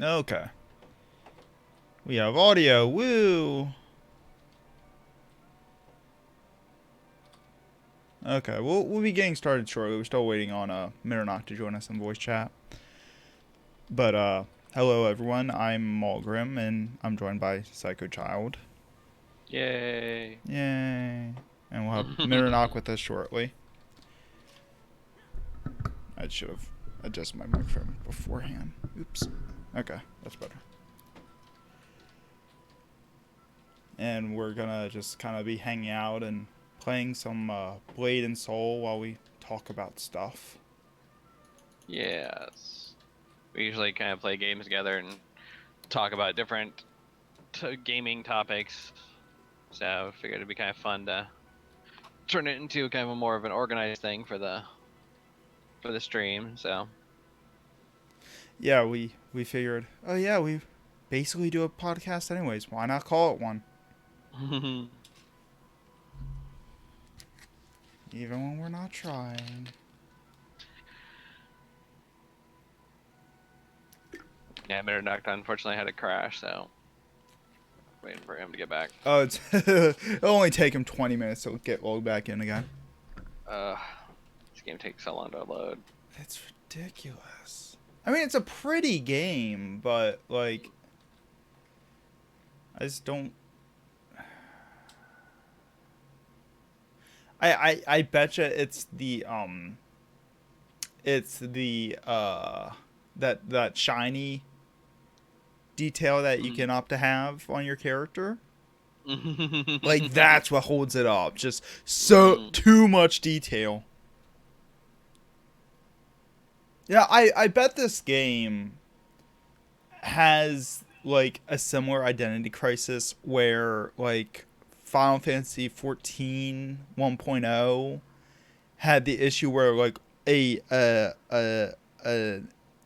Okay. We have audio. Woo! Okay, we'll be getting started shortly. We're still waiting on Miranok to join us in voice chat. But hello everyone. I'm Malgrim, and I'm joined by Psycho Child. Yay. Yay! And we'll have Miranok with us shortly. I should have adjusted my microphone beforehand. Oops. Okay, that's better. And we're gonna just kind of be hanging out and playing some Blade and Soul while we talk about stuff. Yes. We usually kind of play games together and talk about different gaming topics. So I figured it'd be kind of fun to turn it into kind of a more of an organized thing for the stream. So Yeah, we figured, oh yeah, we basically do a podcast anyways. Why not call it one? Even when we're not trying. yeah, Miradok unfortunately had a crash, so waiting for him to get back. Oh, it'll only take him 20 minutes to get logged back in again. Uh, this game takes so long to load. It's ridiculous. I mean, it's a pretty game, but like, I just don't. I betcha it's the that shiny detail that you can opt to have on your character. Like that's what holds it up. Just so too much detail. Yeah, I bet this game has like a similar identity crisis where like Final Fantasy 14 1.0 had the issue where like a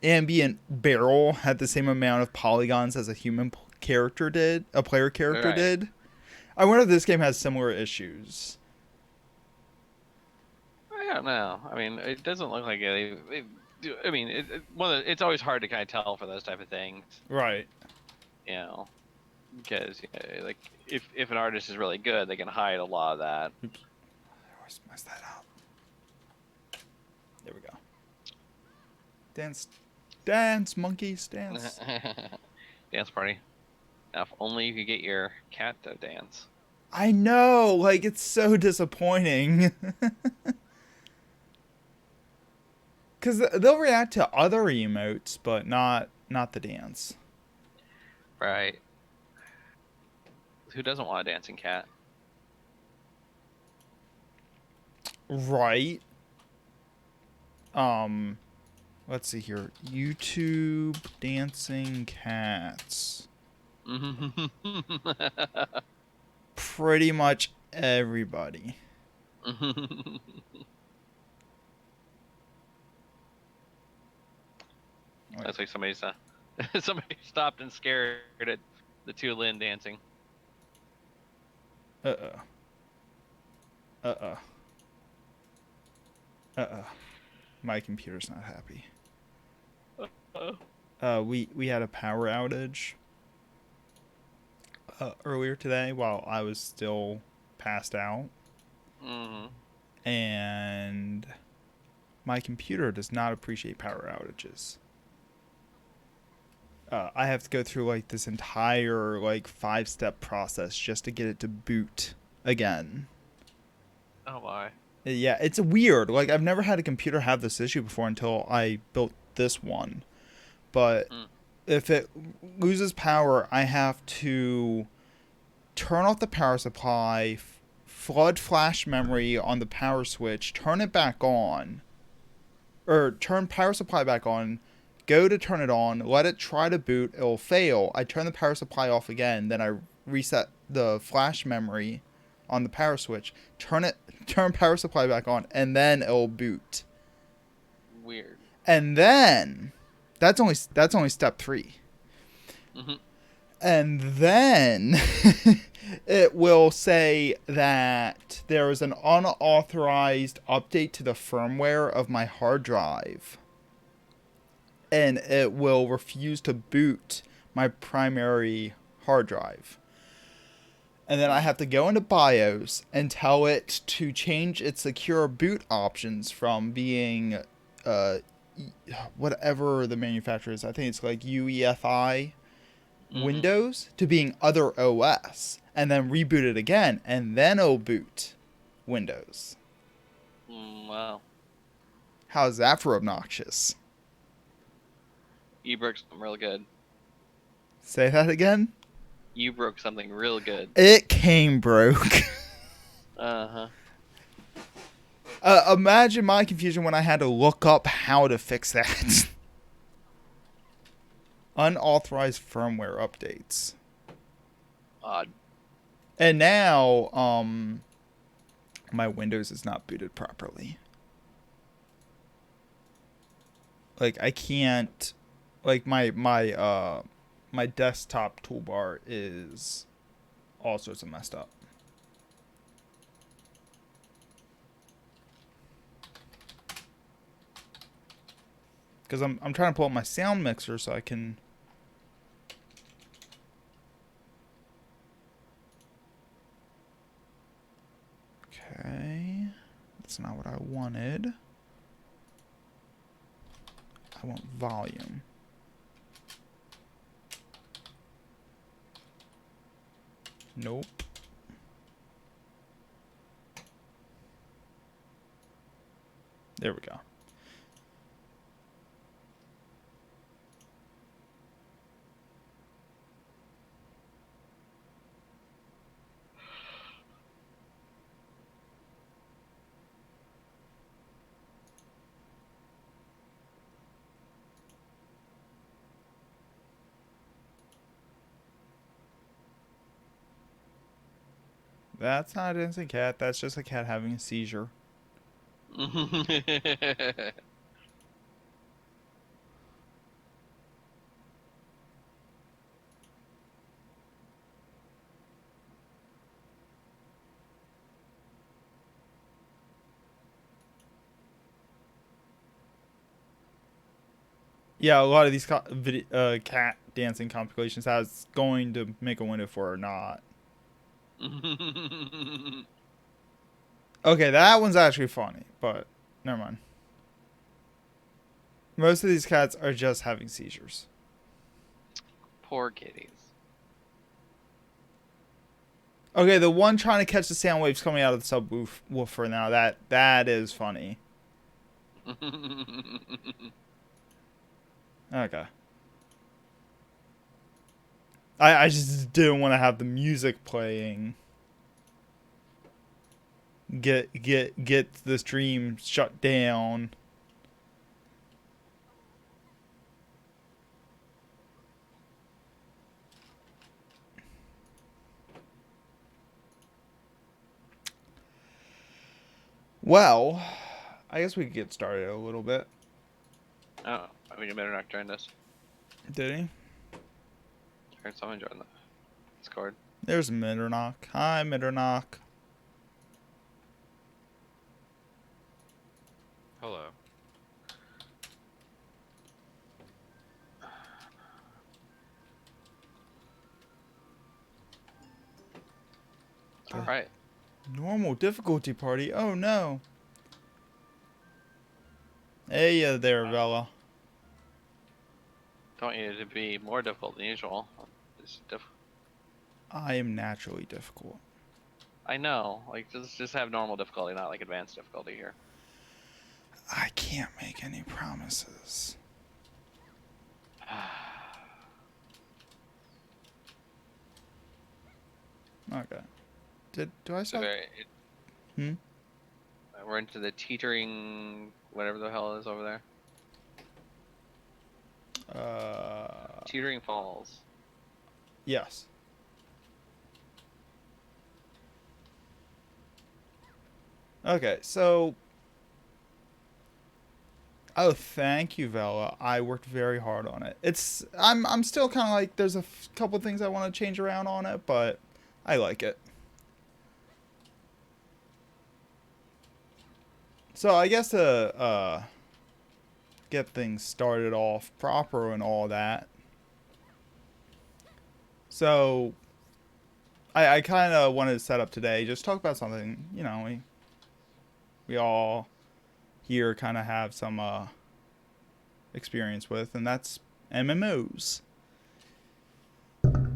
ambient barrel had the same amount of polygons as a human character did, a player character Right. did. I wonder if this game has similar issues. I don't know. I mean, it doesn't look like they do. I mean, it's always hard to kind of tell for those type of things, Right. you know, because like if an artist is really good, they can hide a lot of that. Oops. I always mess that up. There we go. Dance. Dance, monkeys, dance. Dance party. Now, if only you could get your cat to dance. I know, like it's so disappointing. Cause they'll react to other emotes, but not the dance. Right. Who doesn't want a dancing cat? Right. Um, let's see here. YouTube dancing cats. Pretty much everybody. That's like somebody stopped and scared at the two Lin dancing. Uh-uh. Uh-uh. Uh-uh. My computer's not happy. We had a power outage earlier today while I was still passed out. And my computer does not appreciate power outages. I have to go through like this entire like 5-step process just to get it to boot again. Oh my. Yeah, it's weird. Like I've never had a computer have this issue before until I built this one. But if it loses power, I have to turn off the power supply, flood flash memory on the power switch, turn it back on, or turn power supply back on, go to turn it on, let it try to boot, it'll fail. I turn the power supply off again, then I reset the flash memory on the power switch, turn power supply back on, and then it'll boot. Weird. And then that's only step 3. And then it will say that there is an unauthorized update to the firmware of my hard drive. and it will refuse to boot my primary hard drive. And then I have to go into BIOS and tell it to change its secure boot options from being whatever the manufacturer is. I think it's like UEFI Windows to being other OS, and then reboot it again, and then it'll boot Windows. Wow. How's that for obnoxious? You broke something real good. Say that again? You broke something real good. It came broke. Uh-huh. Imagine my confusion when I had to look up how to fix that. Unauthorized firmware updates. Odd. And now, my Windows is not booted properly. Like, I can't... Like, my desktop toolbar is all sorts of messed up. Because I'm trying to pull up my sound mixer so I can... Okay. That's not what I wanted. I want volume. Nope. There we go. That's not an innocent cat. That's just a cat having a seizure. Yeah, a lot of these cat dancing compilations I was going to make a window for or not. Okay, that one's actually funny, but never mind. Most of these cats are just having seizures. Poor kitties. Okay, the one trying to catch the sound waves coming out of the subwoofer now, that is funny. Okay. I just didn't want to have the music playing. Get the stream shut down. Well, I guess we could get started a little bit. Oh, I mean, you better not join us. Did he? I heard someone join the Discord. There's Mitternock. Hi, Mitternock. Hello. All right. Normal difficulty party. Oh no. Hey there, Vela. Don't need it to be more difficult than usual. I am naturally difficult. I know. Like, just have normal difficulty, not like advanced difficulty here. I can't make any promises. Okay. Do I stop? Hmm? We're into the teetering, whatever the hell is over there. Teetering Falls. Yes. Okay, so... Oh, thank you, Vela. I worked very hard on it. I'm still kind of like, there's a couple things I want to change around on it, but I like it. So I guess get things started off proper and all that. So I kind of wanted to set up today, just talk about something, we all here kind of have some experience with, and that's MMOs.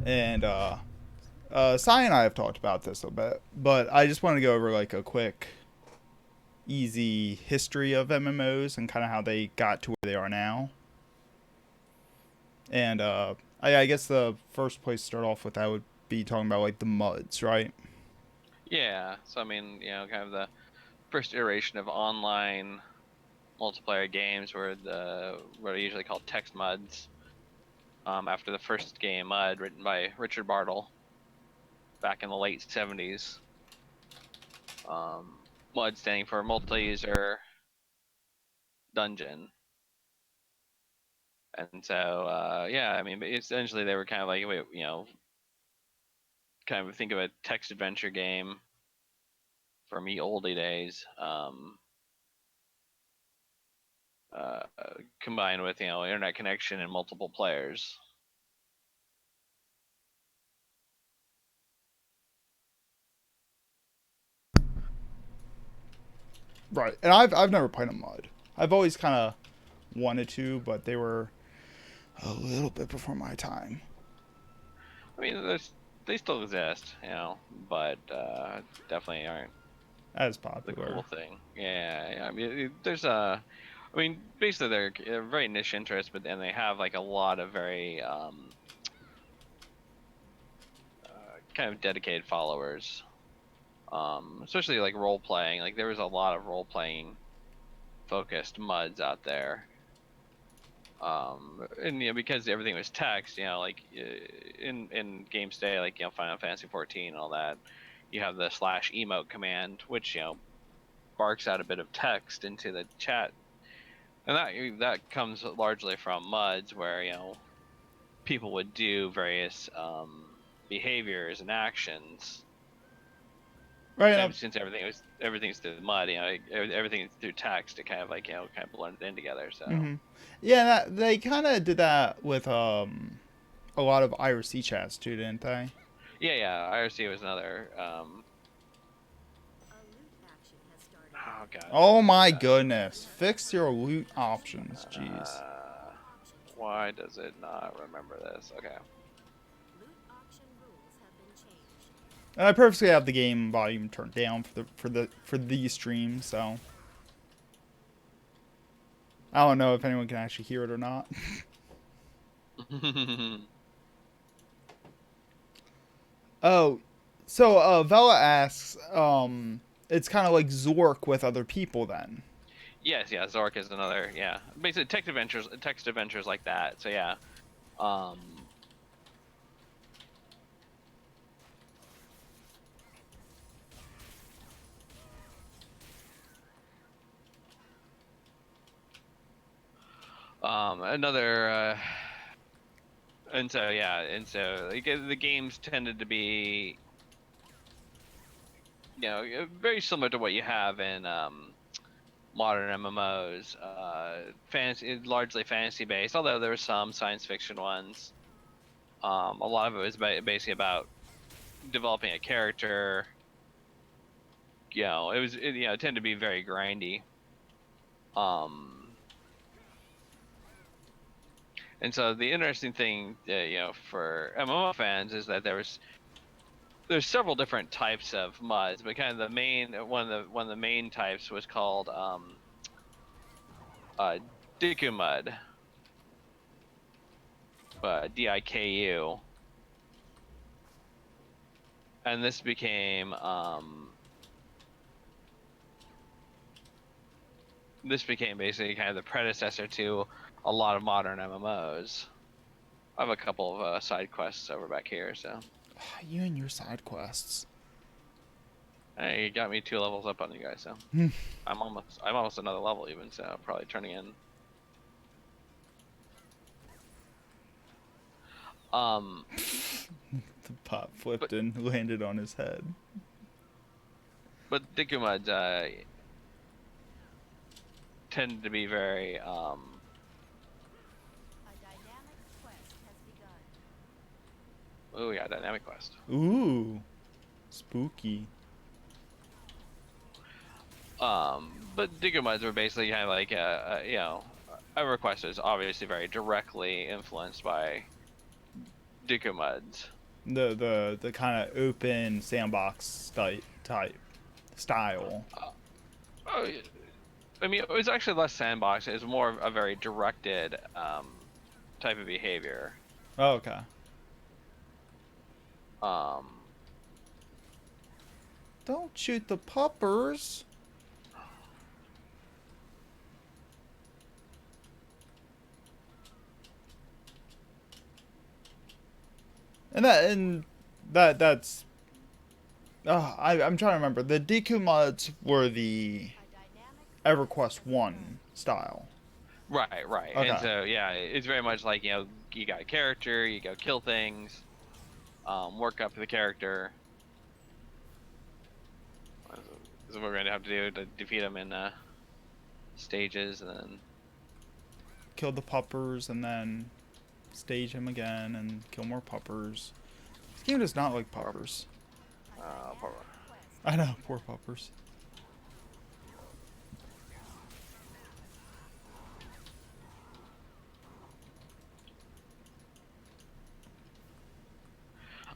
And Sai and I have talked about this a bit, but I just want to go over like a quick, easy history of MMOs and kind of how they got to where they are now. And I guess the first place to start off with that would be talking about like the MUDs, right? Yeah. So I mean, kind of the first iteration of online multiplayer games were what are usually called text MUDs. After the first game, MUD, written by Richard Bartle back in the late 70s. MUD standing for multi-user dungeon. And so, yeah, I mean, essentially they were kind of like, kind of think of a text adventure game from the oldie days, uh, combined with, internet connection and multiple players. Right. And I've never played a MUD. I've always kind of wanted to, but they were a little bit before my time. I mean, they still exist, but definitely aren't As the cool popular. thing. Yeah. I mean, I mean, basically they're very niche interest, and they have like a lot of very kind of dedicated followers. Especially like role playing. Like there was a lot of role playing focused MUDs out there. And because everything was text, like in games today, like Final Fantasy 14 and all that, you have the /emote command, which barks out a bit of text into the chat, and that comes largely from MUDs where people would do various behaviors and actions. Right. And since everything's through MUD, everything's through text, it kind of like kind of blends in together. So Yeah, they kind of did that with a lot of IRC chats too, didn't they? yeah, IRC was another. Oh god, Oh what was my that? goodness. Fix your loot options. Jeez. Why does it not remember this? Okay. And I purposely have the game volume turned down for these streams, so I don't know if anyone can actually hear it or not. Oh, so Vela asks, it's kind of like Zork with other people then. Yes, yeah. Zork is another. Yeah, basically text adventures like that. So yeah. Um. Another. And so yeah, and so like, the games tended to be, very similar to what you have in modern MMOs. Largely fantasy based, although there were some science fiction ones. A lot of it was basically about developing a character. It tended to be very grindy. Um, and so the interesting thing, for MMO fans is that there's several different types of MUDs, but kind of the main one of the main types was called Diku MUD, DIKU, and this became basically kind of the predecessor to a lot of modern MMOs. I have a couple of side quests over back here, so. You and your side quests. Hey, you got me 2 levels up on you guys, so I'm almost another level even, so probably turning in. Um, The pot flipped but and landed on his head. Dikumads tend to be very Oh yeah, dynamic quest. Ooh, spooky. But Digger mods were basically kind of like EverQuest is obviously very directly influenced by Digger mods. The kind of open sandbox type style. Oh, I mean, it was actually less sandbox. It was more of a very directed type of behavior. Oh, okay. Um, Don't shoot the puppers. And that's I'm trying to remember. The Deku mods were the EverQuest 1 style. right. And Okay. so yeah, it's very much like you got a character, you go kill things, work up the character. This is what we're going to have to do to defeat them in stages, and then Kill the puppers and then stage him again and kill more puppers. This game does not like or, puppers. or, I know, poor puppers.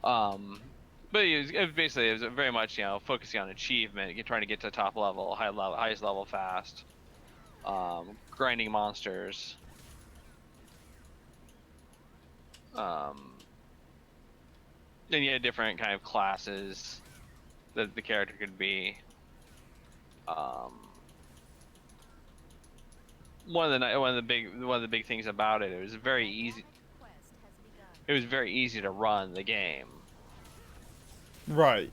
um, but it was very much focusing on achievement. You're trying to get to top level, highest level fast. Grinding monsters. Um, then you had different kind of classes that the character could be. Um, one of the big things about it, it was very easy. It was very easy to run the game. Right.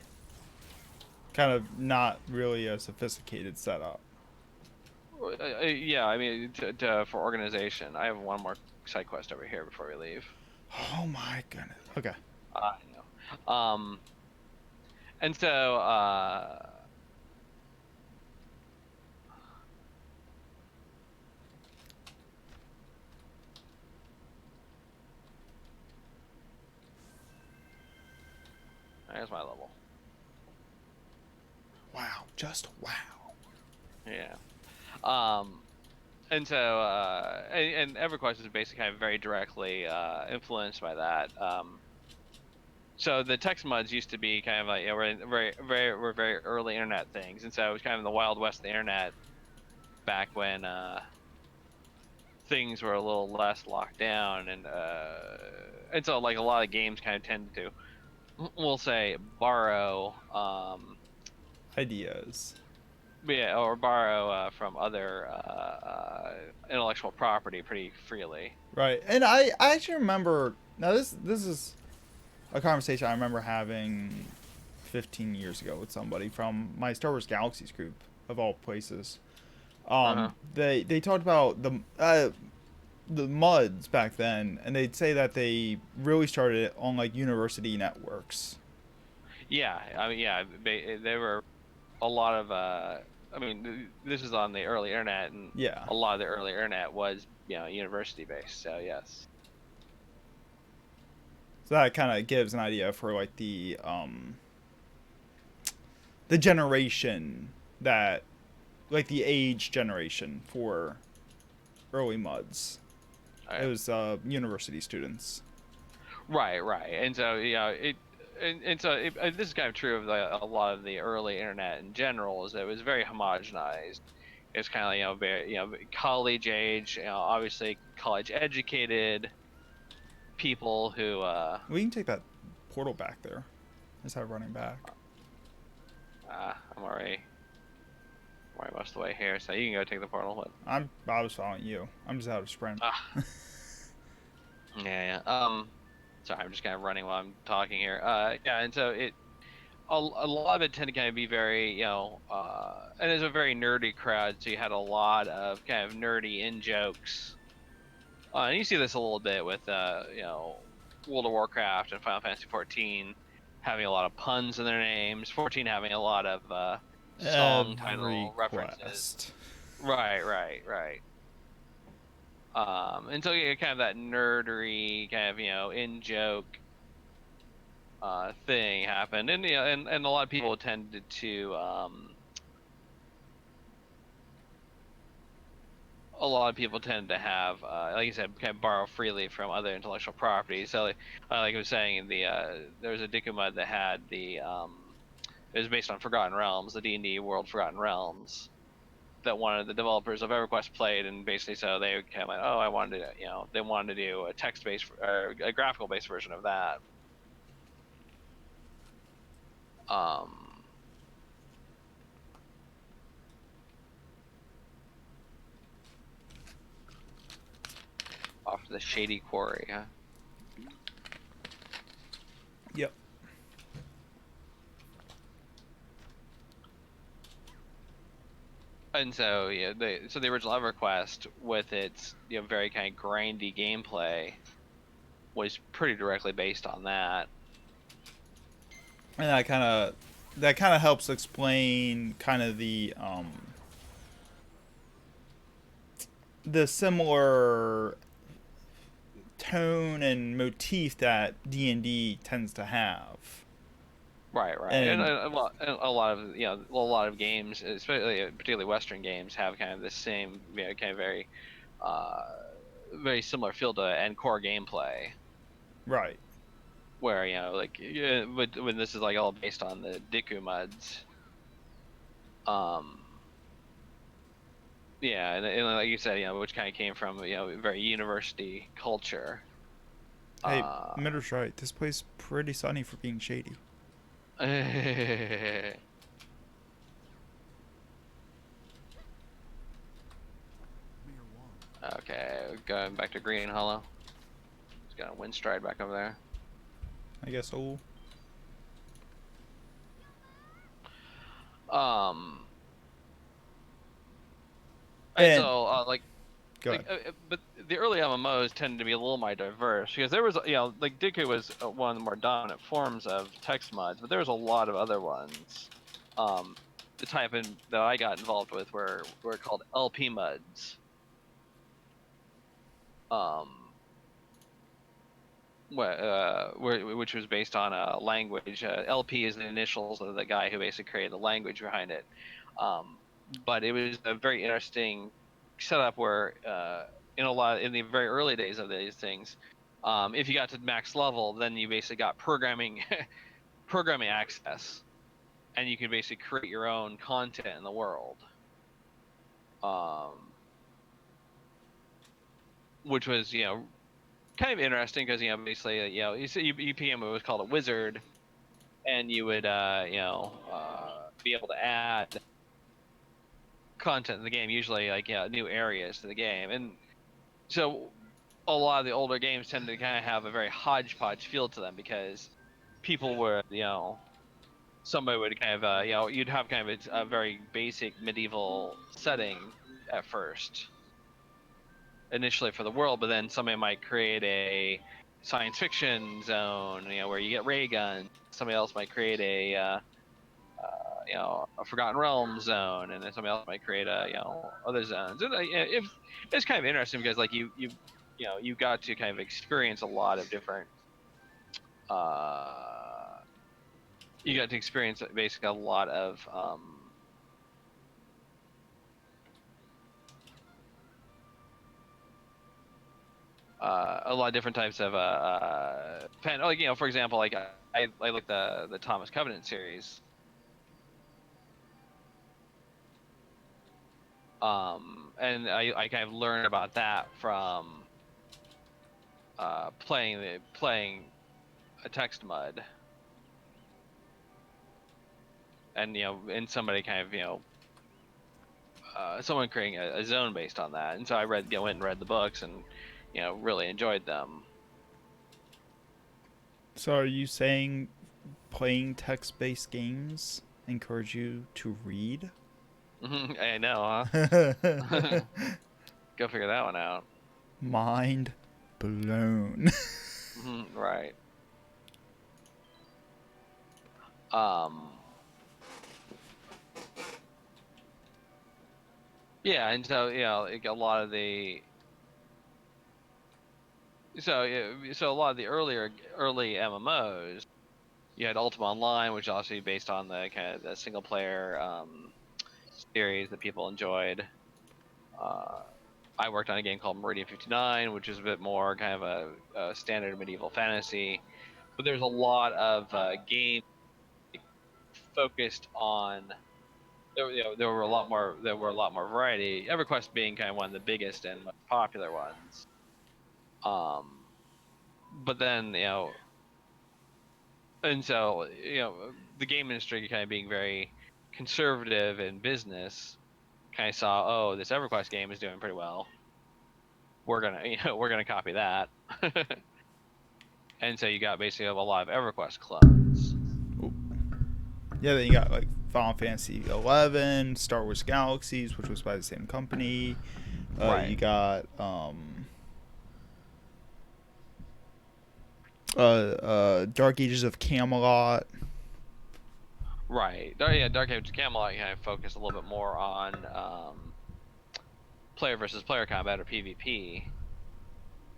Kind of not really a sophisticated setup. Yeah, I mean, for organization, I have one more side quest over here before we leave. Oh my goodness. Okay. I know. And so, there's my level. Wow. Just wow. Yeah. And so, and EverQuest is basically kind of very directly influenced by that. So the text mods used to be kind of like were very early internet things, and so it was kind of the wild west of the internet back when things were a little less locked down, and so like a lot of games kind of tend to, we'll say, borrow Ideas. yeah, or borrow from other intellectual property pretty freely. Right. And I actually remember. Now this is a conversation I remember having 15 years ago with somebody from my Star Wars Galaxies group of all places. Uh-huh. They talked about the muds back then, and they'd say that they really started it on like university networks. Yeah, I mean, yeah, there were a lot of I mean, this is on the early internet, and Yeah. a lot of the early internet was university based. So yes. So that kind of gives an idea for like the generation that like the age generation for early muds. All It right. was university students. Right. And so and so this is kind of true of a lot of the early internet in general. Is that it was very homogenized. It's kind of like, very college age, obviously college educated people who We can take that portal back there. Just have running back. I'm already most of the way here, so you can go take the portal. But I was following you. I'm just out of sprint. ah, yeah. Sorry, I'm just kind of running while I'm talking here. Yeah, and so a lot of it tended to kind of be very, and it's a very nerdy crowd, so you had a lot of kind of nerdy in jokes. And you see this a little bit with, World of Warcraft and Final Fantasy 14 having a lot of puns in their names. 14 having a lot of song Every title references. quest. Right. And so yeah, kind of that nerdery kind of, in joke thing happened, and and a lot of people tended to a lot of people tend to have, like you said, kind of borrow freely from other intellectual property. So, like I was saying, there was a Dikumud that had it was based on Forgotten Realms, the D&D world Forgotten Realms, that one of the developers of EverQuest played, and basically so they kind of like, oh, I wanted to, they wanted to do a text-based or a graphical-based version of that. Um, Off the Shady Quarry, huh? Yep. And so yeah, the original EverQuest with its very kind of grindy gameplay was pretty directly based on that. And that kind of helps explain kind of the similar tone and motif that D&D tends to have. Right, right, and And a lot of a lot of games, especially particularly Western games, have kind of the same kind of uh, very similar feel to and core gameplay. right. Where like but when this is like all based on the Diku muds, um, yeah, and like you said, which kind of came from very university culture. Hey, Uh, Mitter's right. This place pretty sunny for being shady. Okay, going back to Green Hollow. He's got a wind stride back over there. I guess so. Um, and And so go ahead. but the early MMOs tended to be a little more diverse because there was like Diku was one of the more dominant forms of text mods, but there was a lot of other ones. Um, the type that I got involved with were called LP mods. Um, which was based on a language. LP is the initials of the guy who basically created the language behind it. But it was a very interesting setup where in the very early days of these things, if you got to max level, then you basically got programming programming access, and you could basically create your own content in the world. Um, which was kind of interesting because basically you became what was called a wizard, and you would be able to add content in the game, usually like new areas to the game. And so a lot of the older games tend to kind of have a very hodgepodge feel to them because people were somebody would kind of you'd have kind of a very basic medieval setting at first initially for the world, but then somebody might create a science fiction zone where you get ray guns. Somebody else might create a Forgotten Realms zone, and then somebody else might create other zones. And it's kind of interesting because like you got to kind of experience a lot of different. Uh, you got to experience basically a lot of a lot of different types of like for example, like I like the Thomas Covenant series. And I kind of learned about that from playing a text mud, and and somebody kind of someone creating a zone based on that, and so I went and read the books, and really enjoyed them. So are you saying playing text-based games encourage you to read? I know, huh? Go figure that one out. Mind blown. Right. Um. Yeah, and so like a lot of the so a lot of the early MMOs You had Ultima Online, which is also based on the kind of the single player series that people enjoyed. Uh, I worked on a game called Meridian 59, which is a bit more kind of a standard medieval fantasy. But there's a lot of games focused on. There were a lot more. There were a lot more variety. EverQuest being kind of one of the biggest and most popular ones. Um, but then and so the game industry kind of being very conservative in business, kind of saw, oh, this EverQuest game is doing pretty well. We're gonna we're gonna copy that. And so you got basically a lot of EverQuest clones. Ooh. Yeah, then you got like Final Fantasy 11, Star Wars Galaxies, which was by the same company. Right. You got Dark Ages of Camelot. Right. Yeah, Dark Age of Camelot kind of focused a little bit more on player versus player combat or PvP.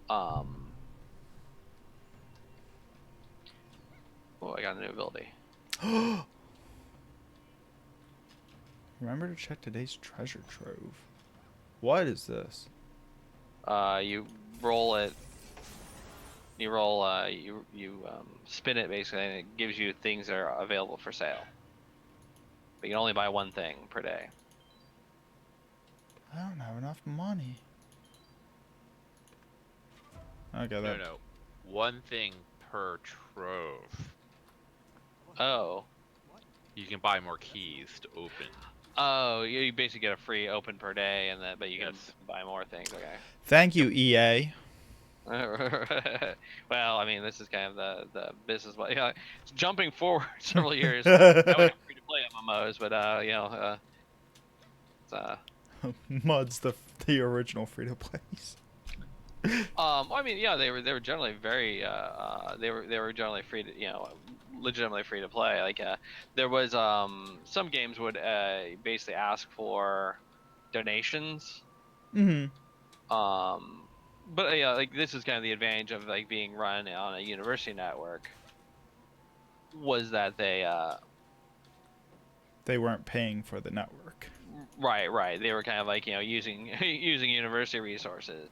Um, oh, I got a new ability. Remember to check today's treasure trove. What is this? You roll it. You roll. You spin it basically, and it gives you things that are available for sale. But you can only buy one thing per day. I don't have enough money. Okay, that. No. One thing per trove. Oh. You can buy more keys to open. Oh, you basically get a free open per day, and then but you can Yes. buy more things. Okay. Thank you, EA. Well, I mean, this is kind of the business. Yeah, it's jumping forward several years. Now we have free to play MMOs, but it's Mud's the original free to plays. I mean, yeah, they were generally very they were generally free to legitimately free to play. Like there was some games would basically ask for donations. Mm-hmm. But yeah, like this is kind of the advantage of like being run on a university network, was that They weren't paying for the network. right, they were kind of like using using university resources.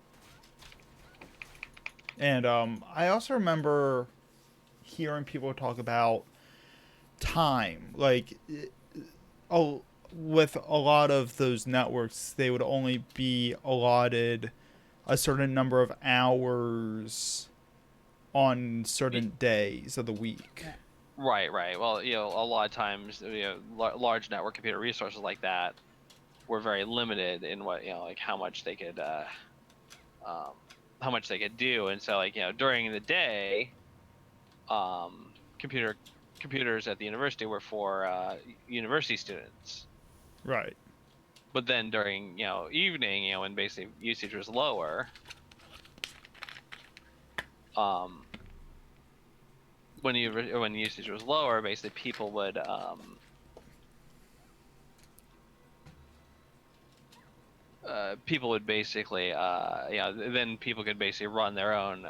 And I also remember hearing people talk about time. Like, oh, with a lot of those networks, they would only be allotted a certain number of hours on certain days of the week. Right. Well, a lot of times, large network computer resources like that were very limited in what like how much they could do, and so like during the day, computers at the university were for university students. Right. But then during evening, when basically usage was lower, when usage was lower, basically people would basically then people could basically run their own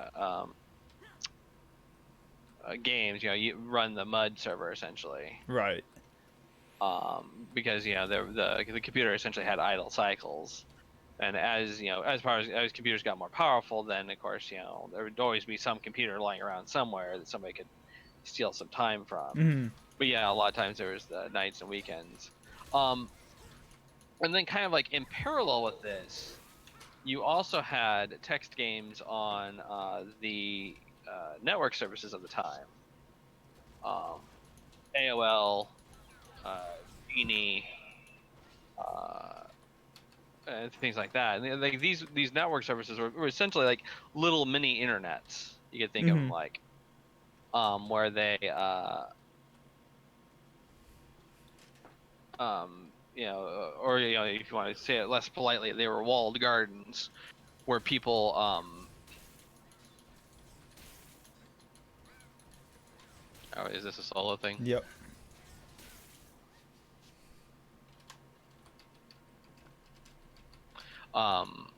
games. You run the mud server essentially. Right. Because the computer essentially had idle cycles, and as as computers got more powerful, then of course there would always be some computer lying around somewhere that somebody could steal some time from. Mm-hmm. But yeah, a lot of times there was the nights and weekends. And then kind of like in parallel with this, you also had text games on the network services of the time. AOL, Genie, and things like that. And like these network services were essentially like little mini internets. You could think of them Mm-hmm. like, where they, or if you want to say it less politely, they were walled gardens where people, oh, is this a solo thing? Yep. Um,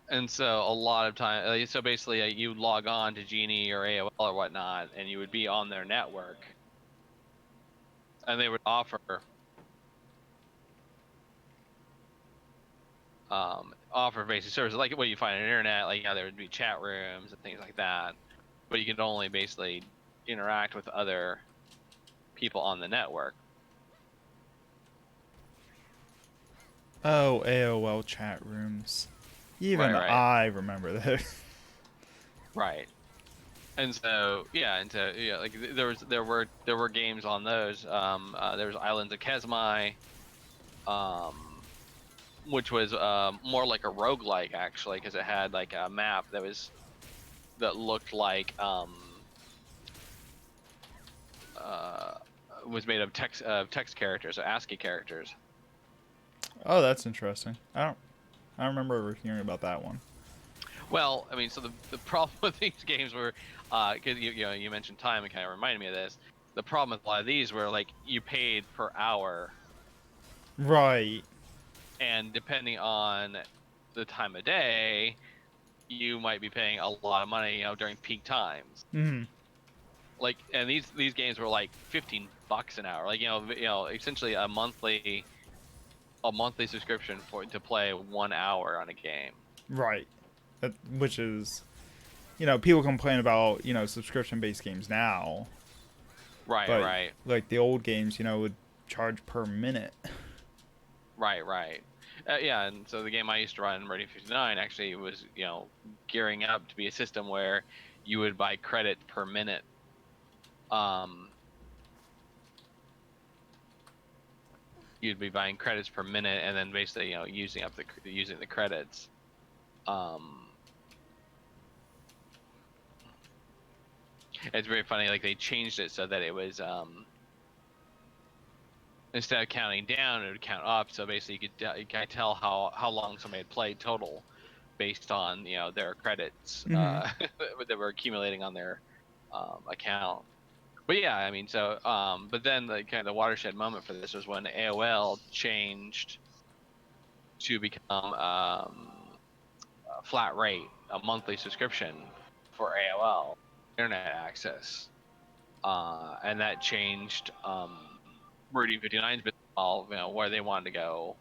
And so a lot of time, so basically, you log on to Genie or AOL or whatnot, and you would be on their network, and they would offer basic services like what you find on the internet, like there would be chat rooms and things like that, but you could only basically interact with other people on the network. Oh, AOL chat rooms. Even Right, I remember that. right. And so yeah, like there were games on those. There was Islands of Kesmai, um, which was more like a roguelike actually, because it had like a map that looked like uh, was made of text characters, or ASCII characters. Oh, that's interesting. I don't remember ever hearing about that one. Well, I mean, so the problem with these games were, because you mentioned time and kind of reminded me of this. The problem with a lot of these were like you paid per hour, Right. and depending on the time of day, you might be paying a lot of money, during peak times. Hmm. Like, and these games were like $15 an hour, like essentially a monthly subscription to play 1 hour on a game. Right. Which is, people complain about, subscription-based games now, Right, but right, like the old games, would charge per minute. right. Yeah, and so the game I used to run, Ready 59, actually was gearing up to be a system where you would buy credit per minute. Um, you'd be buying credits per minute, and then basically using the credits. Um, it's very funny. Like they changed it so that it was instead of counting down, it would count up. So basically, you could tell how long somebody had played total based on their credits Hmm. that were accumulating on their account. But yeah, I mean, so but then the kind of the watershed moment for this was when AOL changed to become a flat rate, a monthly subscription for AOL internet access, and that changed Meridian 59's business model, where they wanted to go,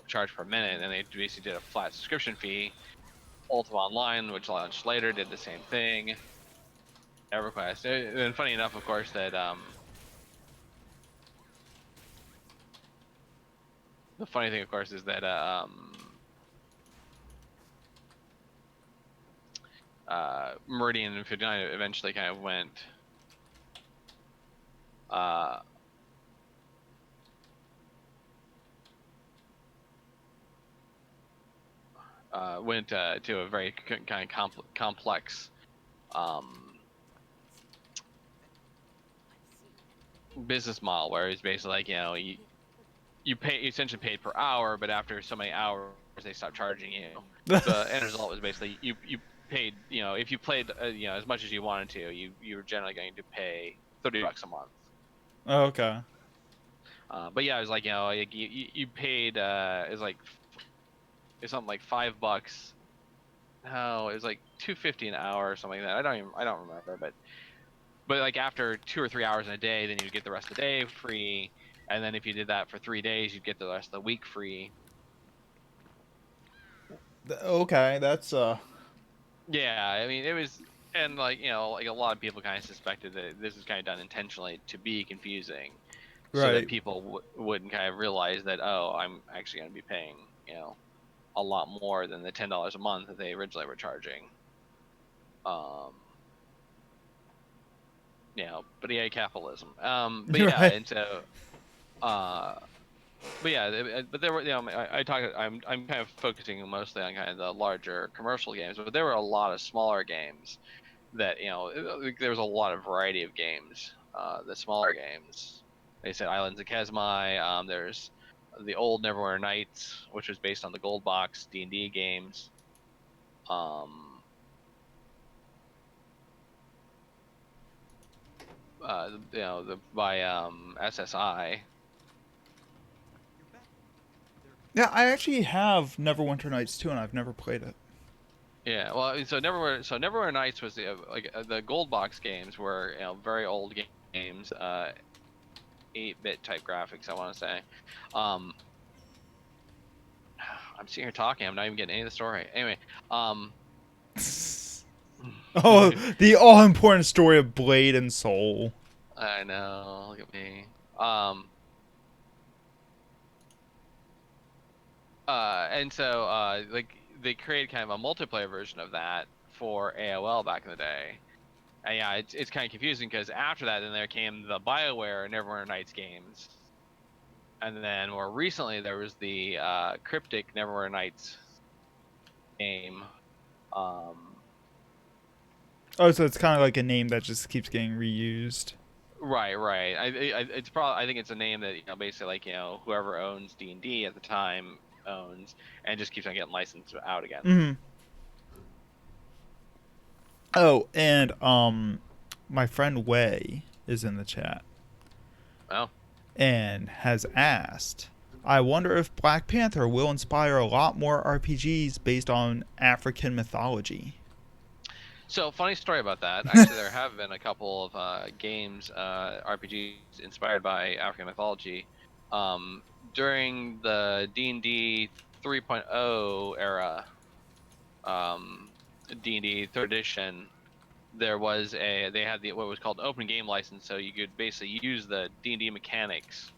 charge per minute, and they basically did a flat subscription fee. Ultima Online, which launched later, did the same thing. EverQuest, and funny enough, of course, that the funny thing, of course, is that Meridian and 59 eventually kind of uh, went to a very kind of complex um, business model, where it's basically like you essentially paid per hour, but after so many hours they stopped charging you. The end result was basically you paid, if you played as much as you wanted to, you were generally going to pay $30 a month. Oh, okay. But yeah, it was like like you paid it's something like $5. No, it was like 250 an hour or something like that. I don't remember, but like after 2 or 3 hours in a day, then you'd get the rest of the day free, and then if you did that for 3 days, you'd get the rest of the week free. Okay, that's Yeah, I mean it was, and like like a lot of people kind of suspected that this was kind of done intentionally to be confusing, so that right. people wouldn't kind of realize that, oh, I'm actually going to be paying a lot more than the $10 a month that they originally were charging. Um, but yeah, capitalism. But yeah, Right. and so uh, but yeah, but there were, I'm kind of focusing mostly on kind of the larger commercial games, but there were a lot of smaller games that there was a lot of variety of games. The smaller games, they said Islands of Kesmai. There's the old Neverwinter Nights, which was based on the Gold Box D&D games. Um, the by SSI. Yeah, I actually have Neverwinter Nights 2, and I've never played it. Yeah, well, so Neverwinter Nights was the gold box games were very old games, 8-bit type graphics, I want to say. Um, I'm sitting here talking, I'm not even getting any of the story. Anyway, um, Oh, the all-important story of Blade and Soul. I know, look at me. Um, and so like they created kind of a multiplayer version of that for AOL back in the day. And yeah, it's kind of confusing because after that, then there came the BioWare Neverwinter Nights games, and then more recently there was the Cryptic Neverwinter Nights game. Um, Oh, so it's kind of like a name that just keeps getting reused. right, right. It's probably I think it's a name that basically like whoever owns D&D at the time owns, and just keeps on getting licensed out again. Hmm. Oh, and my friend Wei is in the chat Well, and has asked, I wonder if Black Panther will inspire a lot more RPGs based on African mythology. so funny story about that. Actually, there have been a couple of games, RPGs inspired by African mythology. During the D&D 3.0 era, D&D third edition, they had what was called open game license, so you could basically use the D&D mechanics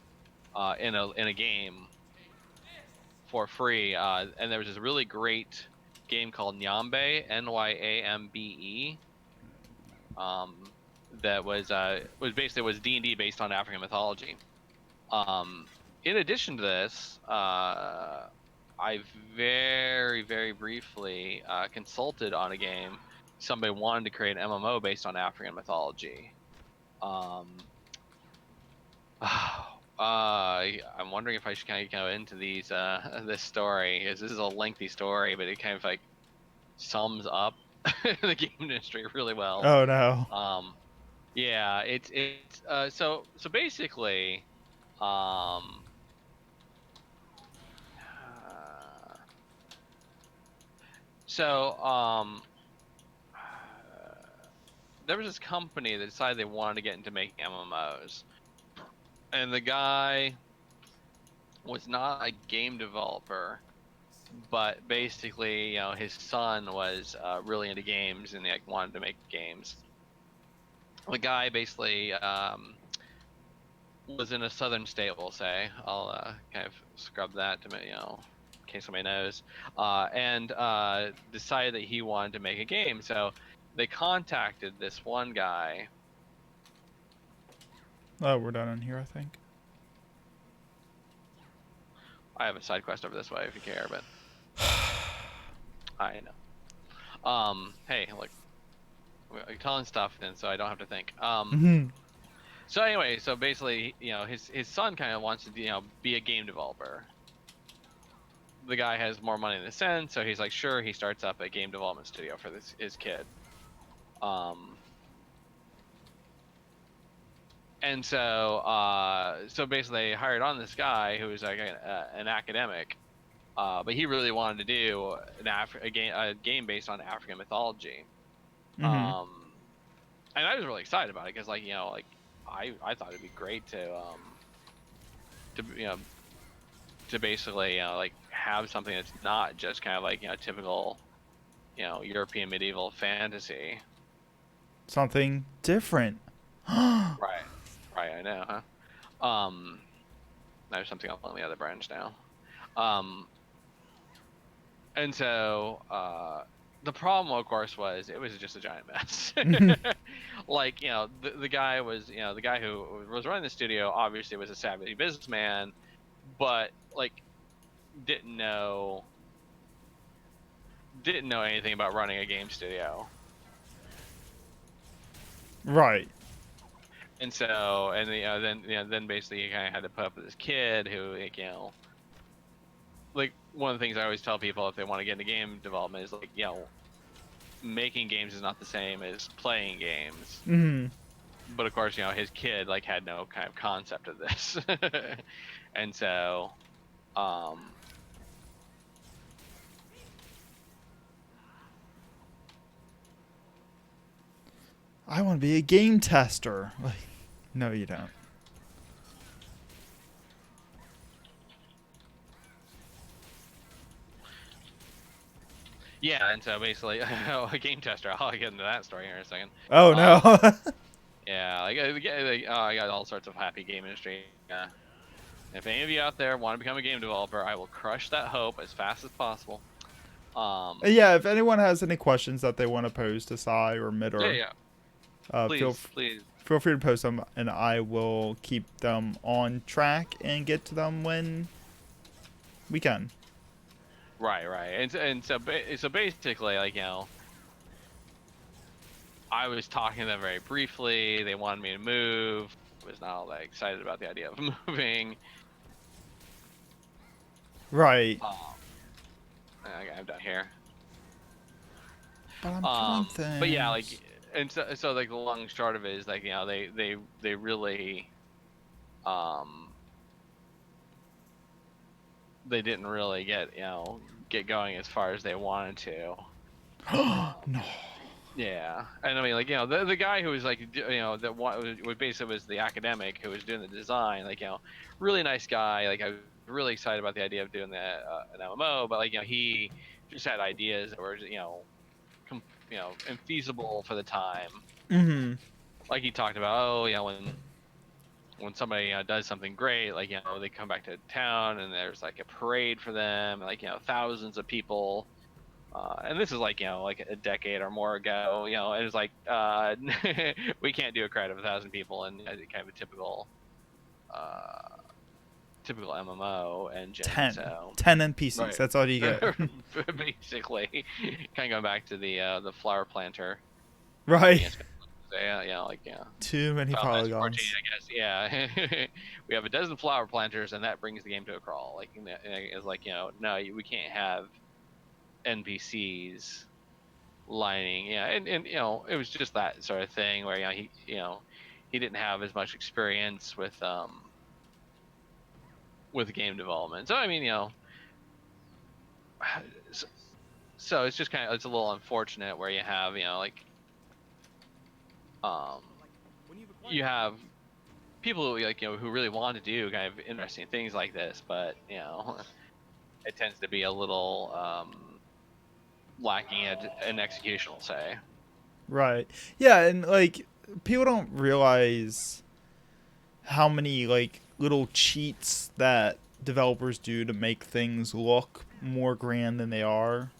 in a game for free. And there was this really great game called Nyambe, Nyambe, um, that was basically was D&D based on African mythology. Um, in addition to this, I very very briefly consulted on a game. Somebody wanted to create an MMO based on African mythology. Um, I'm wondering if I should kind of go into these this story, because this is a lengthy story, but it kind of like sums up the game industry really well. Oh no. Um, Yeah, so basically, um, uh, so there was this company that decided they wanted to get into making MMOs, and the guy was not a game developer, but basically, his son was really into games and like wanted to make games. The guy basically was in a southern state, we'll say. I'll kind of scrub that to in case somebody knows. And decided that he wanted to make a game. So they contacted this one guy. Oh, we're done in here, I think. I have a side quest over this way if you care, but I know. Hey, look, I'm telling stuff then, so I don't have to think. Hmm. So anyway, so basically, his son kind of wants to, be a game developer. The guy has more money than sense, so he's like, sure. He starts up a game development studio for his kid. And so basically, they hired on this guy who was like an academic, but he really wanted to do a game based on African mythology. Hmm. Um, and I was really excited about it because, like, I thought it'd be great to basically like have something that's not just kind of like typical European medieval fantasy. Something different. Right. Right, I know, huh? There's something else on the other branch now. Um, and so the problem, of course, was it was just a giant mess. Like, the guy was, the guy who was running the studio obviously was a savvy businessman, but like didn't know didn't know anything about running a game studio. Right. And so, and then basically you kind of had to put up with this kid who, like, like one of the things I always tell people if they want to get into game development is like, making games is not the same as playing games. Hmm. But of course, his kid like had no kind of concept of this, and so, um, I want to be a game tester. Like, no, you don't. Yeah, and so basically, a game tester. I'll get into that story here in a second. Oh no. Yeah, I got all sorts of happy game industry. If any of you out there want to become a game developer, I will crush that hope as fast as possible. Yeah, if anyone has any questions that they want to pose to Sai or Mitter, Yeah. feel Please. free to post them, and I will keep them on track and get to them when we can. Right. And so basically, I was talking to them very briefly. They wanted me to move. I was not all that excited about the idea of moving. Right. Okay, I'm done here. But I'm doing things. But yeah, and so the long and short of it is they really they didn't really get going as far as they wanted to. No. Yeah, and I mean, the guy who was that basically was the academic who was doing the design, really nice guy. I was really excited about the idea of doing an MMO, but he just had ideas that were infeasible for the time. Mm-hmm. Like he talked about, when somebody does something great, they come back to town and there's a parade for them, thousands of people. And this is like a decade or more ago, and it's we can't do a crowd of 1,000 people in kind of a typical MMO engine. 10. So 10 NPCs. Right. That's all you get. Basically, kind of going back to the flower planter. Right. Yeah. Too many Final Fantasy polygons. 14, I guess. Yeah. We have a dozen flower planters, and that brings the game to a crawl. It's no, we can't have NPCs lining. Yeah, and it was just that sort of thing where he didn't have as much experience with game development. So I mean, so it's just it's a little unfortunate where you have you have people who who really want to do kind of interesting things like this, but it tends to be a little lacking in executional say. Right. Yeah, and people don't realize how many little cheats that developers do to make things look more grand than they are.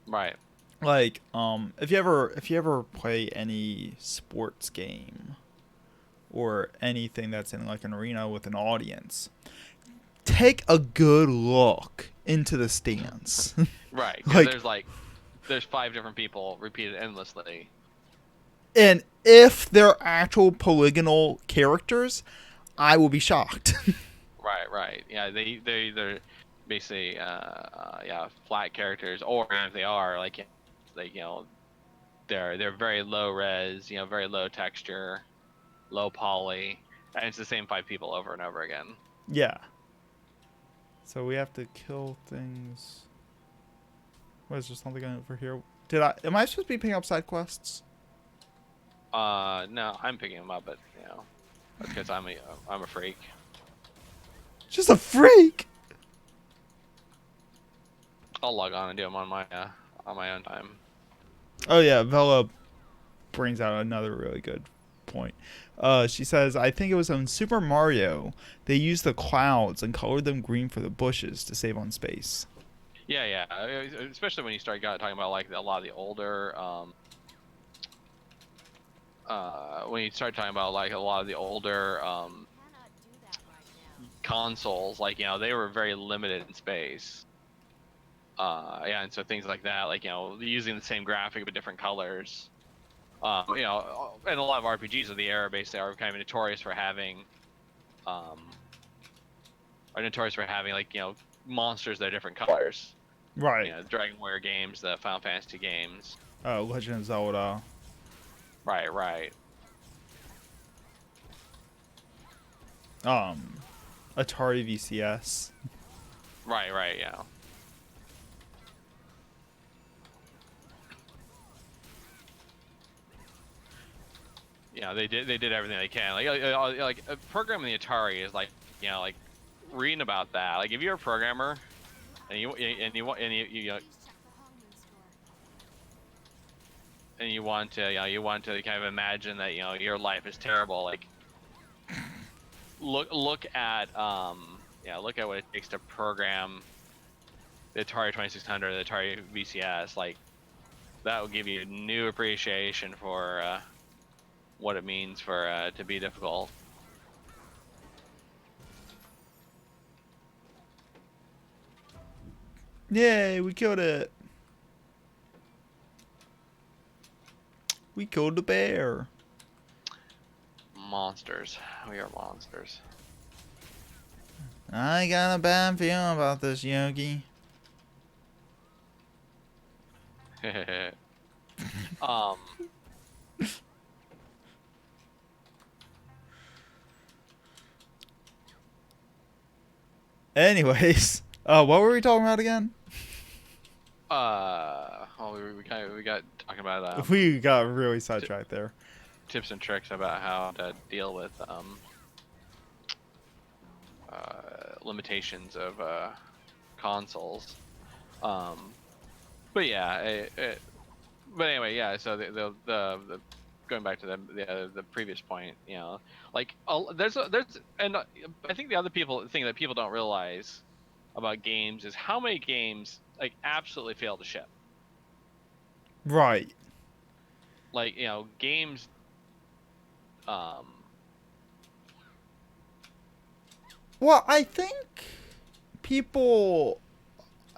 Right. If you ever play any sports game or anything that's in an arena with an audience, take a good look into the stands. Right. Because there's 5 different people repeated endlessly. And if they're actual polygonal characters, I will be shocked. Right. Yeah, they're basically flat characters, or if they are they're very low res, very low texture, low poly, and it's the same 5 people over and over again. Yeah. So we have to kill things. What is there something over here? Am I supposed to be picking up side quests? No, I'm picking them up, but that's because I'm a freak. Just a freak. I'll log on and do them on my own time. Oh yeah, Vela brings out another really good point. She says, I think it was on Super Mario, they used the clouds and colored them green for the bushes to save on space. Yeah. Especially when you start talking about a lot of the older when you start talking about a lot of the older consoles, they were very limited in space. And so things like that, using the same graphic but different colors. And a lot of RPGs of the era basically are kind of notorious for having monsters that are different colors. Right. Dragon Warrior games, the Final Fantasy games. Legend of Zelda. Right. Atari VCS. Right, yeah. they did everything they can. Programming the Atari is like, like reading about that. Like if you're a programmer and you want to you want to kind of imagine that your life is terrible, like look at look at what it takes to program the Atari 2600, the Atari VCS. Like that will give you a new appreciation for what it means for to be difficult. Yay, we killed it. We killed the bear. Monsters. We are monsters. I got a bad feeling about this, Yogi. um. Anyways, what were we talking about again? Well, we got talking about we got really sidetracked there. Tips and tricks about how to deal with limitations of consoles. But yeah, but anyway, yeah. So the going back to the previous point, like there's and I think the other thing that people don't realize about games is how many games like absolutely fail to ship. Right. Like games. Well, I think people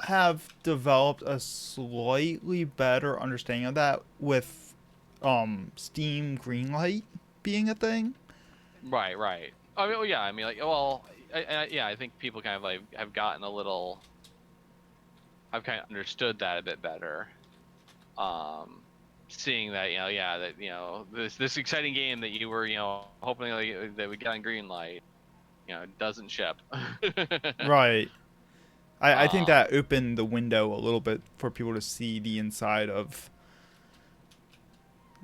have developed a slightly better understanding of that with Steam Greenlight being a thing. Right. I mean, well, yeah. I mean, like, well, I think people kind of like have gotten a little. I've kind of understood that a bit better. Seeing that this exciting game that you were hoping like, that we got in Greenlight, doesn't ship. Right. I think that opened the window a little bit for people to see the inside of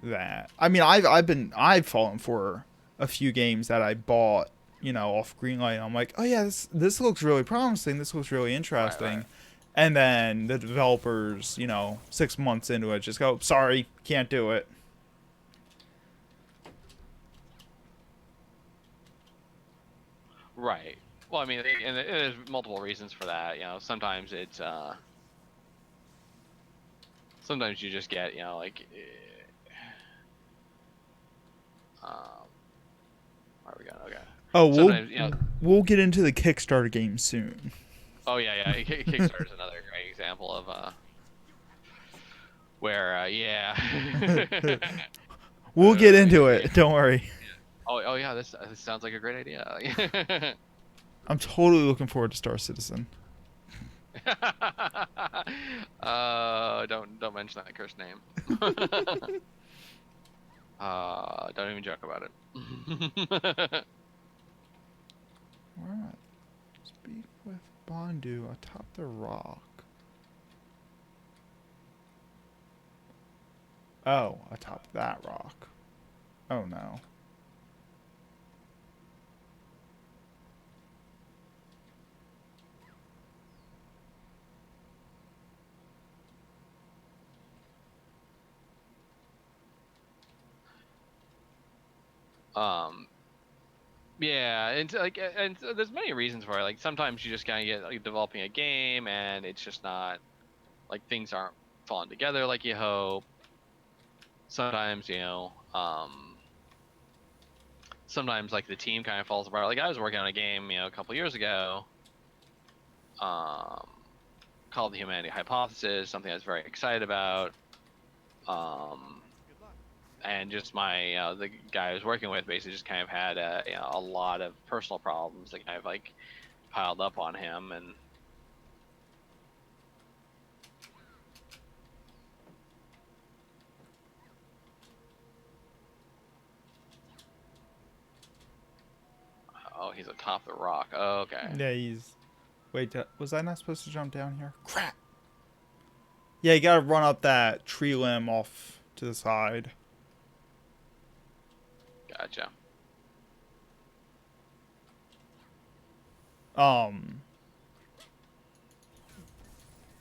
that. I mean, I've fallen for a few games that I bought, off Greenlight. I'm like, oh yeah, this looks really promising. This looks really interesting. Right. And then the developers, 6 months into it, just go, sorry, can't do it. Right. Well, I mean, and there's multiple reasons for that. Sometimes it's sometimes you just get like. Where are we going? Okay. Oh, Sometimes we'll get into the Kickstarter game soon. Oh yeah. Kickstarter is another great example of where We'll get into it. Don't worry. Oh yeah. This sounds like a great idea. I'm totally looking forward to Star Citizen. Don't mention that cursed name. Don't even joke about it. Alright. Speak with Bondu atop the rock. Oh, atop that rock. Oh no. Yeah, and there's many reasons for it. Like sometimes you just kind of get like developing a game and it's just not like things aren't falling together like you hope. Sometimes sometimes like the team kind of falls apart. Like I was working on a game a couple years ago, called the Humanity Hypothesis, something I was very excited about. And just my the guy I was working with basically just kind of had a lot of personal problems that kind of like piled up on him, and oh, he's atop the rock. Oh, okay. Yeah, he's... Wait, was I not supposed to jump down here? Crap! Yeah, you gotta run up that tree limb off to the side. Gotcha.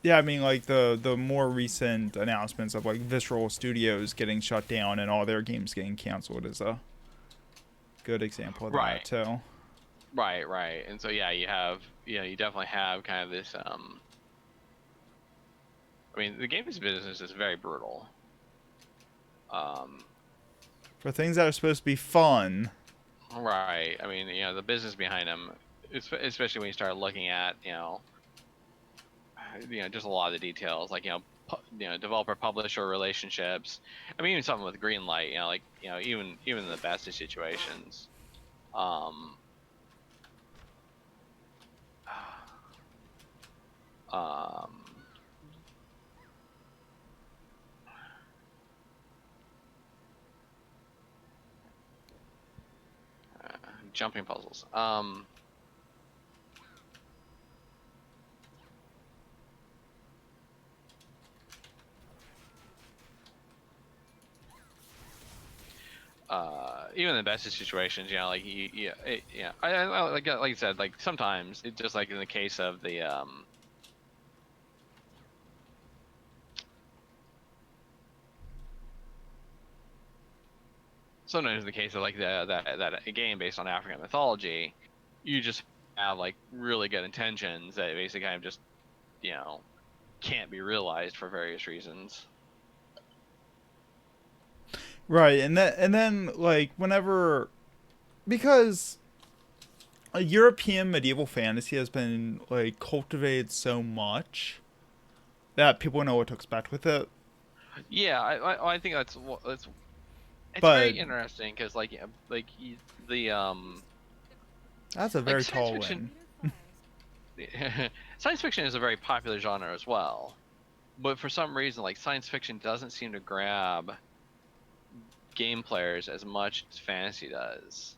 Yeah, I mean, like the more recent announcements of like Visceral Studios getting shut down and all their games getting canceled is a good example of that Right. too. Right. Right. And so yeah, you definitely have kind of this. I mean, the games business is very brutal. Um, For things that are supposed to be fun. right. I mean, the business behind them, especially when you start looking at, just a lot of the details, like developer publisher relationships. I mean, even something with Greenlight, like even in the best of situations. Um, um, Jumping puzzles. Even in the best of situations, like like you said, like sometimes it's just like in the case of the sometimes in the case of like that a game based on African mythology, you just have like really good intentions that basically kind of just you know can't be realized for various reasons. Right, and then like whenever, because a European medieval fantasy has been like cultivated so much that people know what to expect with it. Yeah, I think that's it's very But interesting because the that's a like very science tall fiction win. science fiction is a very popular genre as well, but for some reason like science fiction doesn't seem to grab game players as much as fantasy does.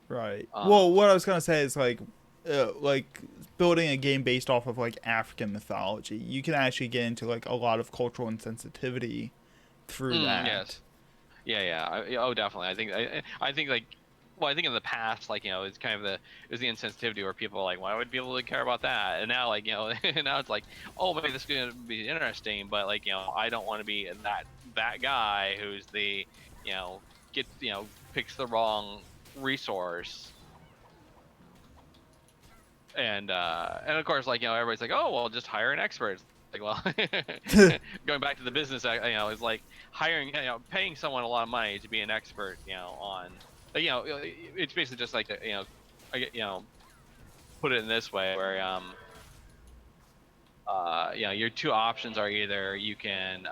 Right. Well, Um, what I was gonna say is like building a game based off of like African mythology. You can actually get into like a lot of cultural insensitivity through that. yes, yeah. Oh, definitely. I think like, well, I think in the past, like it's kind of it was the insensitivity where people are like, why would people care about that? And now, like now it's like, oh, maybe this is gonna be interesting, but like I don't want to be that guy who's the you know get picks the wrong resource. And of course, like everybody's like, oh well, just hire an expert. Like, well, going back to the business, is like hiring, paying someone a lot of money to be an expert, on, it's basically just like, put it in this way where, your two options are either you can,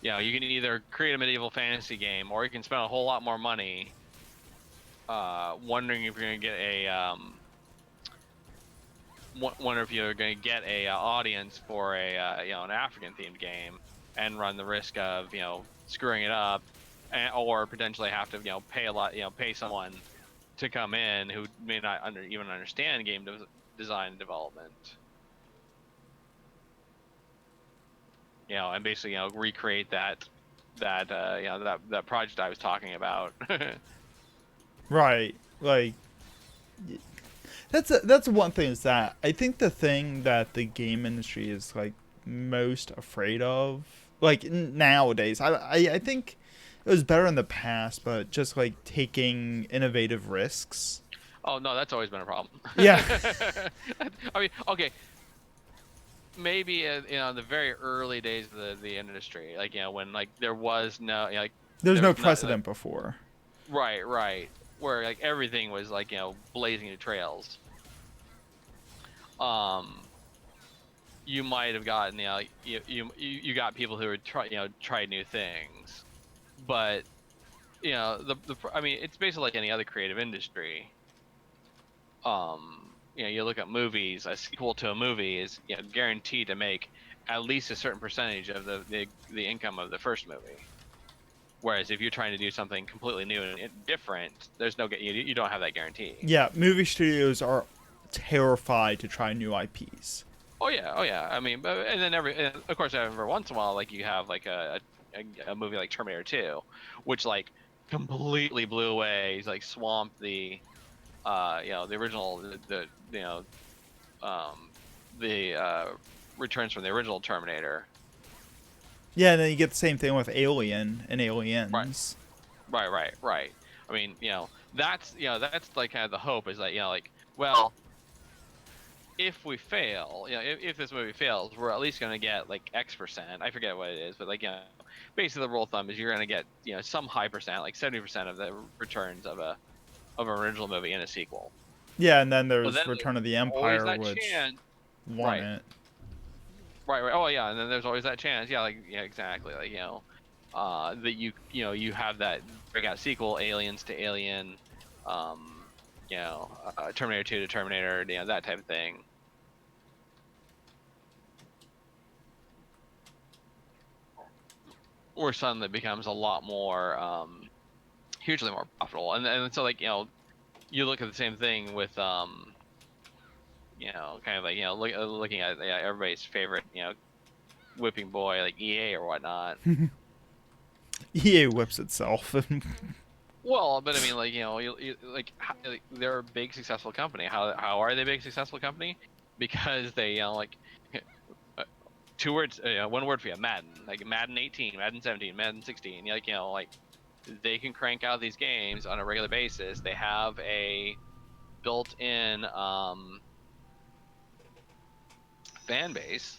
you can either create a medieval fantasy game or you can spend a whole lot more money, wondering if you're gonna get wonder if you're going to get a audience for a an African themed game and run the risk of screwing it up, or potentially have to pay a lot pay someone to come in who may not even understand game design and development, and basically recreate that project I was talking about. Right. Like that's one thing is that I think the thing that the game industry is like most afraid of, like nowadays, I think it was better in the past, but just like taking innovative risks. Oh no, that's always been a problem. Yeah. I mean, okay, maybe the very early days of the industry, like when like there was no like There's there no was not like precedent before. right, where like everything was like blazing the trails. um you might have gotten you got people who would tried new things, but the I mean it's basically like any other creative industry. You look at movies, a sequel to a movie is guaranteed to make at least a certain percentage of the income of the first movie. Whereas if you're trying to do something completely new and different, there's no you don't have that guarantee. Yeah, movie studios are terrified to try new IPs. Oh yeah. I mean, and then and of course, every once in a while, like you have like a movie like Terminator 2, which like completely blew away, like swamped the original, you know, um, the returns from the original Terminator. Yeah, and then you get the same thing with Alien and Right, Aliens. right. I mean, that's like kind of the hope is that, like, well, if we fail, if this movie fails, we're at least going to get like X%. I forget what it is, but like, basically the rule of thumb is you're going to get, some high percent, like 70% of the returns of an original movie in a sequel. Yeah, and then But there's then Return of the there's always Empire, that which chance, won right? it. Right. Oh yeah, and then there's always that chance. Yeah, like yeah, exactly. Like that you have that breakout sequel, Aliens to Alien, um, Terminator 2 to Terminator, that type of thing. Or suddenly becomes a lot more, hugely more profitable. And so like you look at the same thing with kind of like looking at everybody's favorite whipping boy like EA or whatnot. EA whips itself. Well, but I mean, like they're a big successful company. How are they a big successful company? Because they like uh, two words, one word for you, Madden. Like Madden 18, Madden 17, Madden 16. Like they can crank out these games on a regular basis. They have a built-in fan base.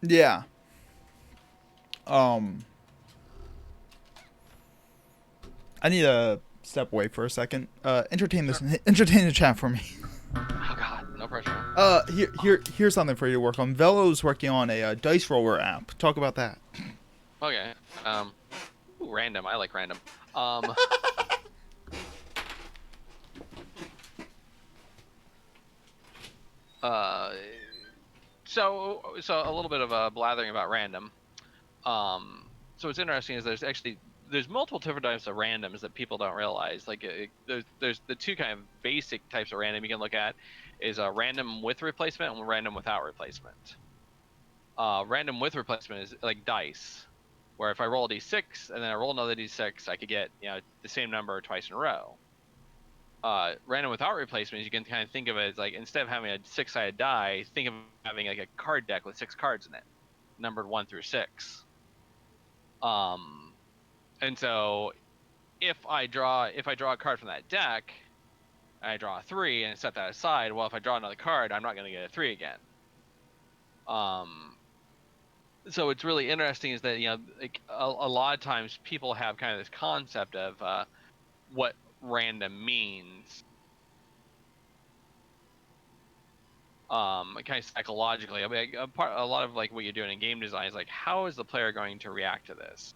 Yeah. Um, I need to step away for a second. Sure. Entertain the chat for me. Oh God, no pressure. Man. Here's something for you to work on. Velo's working on a dice roller app. Talk about that. Okay. Random. I like random. Um. Uh. So a little bit of a blathering about random. So what's interesting is there's multiple different types of randoms that people don't realize. Like there's the two kind of basic types of random you can look at is a random with replacement and random without replacement. Random with replacement is like dice, where if I roll a d6 and then I roll another d6, I could get the same number twice in a row. Random without replacements, you can kind of think of it as like instead of having a six-sided die, think of having like a card deck with 6 cards in it, numbered 1 through 6. Um, and so if I draw a card from that deck, and I draw a 3 and set that aside. Well, if I draw another card, I'm not going to get a 3 again. So what's really interesting is that like a lot of times people have kind of this concept of what random means, kind of psychologically. I mean, a lot of like what you're doing in game design is like, how is the player going to react to this?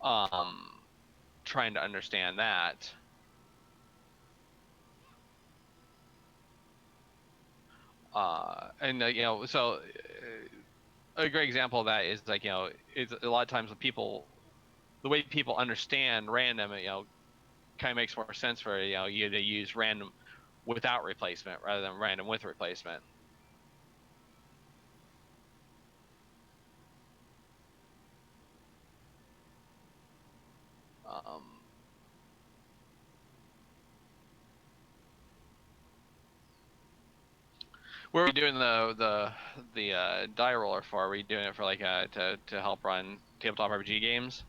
Um, Trying to understand that. And so a great example of that is like it's a lot of times the way people understand random, kind of makes more sense for you to use random without replacement rather than random with replacement. Um, where are we doing the die roller for? Are we doing it for like to help run tabletop RPG games?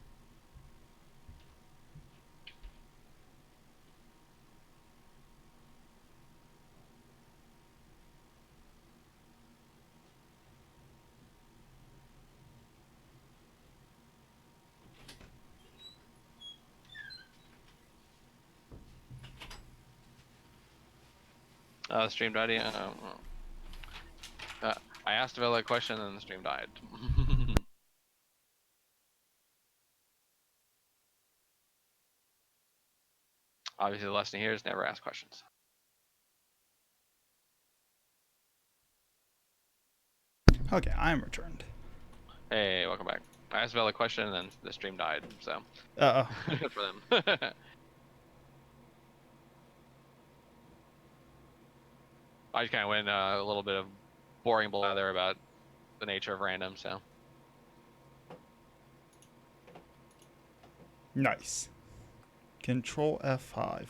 The stream died. Uh, I asked Vela a question and the stream died. Obviously, the lesson here is never ask questions. Okay, I am returned. Hey, welcome back. I asked Vela a question and then the stream died, so Uh, good for them. I just kind of went a little bit of boring blather about the nature of random. So Nice. Control F5.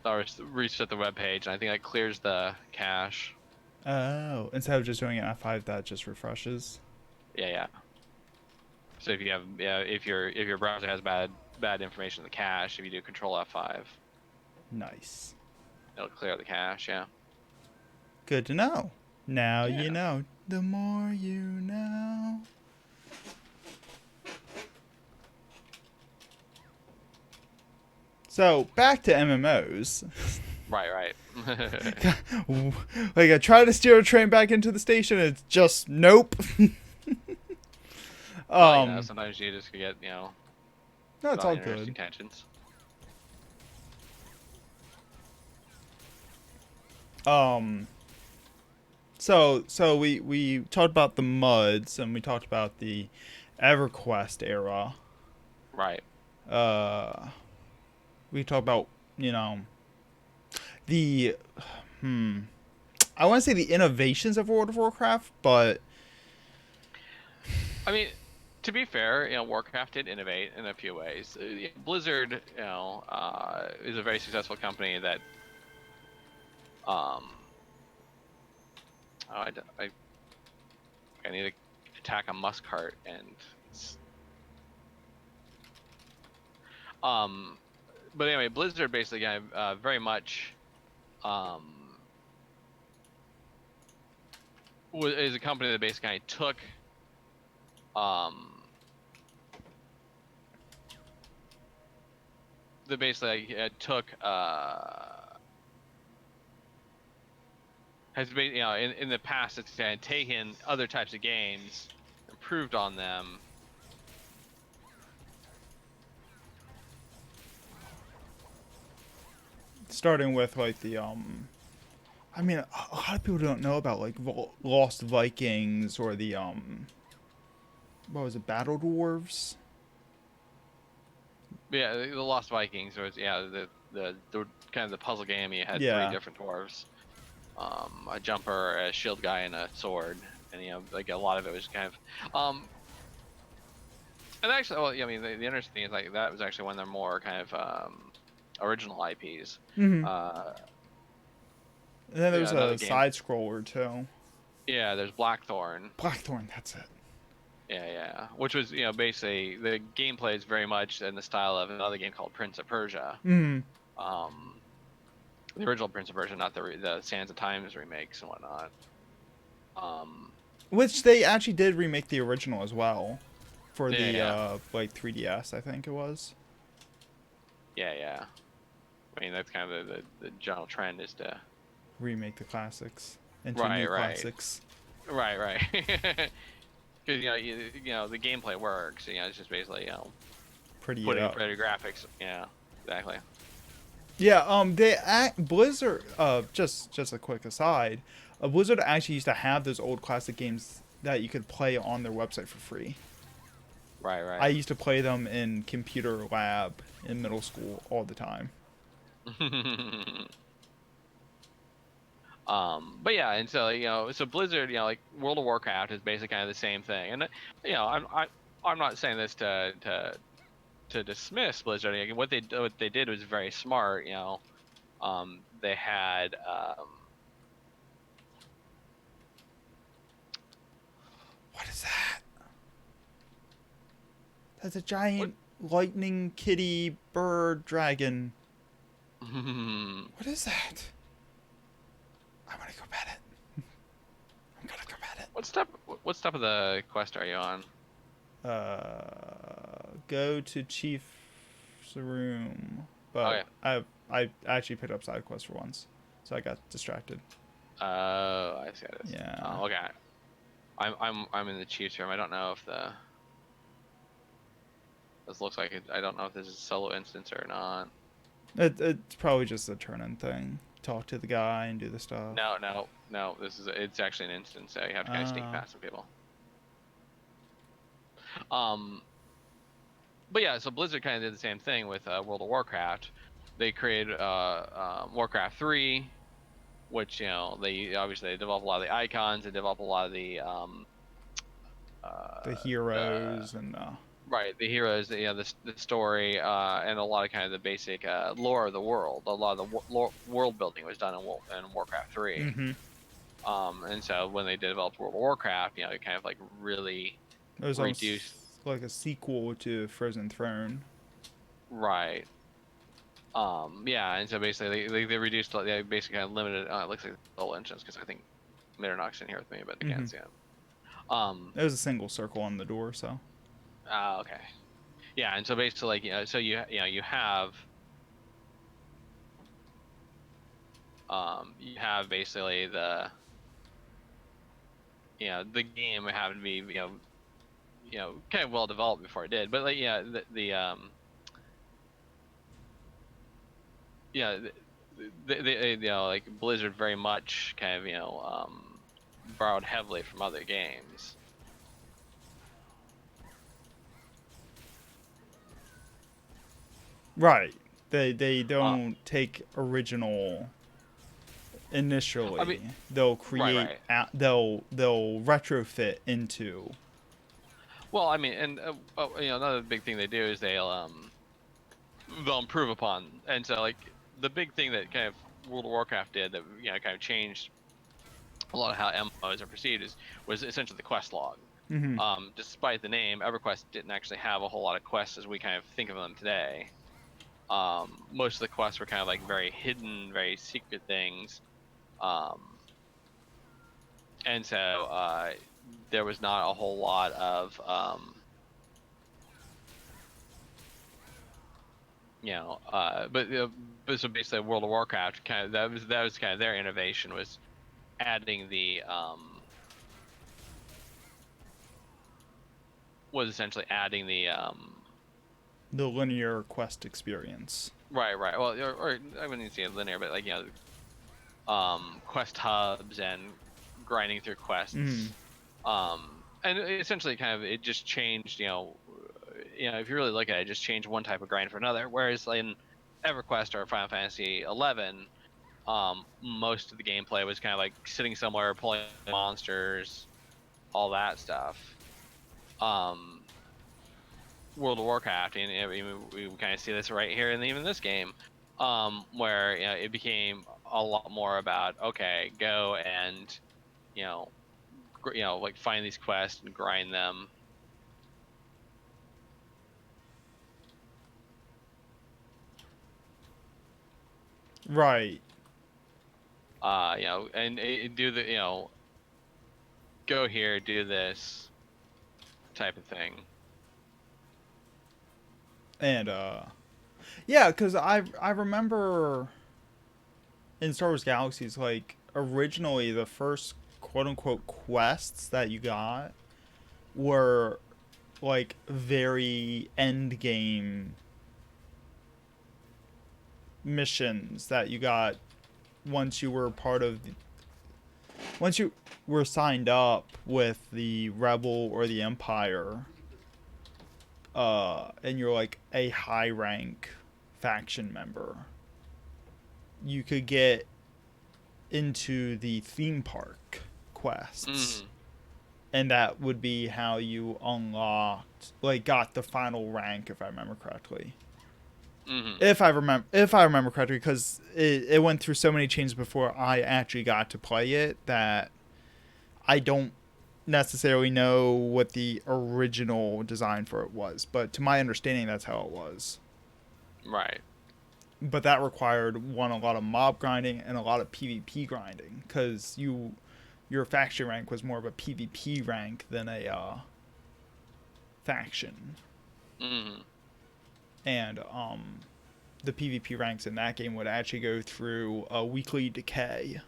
that'll reset the web page, and I think that clears the cache. Oh, instead of just doing an F5, that just refreshes. Yeah, yeah. So if you have if your browser has bad information in the cache, if you do Control F5, Nice. it'll clear the cache. Yeah. Good to know. Now you Yeah. know. The more you know. So back to MMOs. Right, right. Like I try to steer a train back into the station, it's just nope. Well, sometimes you just get No, it's all interesting good. tensions. Um, so we talked about the MUDs and we talked about the EverQuest era. Right. Uh, we talked about the I want to say the innovations of World of Warcraft, but I mean, to be fair, Warcraft did innovate in a few ways. Blizzard, is a very successful company that, um, oh, I need to attack a muskart and, um, but anyway, Blizzard basically very much, um, is a company that basically kind of took, um, that basically took has been in the past it's kind of taken other types of games, improved on them. starting with like the I mean, a lot of people don't know about like Lost Vikings or the what was it, Battle Dwarves? Yeah, the Lost Vikings was the kind of the puzzle game. You had three Yeah, different dwarves, a jumper, a shield guy, and a sword, and like a lot of it was kind of and actually, well, yeah, I mean, the interesting thing is like that was actually one of their more kind of original IPs. mm-hmm. Uh, And then there's Another a game. side scroller too. Yeah, there's Blackthorn. Blackthorn, that's it. Yeah, yeah. Which was, basically the gameplay is very much in the style of another game called Prince of Persia. Mm. Um, the original Prince of Persia, not the Sands of Times remakes and whatnot. Um, Which they actually did remake the original as well, for yeah, the yeah, like 3DS, I think it was. yeah, yeah. I mean, that's kind of the general trend is to. Remake the classics into Right, new right, classics. right. Because the gameplay works. It's just basically Pretty it putting up. pretty graphics. Yeah, exactly. Yeah, Blizzard. Just a quick aside. Blizzard actually used to have those old classic games that you could play on their website for free. Right, right. I used to play them in computer lab in middle school all the time. But yeah, and so so Blizzard, like World of Warcraft is basically kind of the same thing, and I'm not saying this to dismiss Blizzard. Like, what they did was very smart. They had What is that? That's a what? giant lightning kitty bird dragon. What is that? I want to go pet it. I'm gonna go pet it. What step of the quest are you on? Go to Chief's room. Oh But yeah. I actually picked up side quest for once, so I got distracted. Oh, I see how it is. Yeah. Okay. I'm in the Chiefs room. I don't know if this looks like it. I don't know if this is a solo instance or not. It's probably just a turn-in thing. Talk to the guy and do the stuff. No. It's actually an instance. So you have to kind of sneak past some people. But but yeah, so Blizzard kind of did the same thing with World of Warcraft. They created Warcraft 3, which they obviously develop a lot of the icons, they develop a lot of The the heroes and right, the heroes, the story, and a lot of kind of the basic lore of the world. A lot of the world building was done in Warcraft 3. mm-hmm. And so when they developed World of Warcraft, it kind of like really It was almost reduced. like a sequel to Frozen Throne. Right. Yeah, and so basically they reduced, they basically kind of limited. It looks like the engines because I think Middernach's in here with me, but I Mm-hmm. can't see him. It was a single circle on the door, so. Okay. Yeah, and so basically, like, so you have basically the game having to be kind of well developed before it did, but like yeah the like Blizzard very much kind of borrowed heavily from other games. Right. They don't take original initially. I mean, They'll create right. they'll retrofit into. Well, I mean, and another big thing they do is they'll improve upon, and so like the big thing that kind of World of Warcraft did that kind of changed a lot of how MMOs are perceived was essentially the quest log. Mm-hmm. Despite the name, EverQuest didn't actually have a whole lot of quests as we kind of think of them today. Most of the quests were kind of like very hidden, very secret things, and so there was not a whole lot of but so basically World of Warcraft kind of that was kind of their innovation, was adding the linear quest experience. right, well, or I wouldn't say linear, but like quest hubs and grinding through quests. And essentially kind of it just changed, if you really look at it, just changed one type of grind for another. Whereas in EverQuest or Final Fantasy 11, most of the gameplay was kind of like sitting somewhere, pulling monsters, all that stuff. World of Warcraft, and we kind of see this right here in even this game, where it became a lot more about, okay, go and like find these quests and grind them. Right. And do the go here, do this type of thing. And yeah, because I remember in Star Wars Galaxies, like originally the first quote unquote quests that you got were like very end game missions that you got once you were part of once you were signed up with the Rebel or the Empire, and you're like a high rank faction member, you could get into the theme park quests. And that would be how you unlocked, like, got the final rank, if I remember correctly. If I remember correctly, because it went through so many changes before I actually got to play it that I don't necessarily know what the original design for it was. But to my understanding, that's how it was. Right. But that required a lot of mob grinding and a lot of PvP grinding, because your faction rank was more of a PvP rank than a faction. And the PvP ranks in that game would actually go through a weekly decay.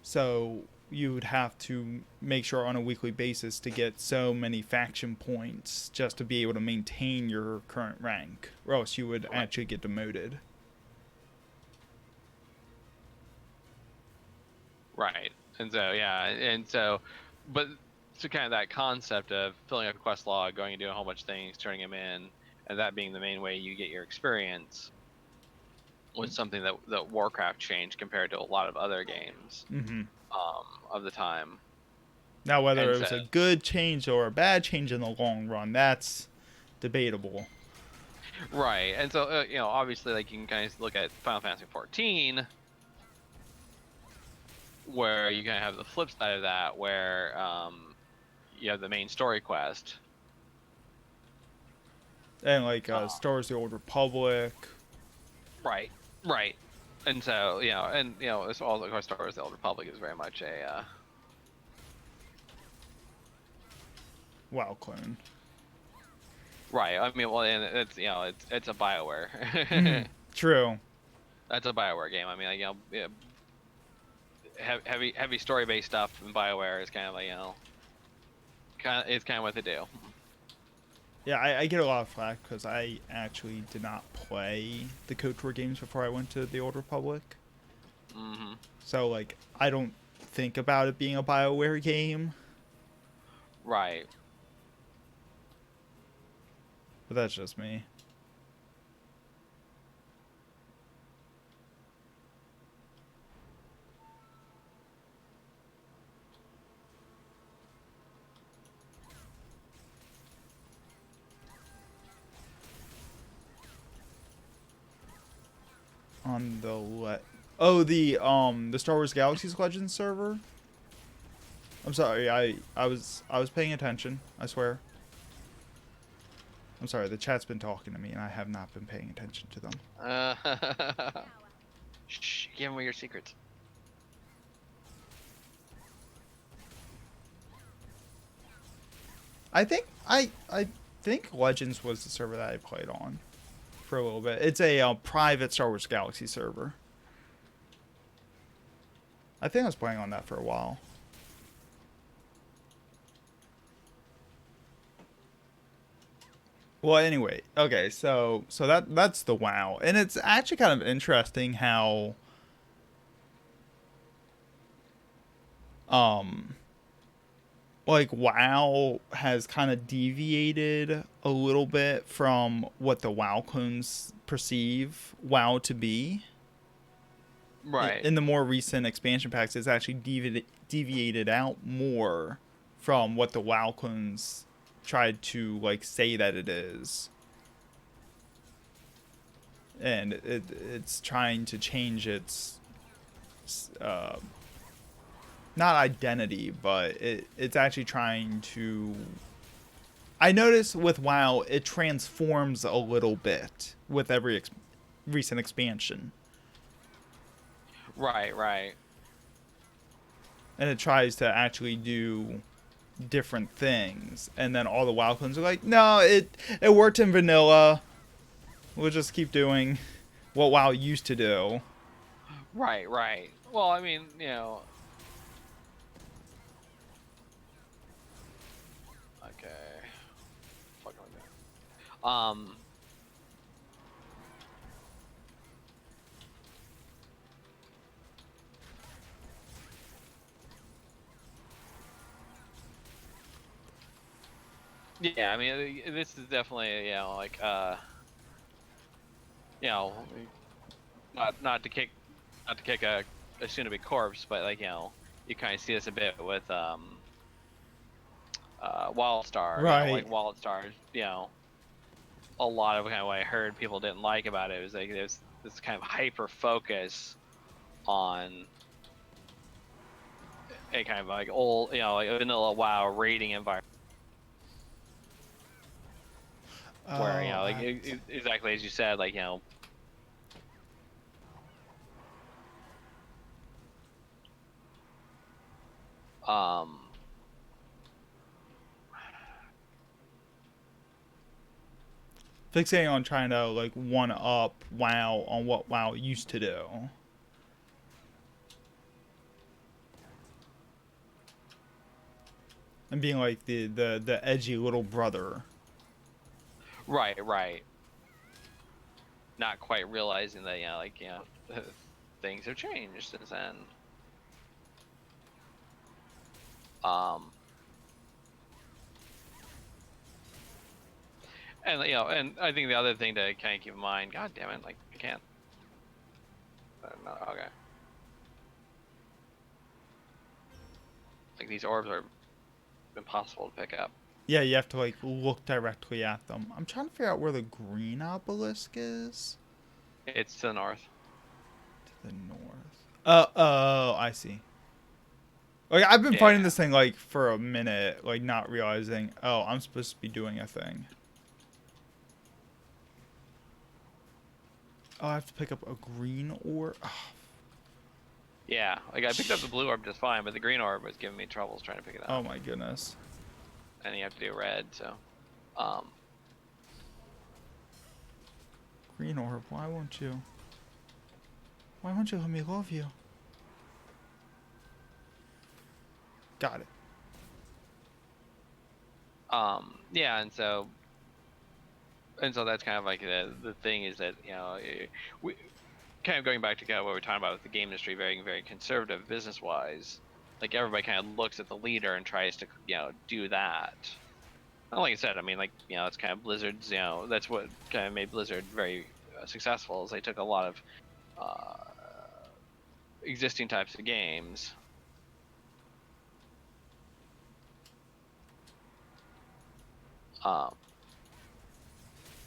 So you would have to make sure on a weekly basis to get so many faction points just to be able to maintain your current rank, or else you would actually get demoted. Right. And so but so kind of that concept of filling up a quest log, going and doing a whole bunch of things, turning them in, and that being the main way you get your experience was something that Warcraft changed compared to a lot of other games Mm-hmm. of the time. Now, whether And it so, was a good change or a bad change in the long run, that's debatable. right, and so obviously, like, you can kind of look at Final Fantasy 14, where you kind of have the flip side of that, where you have the main story quest. And like Star Wars: The Old Republic. Right, right. And so, as well, of course, Star Wars: The Old Republic is very much a WoW clone. right. I mean, well, and it's a BioWare. True. That's a BioWare game. I mean, like, heavy story based stuff in BioWare is kind of like it's kind of what they do. Yeah, I get a lot of flack because I actually did not play the KOTOR games before I went to the Old Republic. Mm-hmm. So, like, I don't think about it being a BioWare game. Right. But that's just me. On the the Star Wars Galaxies Legends server. I'm sorry, I was paying attention, I swear. I'm sorry, the chat's been talking to me and I have not been paying attention to them. Shh, give me your secrets. I think Legends was the server that I played on for a little bit. It's a private Star Wars Galaxy server. I think I was playing on that for a while. Well, anyway, okay, so that's the WoW, and it's actually kind of interesting how like WoW has kind of deviated a little bit from what the WoW clones perceive WoW to be. Right. In the more recent expansion packs, it's actually deviated out more from what the WoW clones tried to like say that it is, and it's trying to change its not identity, but it's actually trying to. I notice with WoW, it transforms a little bit with every recent expansion. Right, right. And it tries to actually do different things. And then all the WoW clones are like, no, it worked in vanilla. We'll just keep doing what WoW used to do. Right, right. Well, I mean, okay. Fuck am I doing? Yeah, I mean, this is definitely, like, not to kick a soon-to-be corpse, but like, you kind of see this a bit with Wildstar. Right. Like Wildstar, a lot of kind of what I heard people didn't like about it was like there's this kind of hyper focus on a kind of like old, like a vanilla WoW raiding environment. Where like exactly as you said, like fixating on trying to like one up WoW on what WoW used to do. And being like the edgy little brother. right, right. Not quite realizing that things have changed since then. And and I think the other thing to kind of keep in mind, God damn it, like I can't. No, okay. Like these orbs are impossible to pick up. Yeah, you have to like look directly at them. I'm trying to figure out where the green obelisk is. It's to the north. To the north. Oh, I see. Like I've been fighting Yeah. this thing like for a minute, like not realizing, oh, I'm supposed to be doing a thing. Oh, I have to pick up a green orb. Oh, Yeah, like I picked up the blue orb just fine, but the green orb was giving me troubles trying to pick it up. oh my goodness. And you have to do red, so. Green orb, why won't you? Why won't you let me love you? Got it. Yeah, and so that's kind of like the thing is that we kind of going back to kind of what we were talking about with the game industry, very very conservative business wise. Like everybody kind of looks at the leader and tries to do that. And like I said, I mean like it's kind of Blizzard's that's what kind of made Blizzard very successful is they took a lot of existing types of games.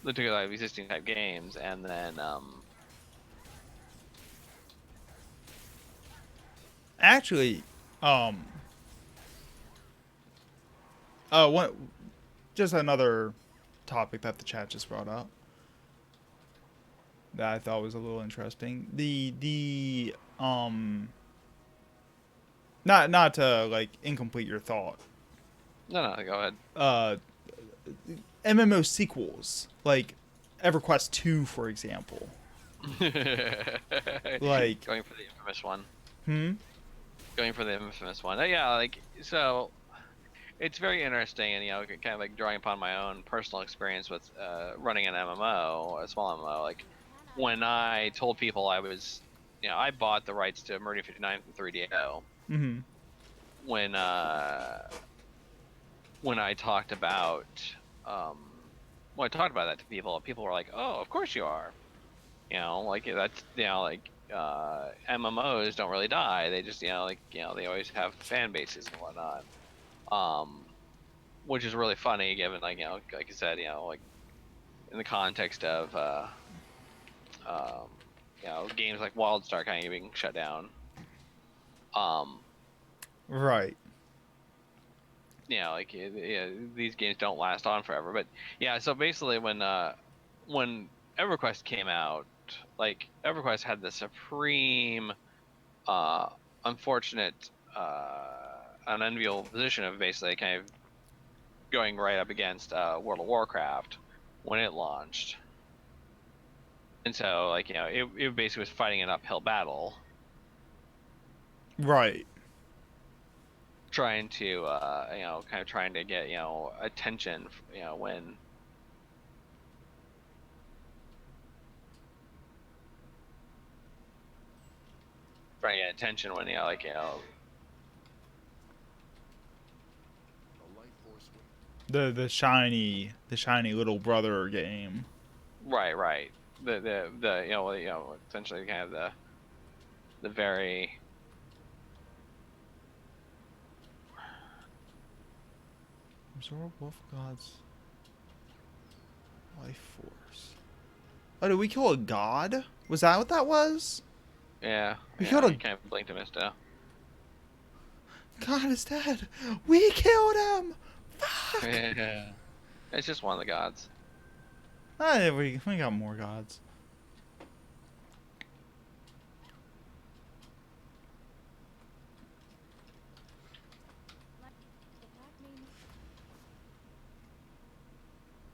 They took a lot of existing type games and then Actually, one, just another topic that the chat just brought up that I thought was a little interesting. Not to like incomplete your thought. no, go ahead. MMO sequels like EverQuest 2, for example. Like, Going for the infamous one. hmm. Going for the infamous one. Yeah, like so. It's very interesting, and kind of like drawing upon my own personal experience with running an MMO, a small MMO. Like when I told people I was, I bought the rights to Meridian 59 from 3DO. Mm-hmm. When I talked about when I talked about that to people were like, "Oh, of course you are." Like that's like MMOs don't really die. They just they always have fan bases and whatnot. Which is really funny given like like I said like in the context of games like WildStar kind of being shut down. Right. Like these games don't last on forever, but yeah. So basically, when EverQuest came out, like EverQuest had the supreme, unfortunate, unenviable position of basically kind of going right up against World of Warcraft when it launched. And so, like, it basically was fighting an uphill battle. Right. Trying to, kind of trying to get, attention, when. Trying to get attention when, like, The shiny little brother game. Right. The essentially kind of the very. Absorb Wolf God's life force. Oh, did we kill a god? Was that what that was? Yeah. We killed a kind of blinked and missed out. god is dead. We killed him. Fuck. Yeah. It's just one of the gods. Ah, we got more gods.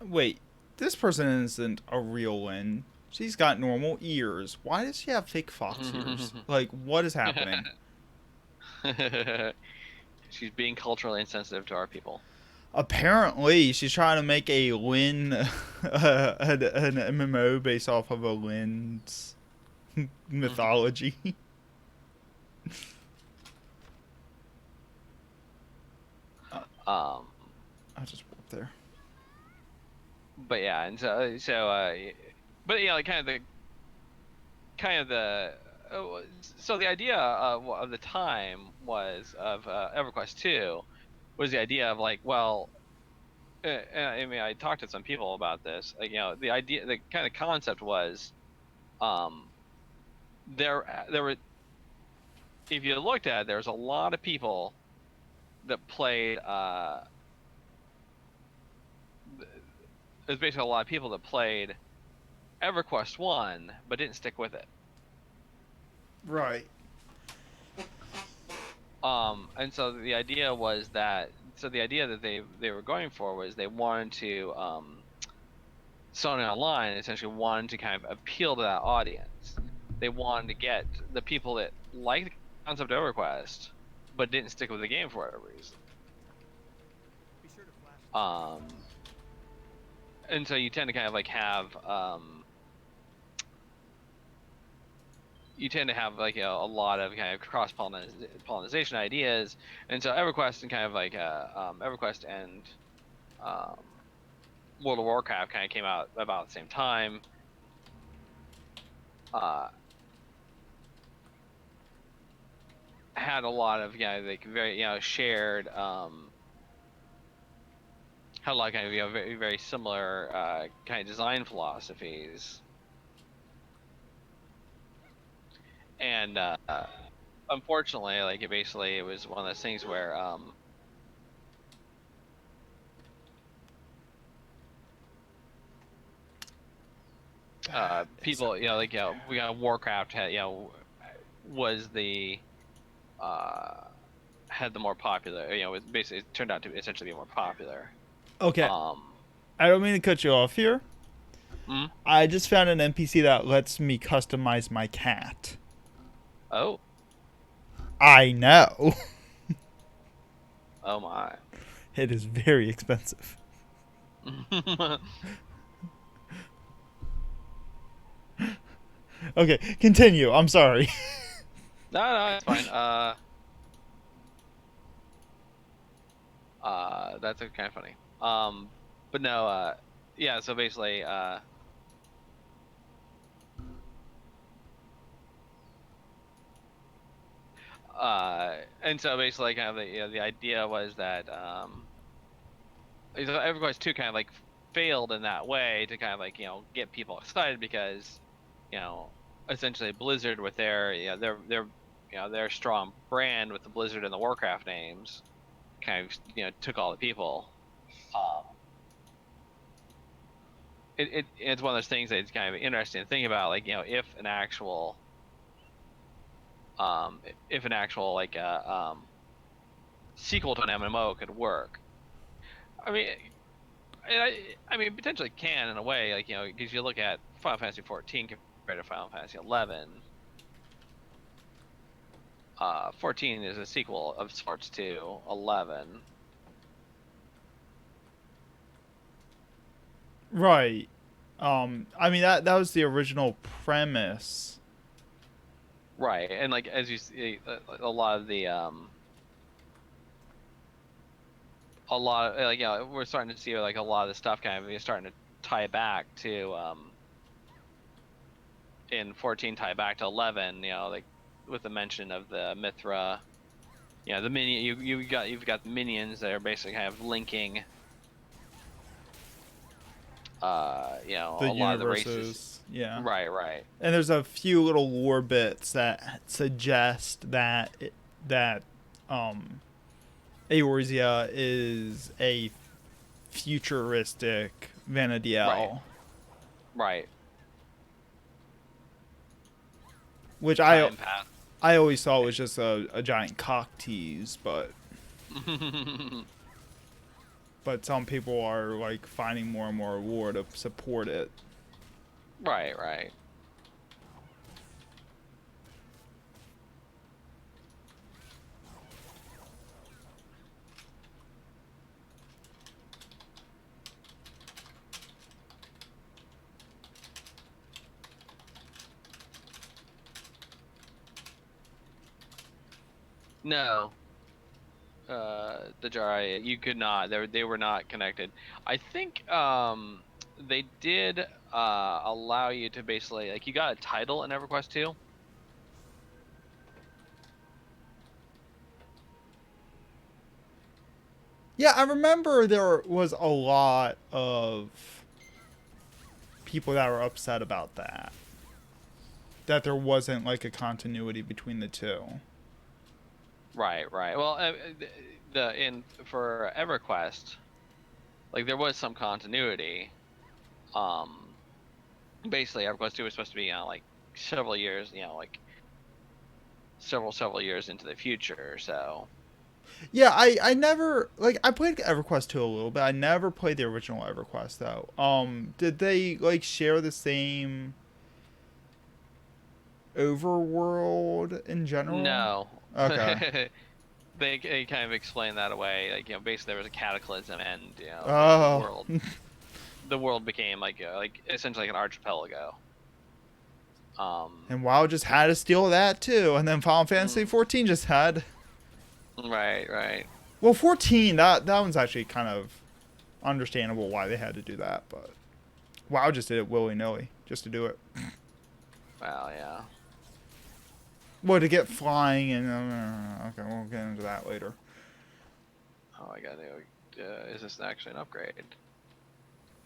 Wait, this person isn't a real Lynn. She's got normal ears. Why does she have fake fox ears? Like, what is happening? She's being culturally insensitive to our people. Apparently, she's trying to make a Lynn, an MMO based off of a Lynn's mythology. I just walked there. but yeah, and but like kind of the so the idea of the time was of EverQuest 2 was the idea of like, well, I mean, I talked to some people about this. Like, the idea, the kind of concept was, um, there were, if you looked at it, there's a lot of people that played. There's basically a lot of people that played EverQuest 1, but didn't stick with it. Right. And so the idea was that, so the idea that they were going for was they wanted to, Sony Online essentially wanted to kind of appeal to that audience. They wanted to get the people that liked the concept of EverQuest, but didn't stick with the game for whatever reason. Um, and so you tend to kind of like have, you tend to have like a lot of kind of cross pollination ideas, and so EverQuest and kind of like EverQuest and um, World of Warcraft kind of came out about the same time. Uh, had a lot of like very shared had a lot of kind of very very similar kind of design philosophies, and unfortunately like it was one of those things where people like we got Warcraft had was the uh had the more popular it basically it turned out to essentially be more popular. Okay. um I don't mean to cut you off here. mm, I just found an NPC that lets me customize my cat. oh I know. oh my. It is very expensive. No, Okay, continue. I'm sorry. no, it's fine. That's kind of funny. But no, yeah. So basically, and so basically, kind of the idea was that EverQuest 2 kind of like failed in that way to kind of like get people excited because you know essentially Blizzard with their their strong brand with the Blizzard and the Warcraft names kind of took all the people. Um, it's one of those things that's kind of interesting to think about, like if an actual like sequel to an MMO could work. I mean, I mean potentially can in a way, like because you look at Final Fantasy 14 compared to Final Fantasy 11. 14 is a sequel of sorts to 11. Right. I mean that was the original premise. Right, and like as you see, a lot of the a lot of like we're starting to see like a lot of the stuff kind of starting to tie back to in 14 tie back to 11, like with the mention of the Mithra, the minion you've got minions that are basically kind of linking The a lot of the races. universes. Yeah. Right. And there's a few little lore bits that suggest that um Eorzea is a futuristic Right. Vanadiel, Right. which Time path. I always thought was just a giant cock tease, but some people are like finding more and more lore to support it. Right. No. The Jari, you could not. They were not connected. I think they did allow you to basically like you got a title in EverQuest 2. Yeah, I remember there was a lot of people that were upset about that. That there wasn't like a continuity between the two. Right, right. Well, the in for EverQuest, like there was some continuity. Um, Basically, EverQuest 2 was supposed to be, like several years, like several years into the future. So Yeah, I never like I played EverQuest 2 a little bit. I never played the original EverQuest though. Did they like share the same overworld in general? no, Okay. they kind of explain that away. Like basically there was a cataclysm, and Oh. the world became like essentially like an archipelago. And WoW just had to steal that too, and then Final Fantasy Mm, 14 just had. right, right. Well, 14 that one's actually kind of understandable why they had to do that, but WoW just did it willy nilly just to do it. Well, yeah. Well, to get flying and okay, we'll get into that later. Oh, I got to. Is this actually an upgrade?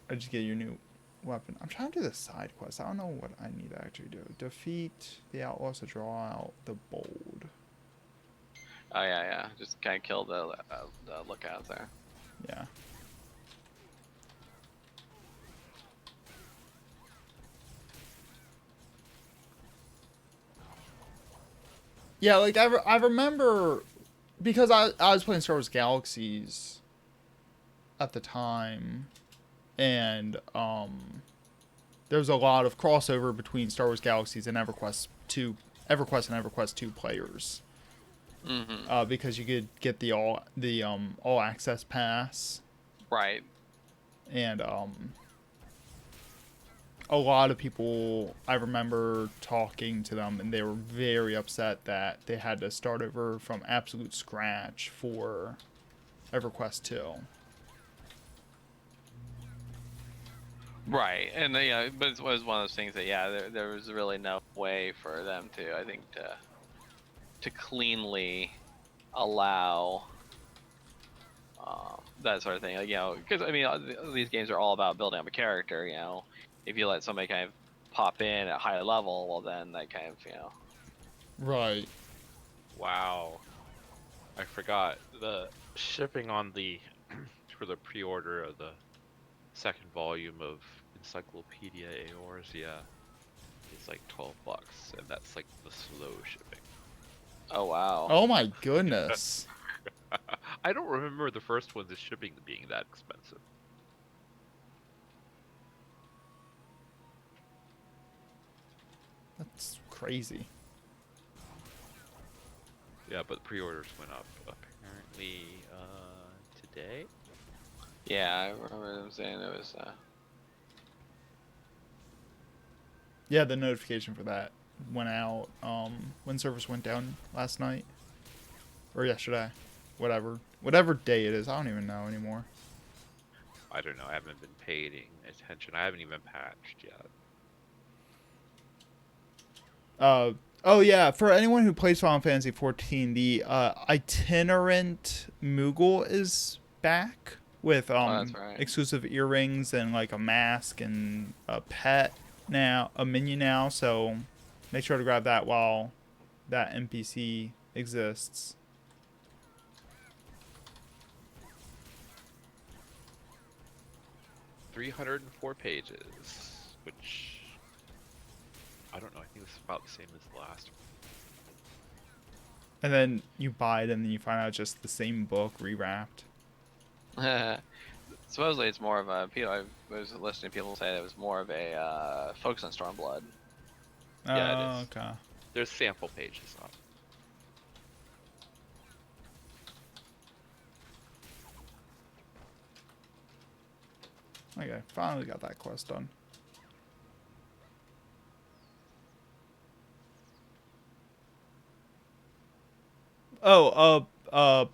I just get your new weapon. I'm trying to do the side quest. I don't know what I need to actually do. Defeat the outlaws to draw out the bold. Oh yeah, yeah. Just kind of kill the lookout there. Yeah. Yeah, like I remember because I was playing Star Wars Galaxies at the time, and there was a lot of crossover between Star Wars Galaxies and EverQuest and EverQuest 2 players. Mm-hmm. Because you could get the all access pass, Right. and a lot of people, I remember talking to them, and they were very upset that they had to start over from absolute scratch for EverQuest 2. Right, and yeah, but it was one of those things that there was really no way for them to, I think, to cleanly allow that sort of thing. Like, because I mean, these games are all about building up a character. If you let somebody kind of pop in at a high level, well, then that kind of Right. Wow. I forgot the shipping on the for the pre-order of the second volume of Encyclopedia Eorzea is like $12, and that's like the slow shipping. Oh wow. Oh my goodness. I don't remember the first one's shipping being that expensive. That's crazy. Yeah, but pre-orders went up apparently today. Yeah, I remember them saying it was. Yeah, the notification for that went out when service went down last night or yesterday, whatever day it is. I don't even know anymore. I don't know. I haven't been paying attention. I haven't even patched yet. Oh yeah, for anyone who plays Final Fantasy 14, the itinerant Moogle is back with That's right. exclusive earrings and like a mask and a pet now, a minion now. So make sure to grab that while that NPC exists. $304 pages, which I don't know. I think it's about the same as the last one. And then you buy it, and then you find out it's just the same book rewrapped. Supposedly, it's more of a. I was listening to people say it was more of a focus on Stormblood. Yeah, it Oh, is. okay. There's sample pages on it. Okay, finally got that quest done. Oh,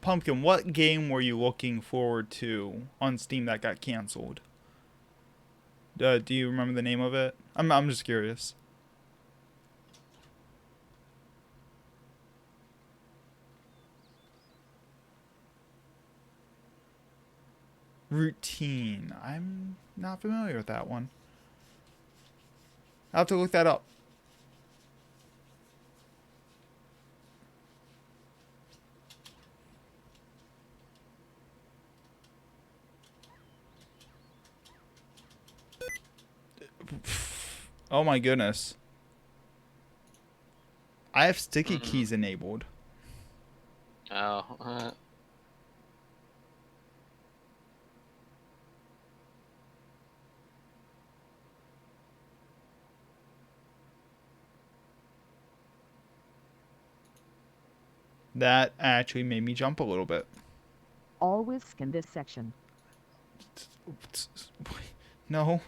Pumpkin, what game were you looking forward to on Steam that got canceled? Do you remember the name of it? I'm just curious. Routine. I'm not familiar with that one. I'll have to look that up. Oh my goodness. I have sticky keys enabled. Oh. That actually made me jump a little bit. Always scan this section. No.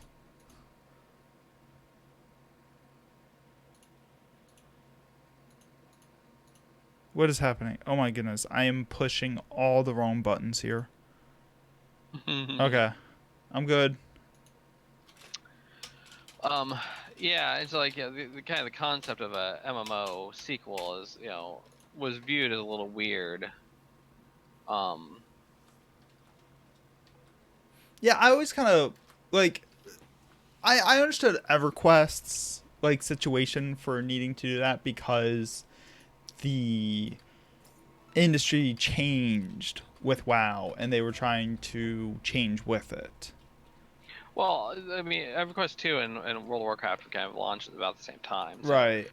What is happening? Oh my goodness. I am pushing all the wrong buttons here. Okay. I'm good. Yeah, it's like the kind of the concept of a MMO sequel is, was viewed as a little weird. Yeah, I always kind of like I understood EverQuest's like situation for needing to do that because the industry changed with WoW and they were trying to change with it. Well, I mean, EverQuest 2 and World of Warcraft were kind of launched at about the same time. So, Right.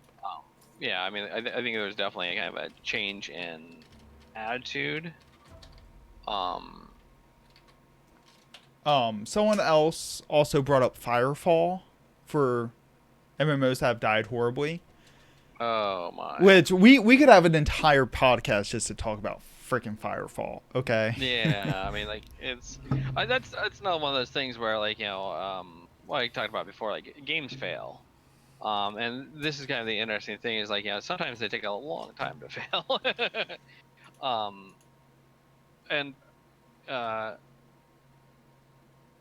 yeah, I mean, I think there was definitely a kind of a change in attitude. Someone else also brought up Firefall for MMOs that have died horribly. Oh my. Which we could have an entire podcast just to talk about freaking Firefall. Okay. Yeah, I mean, like that's not one of those things where like what I talked about before, like games fail. And this is kind of the interesting thing is like sometimes they take a long time to fail. And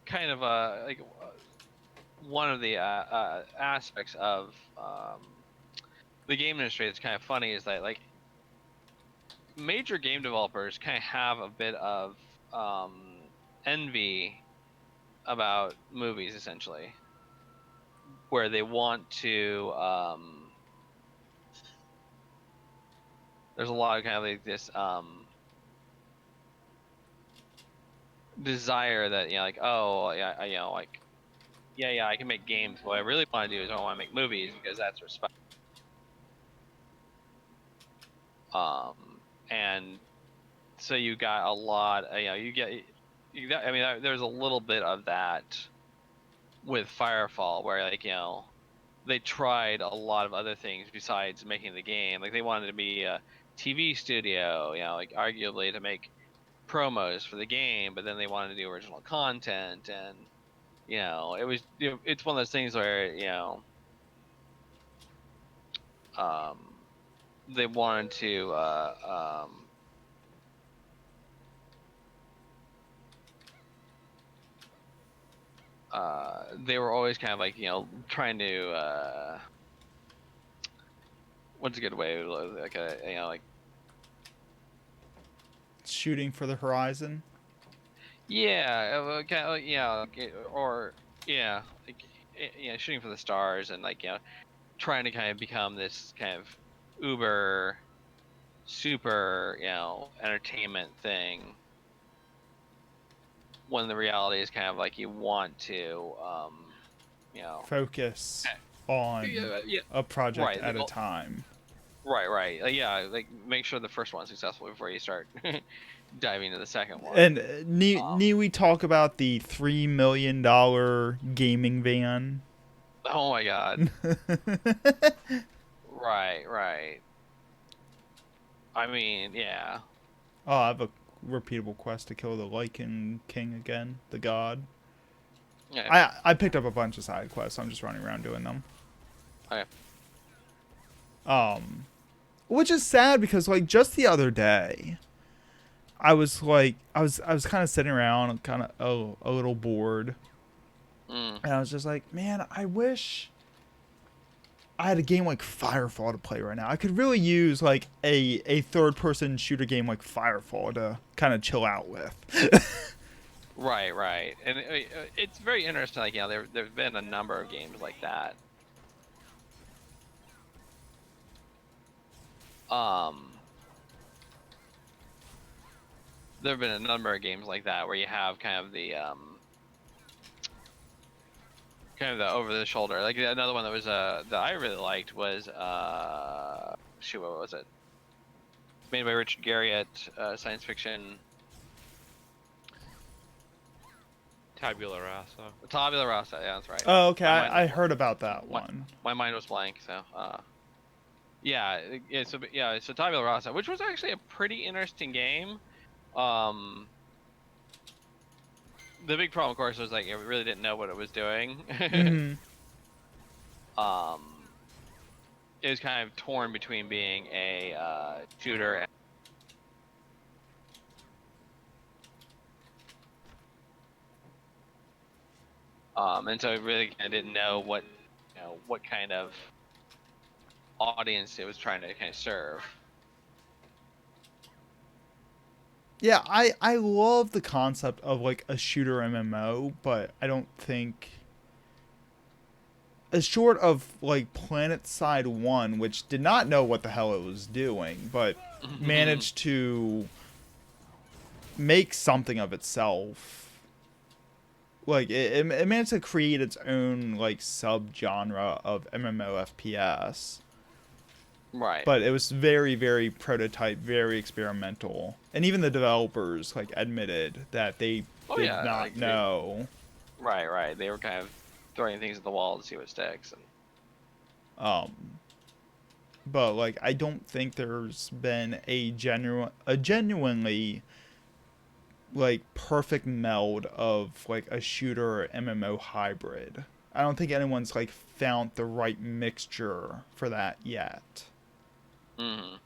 kind of like one of the aspects of the game industry that's kind of funny is that like major game developers kind of have a bit of envy about movies, essentially, where they want to there's a lot of kind of like this desire that like, oh yeah, like yeah, I can make games. What I really want to do is I want to make movies because that's respect. And so you got a lot, I mean, there's a little bit of that with Firefall, where like they tried a lot of other things besides making the game. Like they wanted to be a TV studio, like arguably to make promos for the game, but then they wanted to do original content, and it was it's one of those things where they wanted to they were always kind of like trying to what's a good way like like Shooting for the horizon. yeah kind of, or yeah like shooting for the stars and like trying to kind of become this kind of uber super entertainment thing, when the reality is kind of like you want to Focus on a project right, at a time. right yeah, like make sure the first one's successful before you start diving into the second one. And need we talk about the $3 million gaming van? Oh my god. Right. I mean, yeah. Oh, I have a repeatable quest to kill the Lycan King again, the god. Yeah. I picked up a bunch of side quests. So I'm just running around doing them. Okay. Which is sad because like just the other day, I was kind of sitting around, kind of a little bored, Mm. And I was just like, man, I wish I had a game like Firefall to play right now. I could really use like a third person shooter game like Firefall to kind of chill out with. Right, right, and it's very interesting. Like, there've been a number of games like that. Um, there've been a number of games like that where you have kind of the over the shoulder. Like another one that was that I really liked was shoot, what was it? It's made by Richard Garriott, science fiction. Tabula rasa. Tabula Rasa. Yeah, that's right. Oh, okay. My mind I was heard about that my, one. my mind was blank. So yeah. So Tabula Rasa, which was actually a pretty interesting game. Um, the big problem, of course, was like it really didn't know what it was doing. Hmm. um, it was kind of torn between being a shooter and and so it really kind of didn't know what kind of audience it was trying to kind of serve. Yeah, I love the concept of like a shooter MMO, but I don't think, as short of like Planet Side 1, which did not know what the hell it was doing, but managed to make something of itself. Like it managed to create its own like subgenre of MMO FPS. Right. But it was very, very prototype, very experimental, and even the developers like admitted that they Oh did yeah, not like know. right. They were kind of throwing things at the wall to see what sticks. And Um, but like I don't think there's been a genuinely like perfect meld of like a shooter or MMO hybrid. I don't think anyone's like found the right mixture for that yet. mm,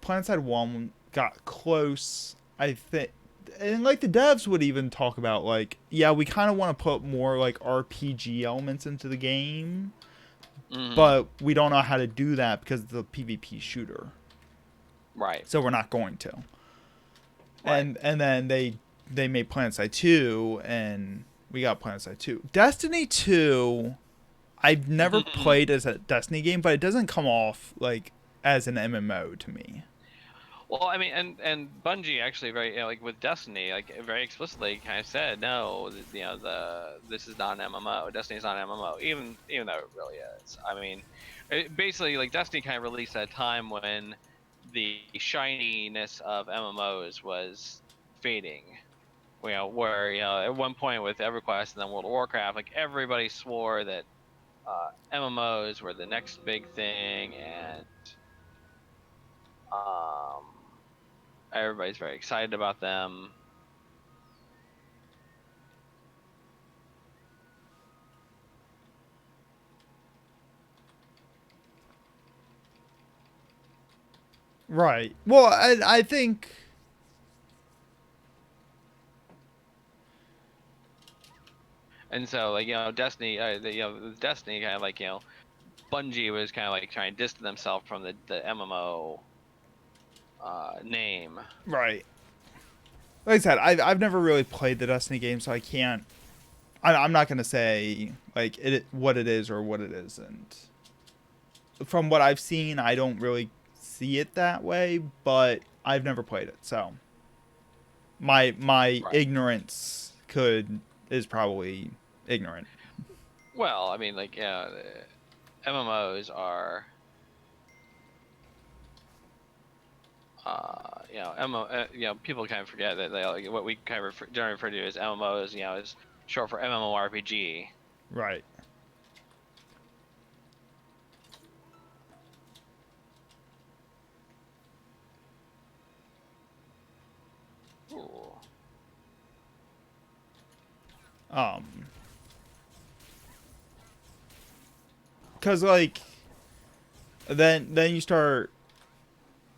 PlanetSide 1 got close, I think, and like the devs would even talk about like, yeah, we kind of want to put more like RPG elements into the game, but we don't know how to do that because it's a PvP shooter. right. So we're not going to. Right. And then they made PlanetSide 2 and we got PlanetSide 2. Destiny 2, I've never played as a Destiny game, but it doesn't come off like as an MMO to me. Well, I mean, and Bungie actually very like with Destiny, like very explicitly kind of said, no, this is not an MMO. Destiny's not an MMO, even though it really is. I mean, basically, like Destiny kind of released at a time when the shininess of MMOs was fading. Where at one point with EverQuest and then World of Warcraft, like everybody swore that MMOs were the next big thing, and um, everybody's very excited about them. Right. Well, I think. And so, like, Destiny, Destiny kind of like, Bungie was kind of like trying to distance themselves from the MMO name. Right. Like I said, I've never really played the Destiny game, so I can't. I'm not gonna say like what it is or what it isn't. From what I've seen, I don't really see it that way, but I've never played it, so my Right. ignorance is probably ignorant. Well, I mean, like, MMOs are, people kind of forget that like, what we kind of generally refer to as MMOs, is short for MMORPG. Right. Ooh. Cause like, then you start.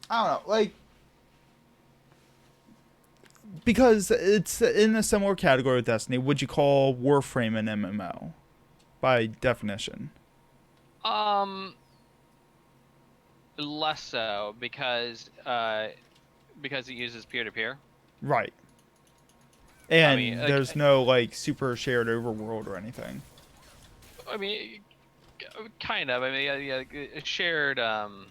I don't know, like Because it's in a similar category with Destiny. Would you call Warframe an MMO by definition? Less so because it uses peer to peer. Right. I mean, And like, there's no like super shared overworld or anything. I mean, kind of. I mean, yeah, a shared kind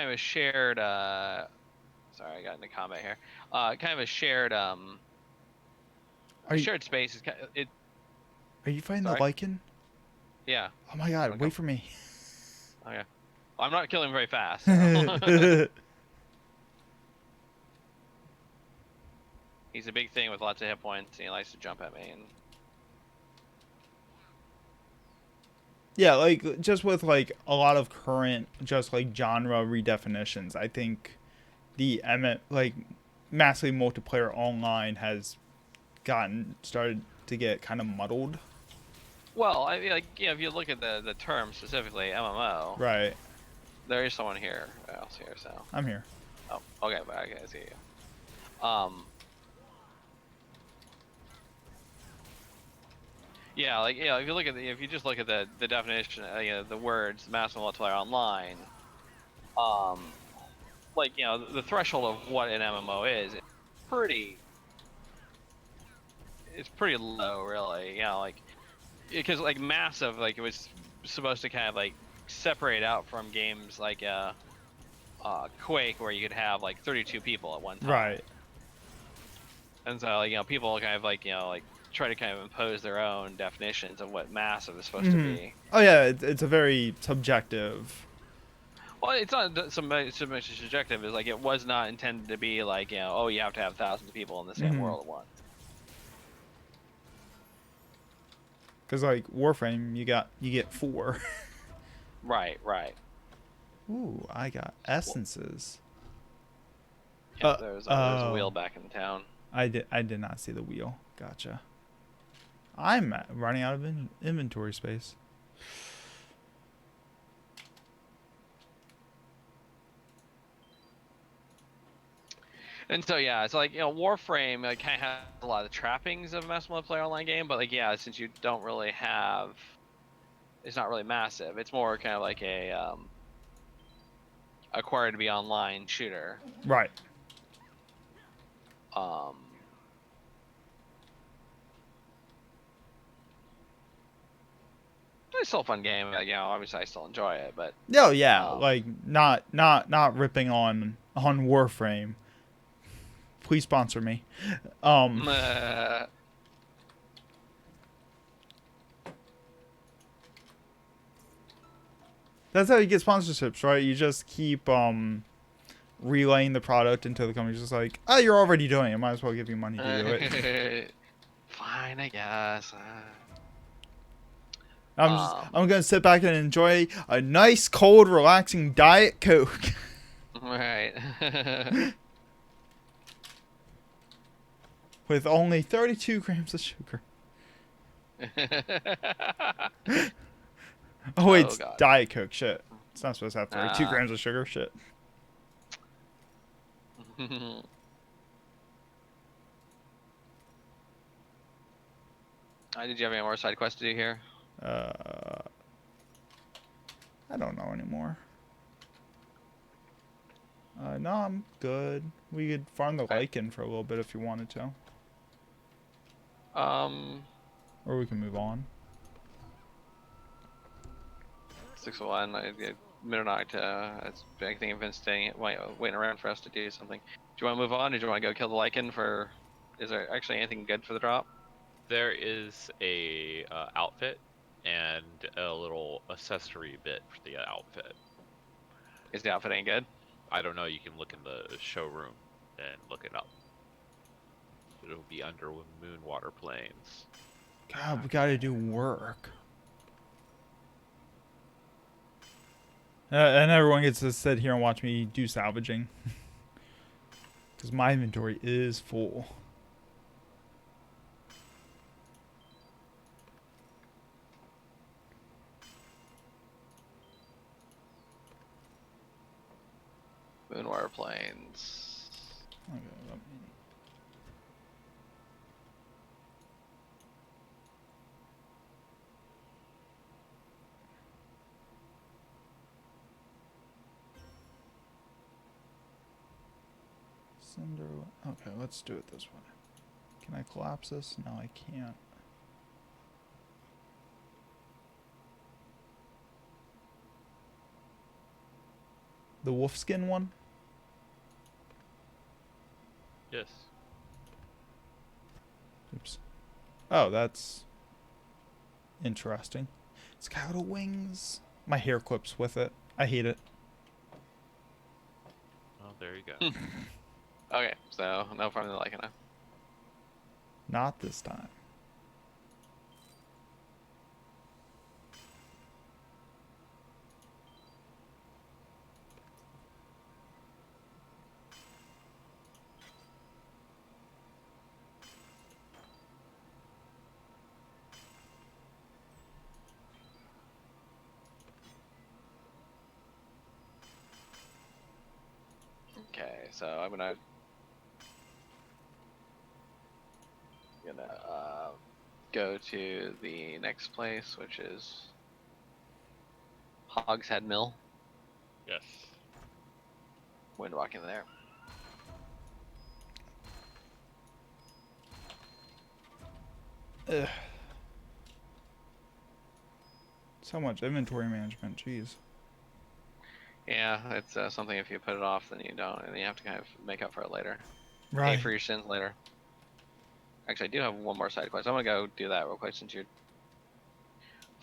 of a shared. Sorry, I got in a comment here. Kind of a shared Are you shared space is it. are you fighting the Sorry. Lycan? Yeah. Oh my god, wait for me. Okay. Well, I'm not killing him very fast. So. He's a big thing with lots of hit points, and he likes to jump at me. And Yeah, like just with like a lot of current just like genre redefinitions, I think the like massively multiplayer online has started to get kind of muddled. well, I mean, like if you look at the term specifically MMO, Right. there is someone here else here. So. I'm here. Oh, okay, but okay, I see you. Yeah, like if you look at if you just look at the definition, the words massive multiplayer online, um, like the threshold of what an MMO is pretty, it's pretty low, really. Like because like massive, like it was supposed to kind of like separate out from games like Quake, where you could have like 32 people at one time. Right. And so like people kind of like like try to kind of impose their own definitions of what massive is supposed to be. Oh yeah, it's a very subjective. Well, it's not so much subjective as like it was not intended to be like oh, you have to have thousands of people in the same world at once. Because like Warframe, you get 4. Right. Ooh, I got essences. Yeah, there's a wheel back in town. I did not see the wheel. Gotcha. I'm running out of inventory space. And so yeah, it's like Warframe like kind of has a lot of the trappings of a mass multiplayer online game, but like yeah, since you don't really have, it's not really massive. It's more kind of like a acquired to be online shooter. Right. It's still a fun game. Like, obviously I still enjoy it, but Oh yeah, like not ripping on Warframe. Please sponsor me. That's how you get sponsorships, right? You just keep relaying the product until the company's just like, oh, you're already doing it. Might as well give you money to do it. Fine, I guess. I'm gonna sit back and enjoy a nice, cold, relaxing Diet Coke. Right. With only 32 grams of sugar. Oh, it's Diet Coke. Shit. It's not supposed to have 32 grams of sugar. Shit. Did you have any more side quests to do here? I don't know anymore. No, I'm good. We could farm the Lycan for a little bit if you wanted to. Or we can move on. 601. Midnight. I think Vince staying, waiting around for us to do something. Do you want to move on, or do you want to go kill the Lycan for? Is there actually anything good for the drop? There is a outfit and a little accessory bit for the outfit. Is the outfit any good? I don't know. You can look in the showroom and look it up. It'll be under Moonwater Plains. God, we gotta do work. And everyone gets to sit here and watch me do salvaging. Because my inventory is full. Moonwater Plains. Okay, let me... Cinder... Okay, let's do it this way. Can I collapse this? No, I can't. The wolfskin one? Yes. Oops. Oh, that's interesting. It's got little wings. My hair clips with it. I hate it. Oh, there you go. Okay, so no problem liking it. Not this time. Okay, so I'm gonna go to the next place, which is Hogshead Mill. Yes. Windwalking there. Ugh. So much inventory management, jeez. Yeah, it's something if you put it off, then you don't, and you have to kind of make up for it later. Pay Right. for your sins later. Actually, I do have one more side quest. I'm gonna go do that real quick since you're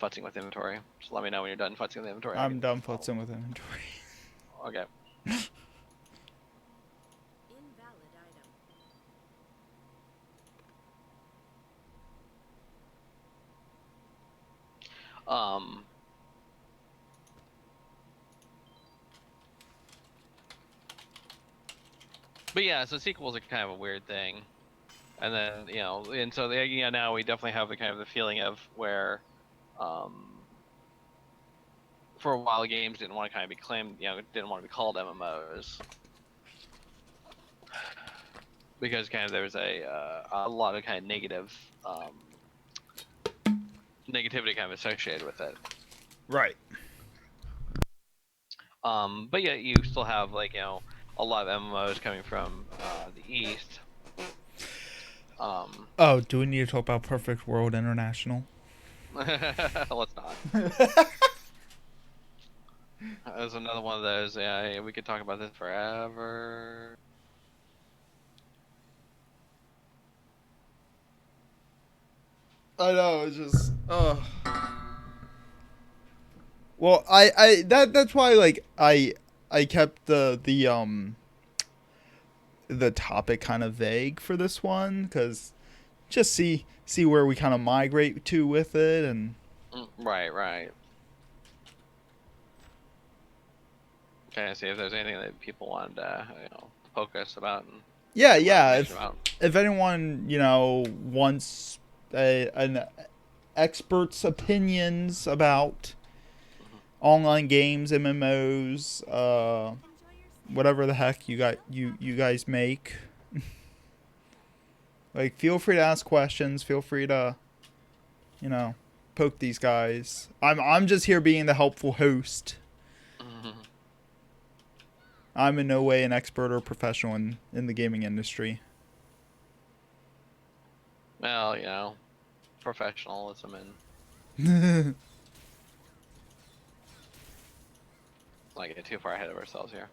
futzing with inventory. Just let me know when you're done futzing with inventory. I'm done futzing with inventory. Okay. Invalid item. Um. But yeah, so sequels are kind of a weird thing, and then and so now we definitely have the kind of the feeling of where, for a while games didn't want to kind of be claimed, didn't want to be called MMOs because kind of there was a lot of kind of negativity kind of associated with it. Right. But yet you still have a lot of MMOs coming from the east. Oh, do we need to talk about Perfect World International? Let's not. There's another one of those. Yeah, we could talk about this forever. I know, it's just well, that's why I kept the topic kind of vague for this one, cuz just see where we kind of migrate to with it. And Right. Okay, see if there's anything that people wanted to focus about and yeah, get more yeah, information about. if anyone, wants an expert's opinions about online games, MMOs, whatever the heck you guys make. Like, feel free to ask questions. Feel free to, poke these guys. I'm just here being the helpful host. I'm in no way an expert or professional in the gaming industry. Well, professionalism and not get too far ahead of ourselves here.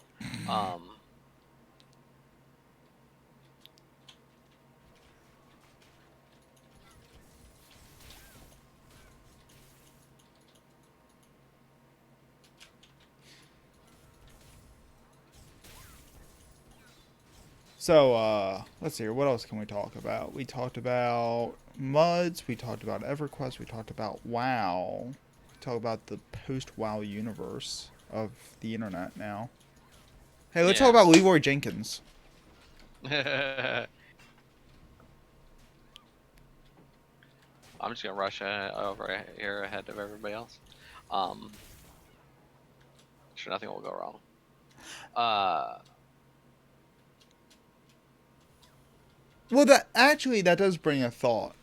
So, let's see here. What else can we talk about? We talked about MUDs. We talked about EverQuest. We talked about WoW. We talked about the post-WoW universe of the internet now. Hey, let's talk about Leroy Jenkins. I'm just gonna rush over here ahead of everybody else. Sure, nothing will go wrong. Well, that does bring a thought.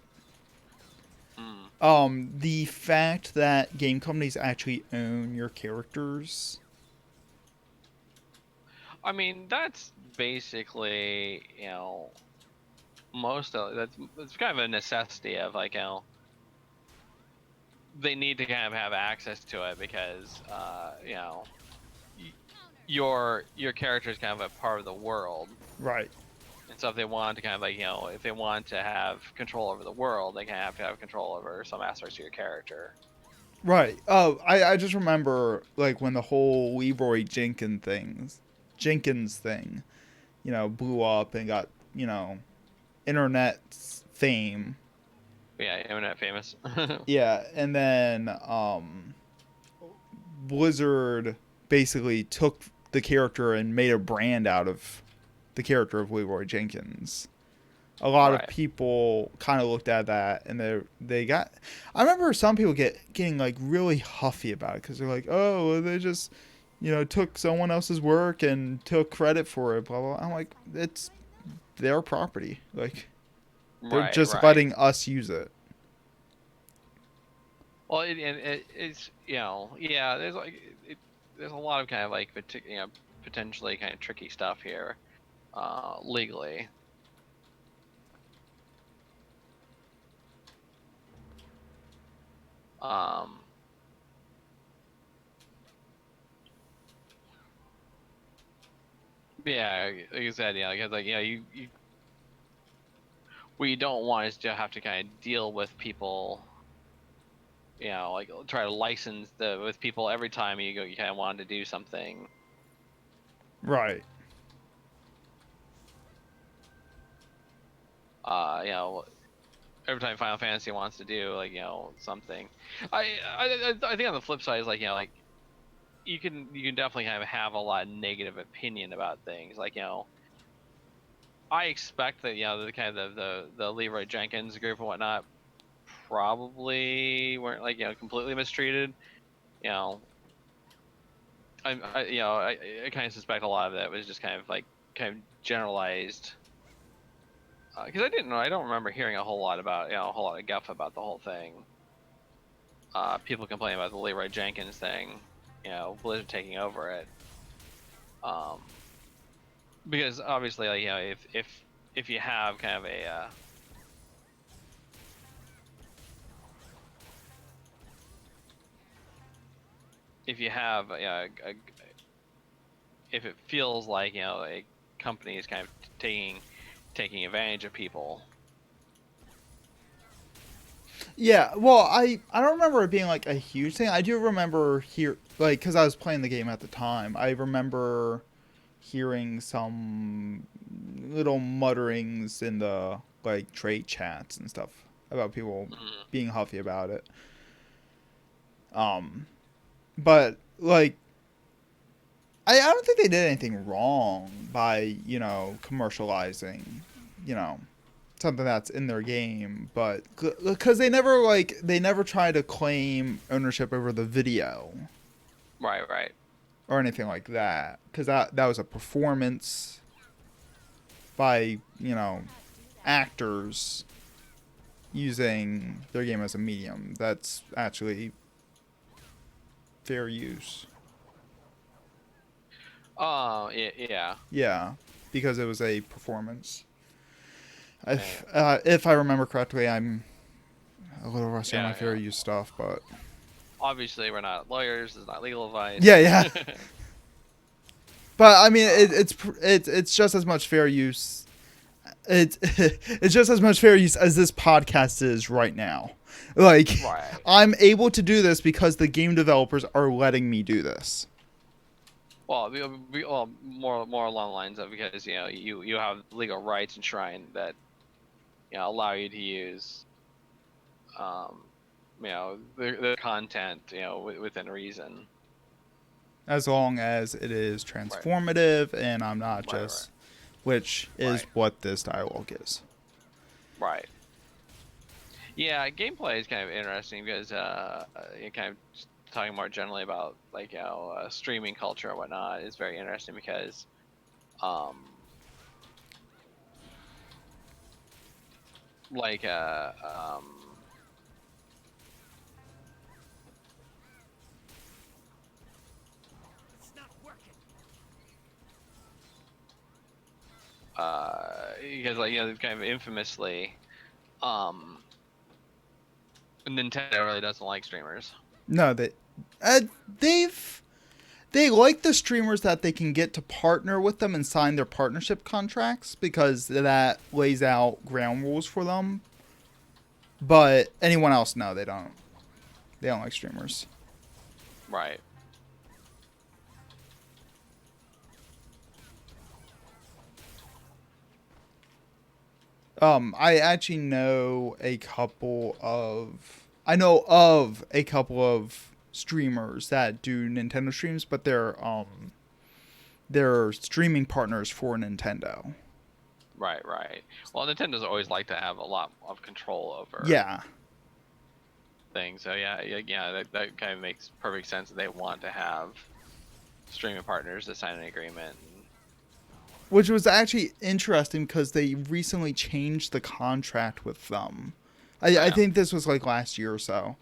The fact that game companies actually own your characters. I mean, that's basically, most of that's kind of a necessity of like, they need to kind of have access to it because, your character is kind of a part of the world. Right. And so if they want to kind of like, if they want to have control over the world, they kind of have to have control over some aspects of your character. Right. Oh, I just remember like when the whole Leroy Jenkins thing, blew up and got, internet fame. Yeah, internet famous. Yeah, and then Blizzard basically took the character and made a brand out of the character of Leroy Jenkins. A lot of Right. people kind of looked at that and they got. I remember some people getting like really huffy about it because they're like, oh, they just took someone else's work and took credit for it. Blah blah. I'm like, it's their property. Like they're Right, just right. letting us use it. Well, it's yeah. There's like there's a lot of kind of like potentially kind of tricky stuff here, legally. Um, yeah, like you said, yeah, because like you what you don't want is to have to kind of deal with people, like try to license with people every time you kind of want to do something. Right. Every time Final Fantasy wants to do like something. I think on the flip side is like like you can definitely kind of have a lot of negative opinion about things. Like I expect that the kind of the Leroy Jenkins group and whatnot probably weren't like completely mistreated. You know, I kind of suspect a lot of that was just kind of generalized. Because I don't remember hearing a whole lot about a whole lot of guff about the whole thing. People complaining about the Leroy Jenkins thing, Blizzard taking over it. Because obviously, like if you have kind of if you have if it feels like a company is kind of taking advantage of people. Yeah, well, I don't remember it being like a huge thing. I do remember because I was playing the game at the time. I remember hearing some little mutterings in the like trade chats and stuff about people being huffy about it. But like I don't think they did anything wrong by commercializing you know something that's in their game, but because they never try to claim ownership over the video Right. or anything like that, because that was a performance by actors using their game as a medium. That's actually fair use. Yeah. Yeah, because it was a performance. If I remember correctly, I'm a little rusty on my fair use stuff, but Obviously, we're not lawyers. It's not legal advice. yeah. But I mean, it's just as much fair use. It's just as much fair use as this podcast is right now. Like, Right. I'm able to do this because the game developers are letting me do this. Well, more along the lines of because you have legal rights enshrined that allow you to use the content within reason. As long as it is transformative and I'm not just, which is what this dialogue is. Right. Yeah, gameplay is kind of interesting because you're kind of talking more generally about like streaming culture and whatnot is very interesting because like because like kind of infamously, um, Nintendo really doesn't like streamers. No, they've they like the streamers that they can get to partner with them and sign their partnership contracts because that lays out ground rules for them. But anyone else, no, they don't. They don't like streamers. Right. I actually know I know of a couple of streamers that do Nintendo streams, but they're streaming partners for Nintendo. Right, right. Well, Nintendo's always like to have a lot of control over Yeah. things. So that kind of makes perfect sense that they want to have streaming partners to sign an agreement. Which was actually interesting because they recently changed the contract with them. I think this was like last year or so.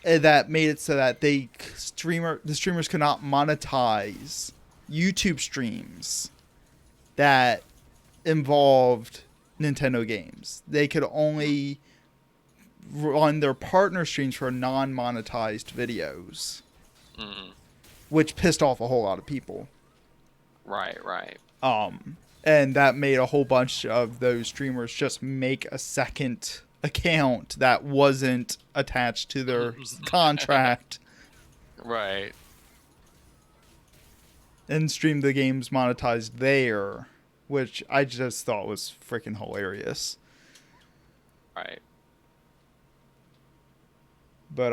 That made it so that the streamers could not monetize YouTube streams that involved Nintendo games. They could only run their partner streams for non-monetized videos, which pissed off a whole lot of people. Right, right. And that made a whole bunch of those streamers just make a second account that wasn't attached to their contract Right. and stream the games monetized there, which I just thought was freaking hilarious. Right. But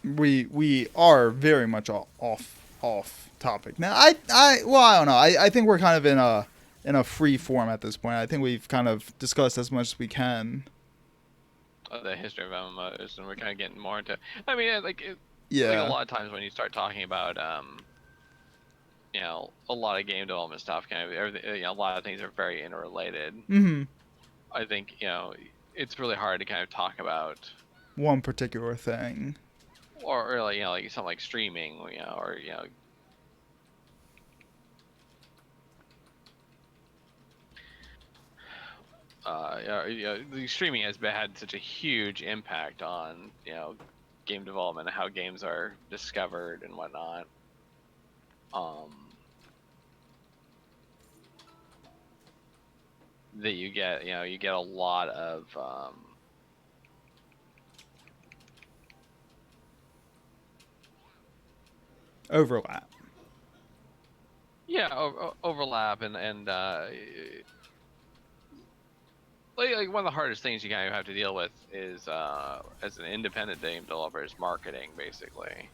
we are very much off topic now. I don't know. I think we're kind of in a free form at this point. I think we've kind of discussed as much as we can. The history of MMOs, and we're kind of getting more into. I mean, Yeah. like a lot of times when you start talking about a lot of game development stuff, kind of everything, a lot of things are very interrelated. Mm-hmm. I think it's really hard to kind of talk about One particular thing. or like like something like streaming, or the streaming has had such a huge impact on game development and how games are discovered and whatnot. That you get a lot of Overlap. overlap and like one of the hardest things you kind of have to deal with is as an independent game developer is marketing, basically.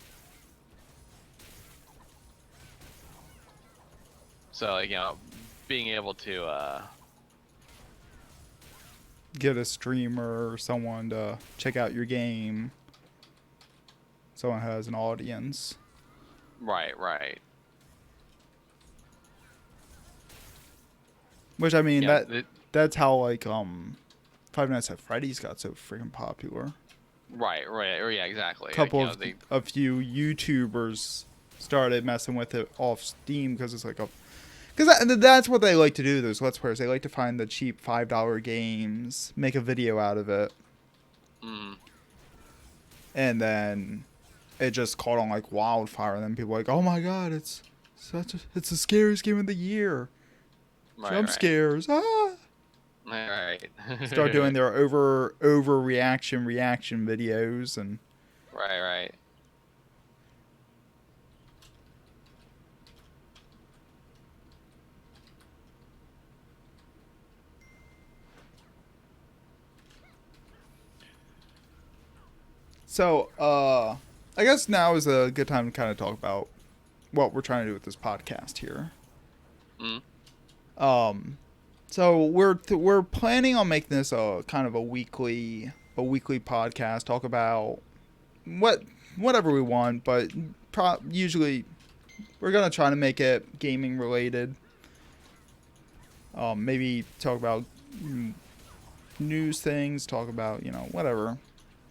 So like being able to get a streamer or someone to check out your game. Someone has an audience. right. Which I mean Yeah, that's how like Five Nights at Freddy's got so freaking popular. right, or yeah, exactly. A few YouTubers started messing with it off Steam because it's like because that's what they like to do. Those Let's Players, they like to find the cheap $5 games, make a video out of it, and then it just caught on like wildfire. And then people were like, "Oh my god, it's the scariest game of the year." Jump scares. Ah. Right. Start doing their reaction videos and. Right. So, I guess now is a good time to kind of talk about what we're trying to do with this podcast here. So we're planning on making this a kind of a weekly podcast. Talk about what whatever we want, but usually we're gonna try to make it gaming related. Maybe talk about news things, talk about, whatever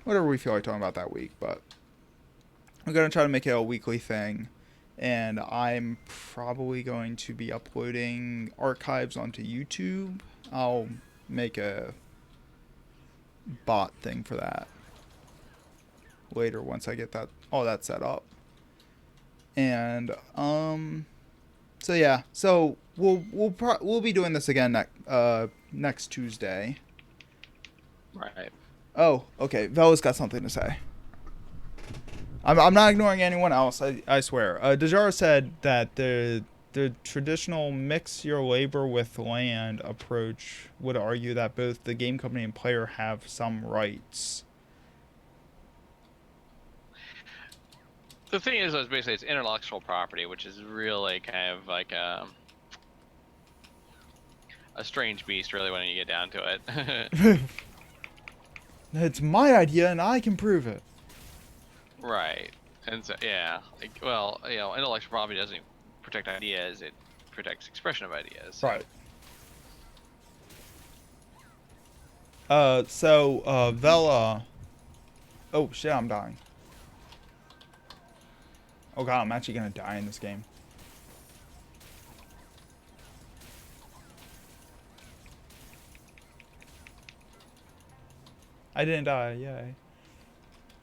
we feel like talking about that week. But we're gonna try to make it a weekly thing, and I'm probably going to be uploading archives onto YouTube. I'll make a bot thing for that later once I get all that set up. And so yeah, so we'll be doing this again next Tuesday. Right. Oh, okay. Vela's got something to say. I'm not ignoring anyone else. I swear. Dejara said that the traditional mix your labor with land approach would argue that both the game company and player have some rights. The thing is basically it's intellectual property, which is really kind of like a strange beast, really, when you get down to it. It's my idea, and I can prove it. Right. And so, yeah. Well, intellectual property doesn't protect ideas; it protects expression of ideas. So. Right. So Vela. Oh shit! I'm dying. Oh god, I'm actually gonna die in this game. I didn't die, yay.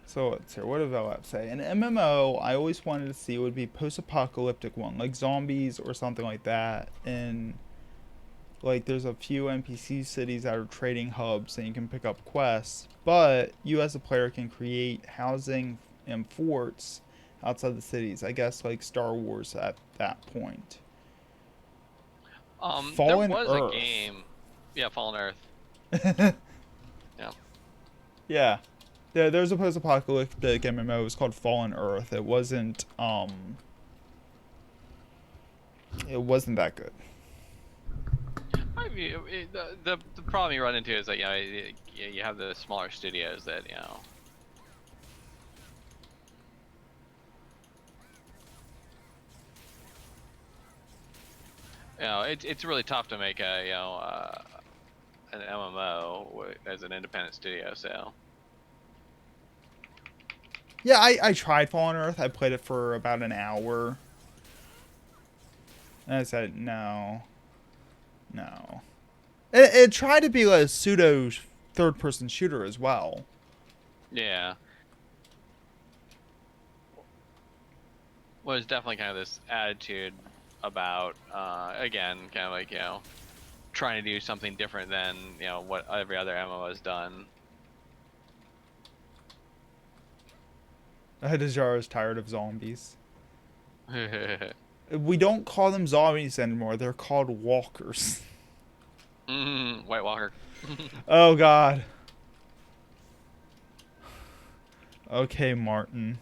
So let's hear, what did Vela say? An MMO I always wanted to see would be post-apocalyptic one, like zombies or something like that. And like there's a few NPC cities that are trading hubs and you can pick up quests, but you as a player can create housing and forts outside the cities. I guess like Star Wars at that point. Fallen there was Earth. A game. Yeah, Fallen Earth. Yeah. Yeah. There's a post-apocalyptic MMO. It was called Fallen Earth. It wasn't that good. I mean, the problem you run into is that you have the smaller studios that it's really tough to make an MMO as an independent studio. So Yeah, I tried Fallen Earth. I played it for about an hour. And I said, no. It tried to be like a pseudo third-person shooter as well. yeah. Well, there's definitely kind of this attitude about, again, kind of like, trying to do something different than, what every other MMO has done. Hajar is tired of zombies. We don't call them zombies anymore. They're called walkers. White Walker. Oh, God. Okay, Martin.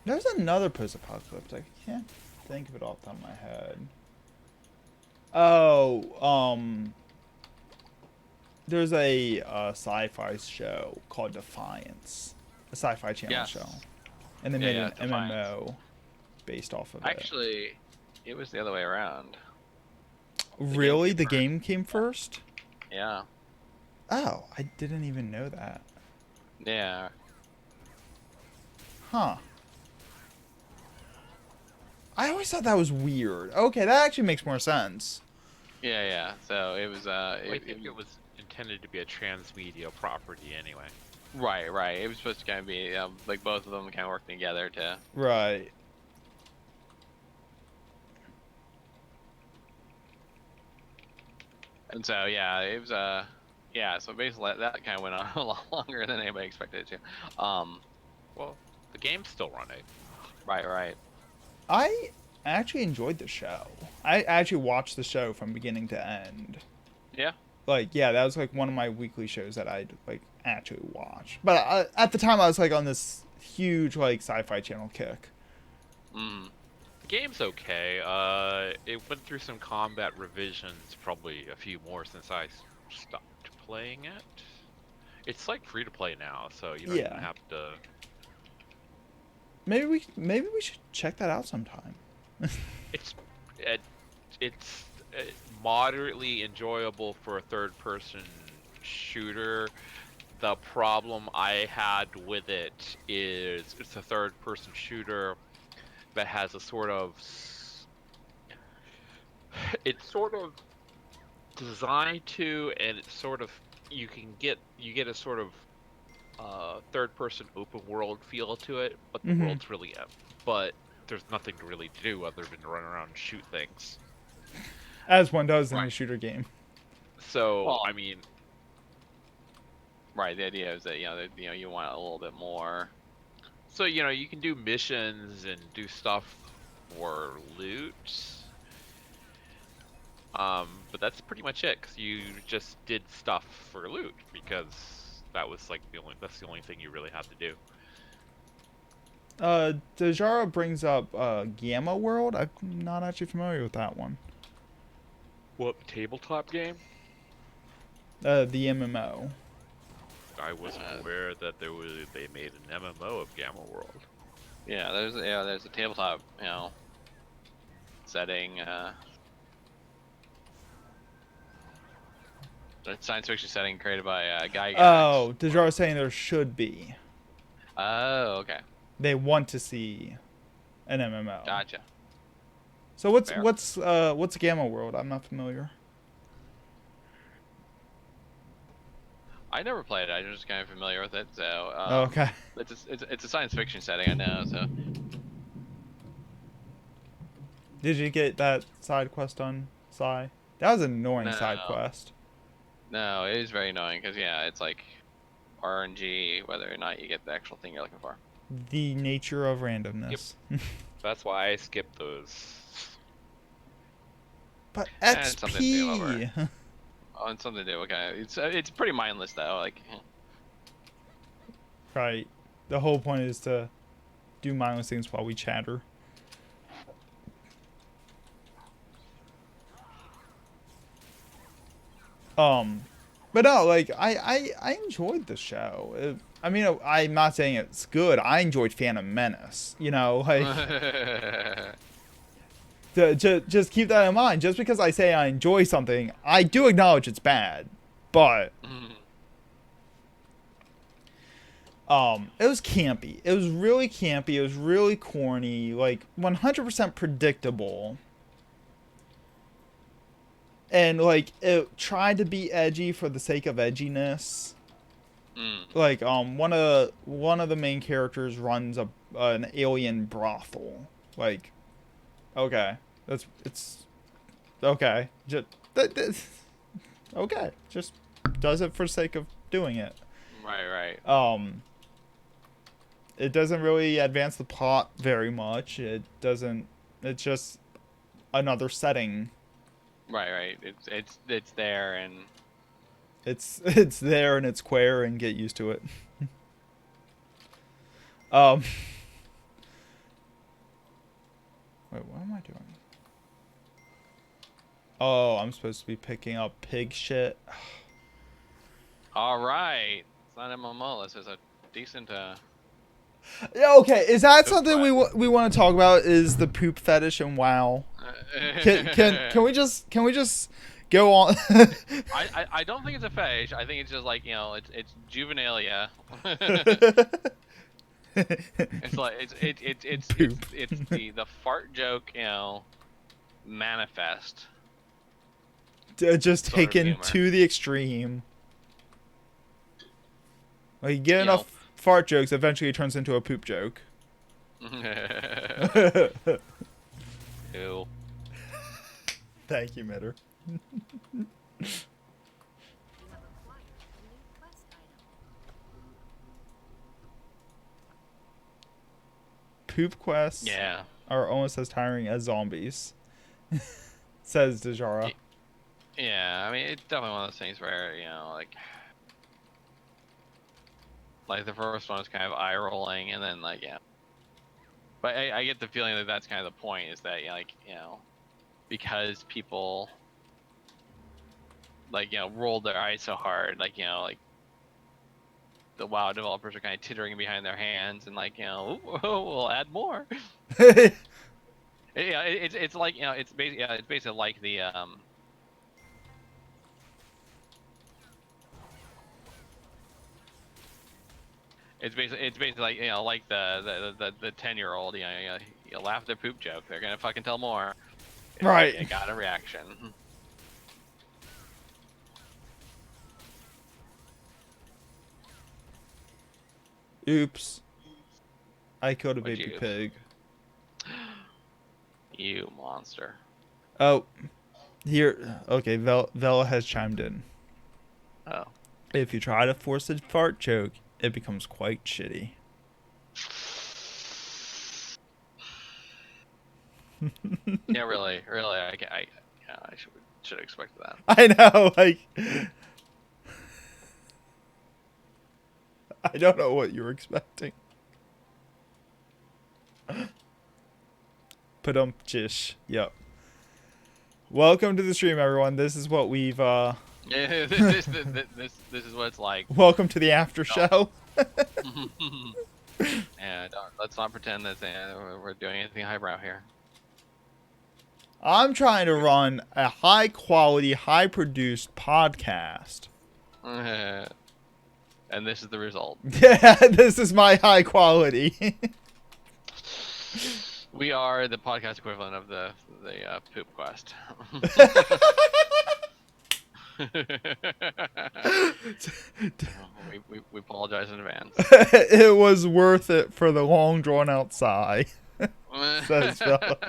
There's another post-apocalyptic. I can't think of it off the top of my head. Oh, there's a sci-fi show called Defiance, a sci-fi channel show, and they made an MMO based off of it. Actually, it was the other way around. Really, the game came first? Yeah. Oh, I didn't even know that. Yeah. Huh. I always thought that was weird. Okay, that actually makes more sense. Yeah. So it was. I think it was intended to be a transmedia property anyway. Right. It was supposed to kind of be like both of them kind of working together to. Right. And so yeah, it was so basically that kind of went on a lot longer than anybody expected it to. Well, the game's still running. Right. I actually enjoyed the show. I actually watched the show from beginning to end. Yeah. Like, yeah, that was like one of my weekly shows that I'd like actually watch. But at the time, I was like on this huge like Sci-Fi Channel kick. Mm. The game's okay. It went through some combat revisions, probably a few more since I stopped playing it. It's like free to play now, so you don't even Yeah. have to. Maybe we should check that out sometime. It's it, it's moderately enjoyable for a third-person shooter. The problem I had with it is it's a third-person shooter that has a sort of it's sort of designed to, and it's sort of you get a sort of third-person open world feel to it, but the Mm-hmm. world's really but there's nothing to really do other than run around and shoot things. As one does in a Right. shooter game. So Well, I mean, right. The idea is that you want a little bit more. so you can do missions and do stuff for loot. But that's pretty much it, 'cause you just did stuff for loot because that was like that's the only thing you really had to do. Dejara brings up Gamma World. I'm not actually familiar with that one. What tabletop game? The MMO. I wasn't aware that they made an MMO of Gamma World. Yeah, there's a tabletop setting. A science fiction setting created by Gygax. Oh, Dejara was saying there should be. Oh, okay. They want to see an MMO. Gotcha. So what's Fair. what's Gamma World? I'm not familiar. I never played it. I'm just kind of familiar with it. So Okay. it's a science fiction setting. I know. So Did you get that side quest on Psy? That was an annoying side No. quest. no, it is very annoying because it's like RNG whether or not you get the actual thing you're looking for. The nature of randomness. That's why I skipped those. But it's something to do over. XP. Oh, and something to do. Okay, it's pretty mindless though. Like Right. The whole point is to do mindless things while we chatter. But no, like I enjoyed the show. I mean, I'm not saying it's good. I enjoyed Phantom Menace. You know, like just keep that in mind. Just because I say I enjoy something, I do acknowledge it's bad. But it was campy. It was really campy. It was really corny. Like 100% predictable. And like it tried to be edgy for the sake of edginess. Like one of the main characters runs an alien brothel. Like, okay, it's okay. Just okay, just does it for sake of doing it. right. It doesn't really advance the plot very much. It doesn't. It's just another setting. Right. It's there and It's there and it's queer and get used to it. Wait, what am I doing? Oh, I'm supposed to be picking up pig shit. all right. It's not MMO. This is a decent. Yeah, okay, is that something we want to talk about? Is the poop fetish in WoW? Can we just go on? I don't think it's a fetish. I think it's just like it's juvenilia. It's like it's the fart joke manifest. Just sort of taken humor. to the extreme. Like you get You enough fart jokes, eventually it turns into a poop joke. Ew. Thank you, Mitter. You have acquired a new quest item. Poop quests Yeah. are almost as tiring as zombies. Says Dejara. Yeah. I mean, it's definitely one of those things where like Like the first one was kind of eye rolling, and then like yeah. But I get the feeling that that's kind of the point is that because people like rolled their eyes so hard, like like the WoW developers are kind of tittering behind their hands and like we'll add more. Yeah, it's like it's basically like the it's basically like like the 10-year-old you laugh at their poop joke, they're gonna fucking tell more. Right. You got a reaction. Oops. I killed a What'd baby you- pig. You monster. Oh, here. Okay, Vela has chimed in. Oh. If you try to force a fart joke, it becomes quite shitty. Yeah, really. I should expect that. I know, like, I don't know what you were expecting. Padump-jish. Yep. Welcome to the stream, everyone. This is what we've, Yeah, this is what it's like. welcome to the after show. And let's not pretend that we're doing anything highbrow here. I'm trying to run a high-quality, high-produced podcast. And this is the result. Yeah, this is my high quality. We are the podcast equivalent of the poop quest. we apologize in advance. It was worth it for the long drawn out sigh. Says Philip.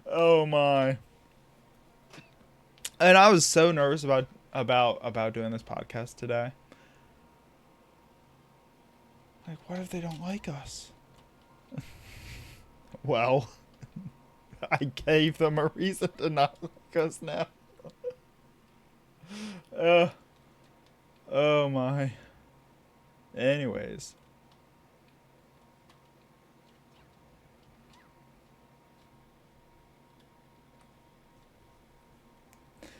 Oh my. And I was so nervous about doing this podcast today. Like, what if they don't like us? Well, I gave them a reason to not like us now. Oh my. Anyways.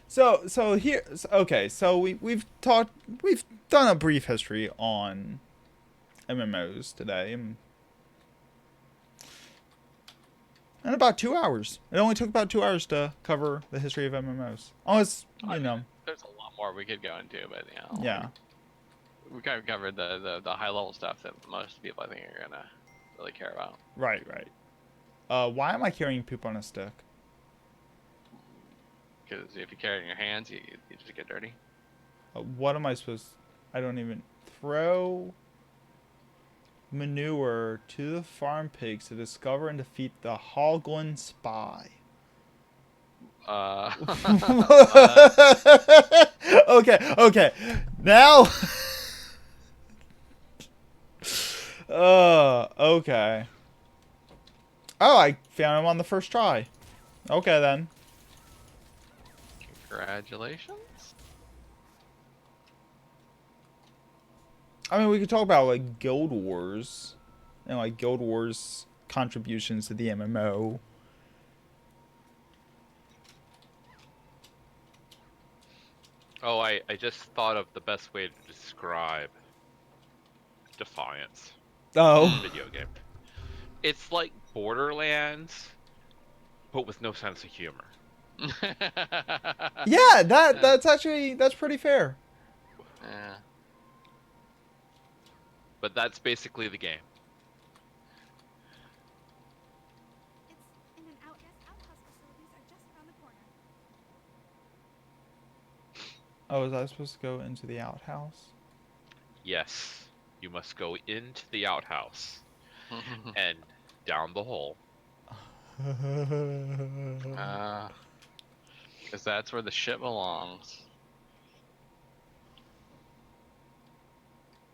So here, okay, so we've done a brief history on MMOs today, and about 2 hours. It only took about 2 hours to cover the history of MMOs. Almost, There's a lot more we could go into, but yeah. we kind of covered the high level stuff that most people I think are gonna really care about. Right. Why am I carrying poop on a stick? Because if you carry it in your hands, you just get dirty. What am I supposed? I don't even throw manure to the farm pigs to discover and defeat the Hoglin spy. Okay. Now. Okay. Oh, I found him on the first try. Okay then. Congratulations. I mean, we could talk about like Guild Wars and like Guild Wars contributions to the MMO. Oh, I just thought of the best way to describe Defiance. Oh. Video game. It's like Borderlands, but with no sense of humor. Yeah, that's pretty fair. Yeah. But that's basically the game. It's in an outhouse facilities are just around the corner. Oh, was I supposed to go into the outhouse? Yes, you must go into the outhouse and down the hole. Because that's where the shit belongs.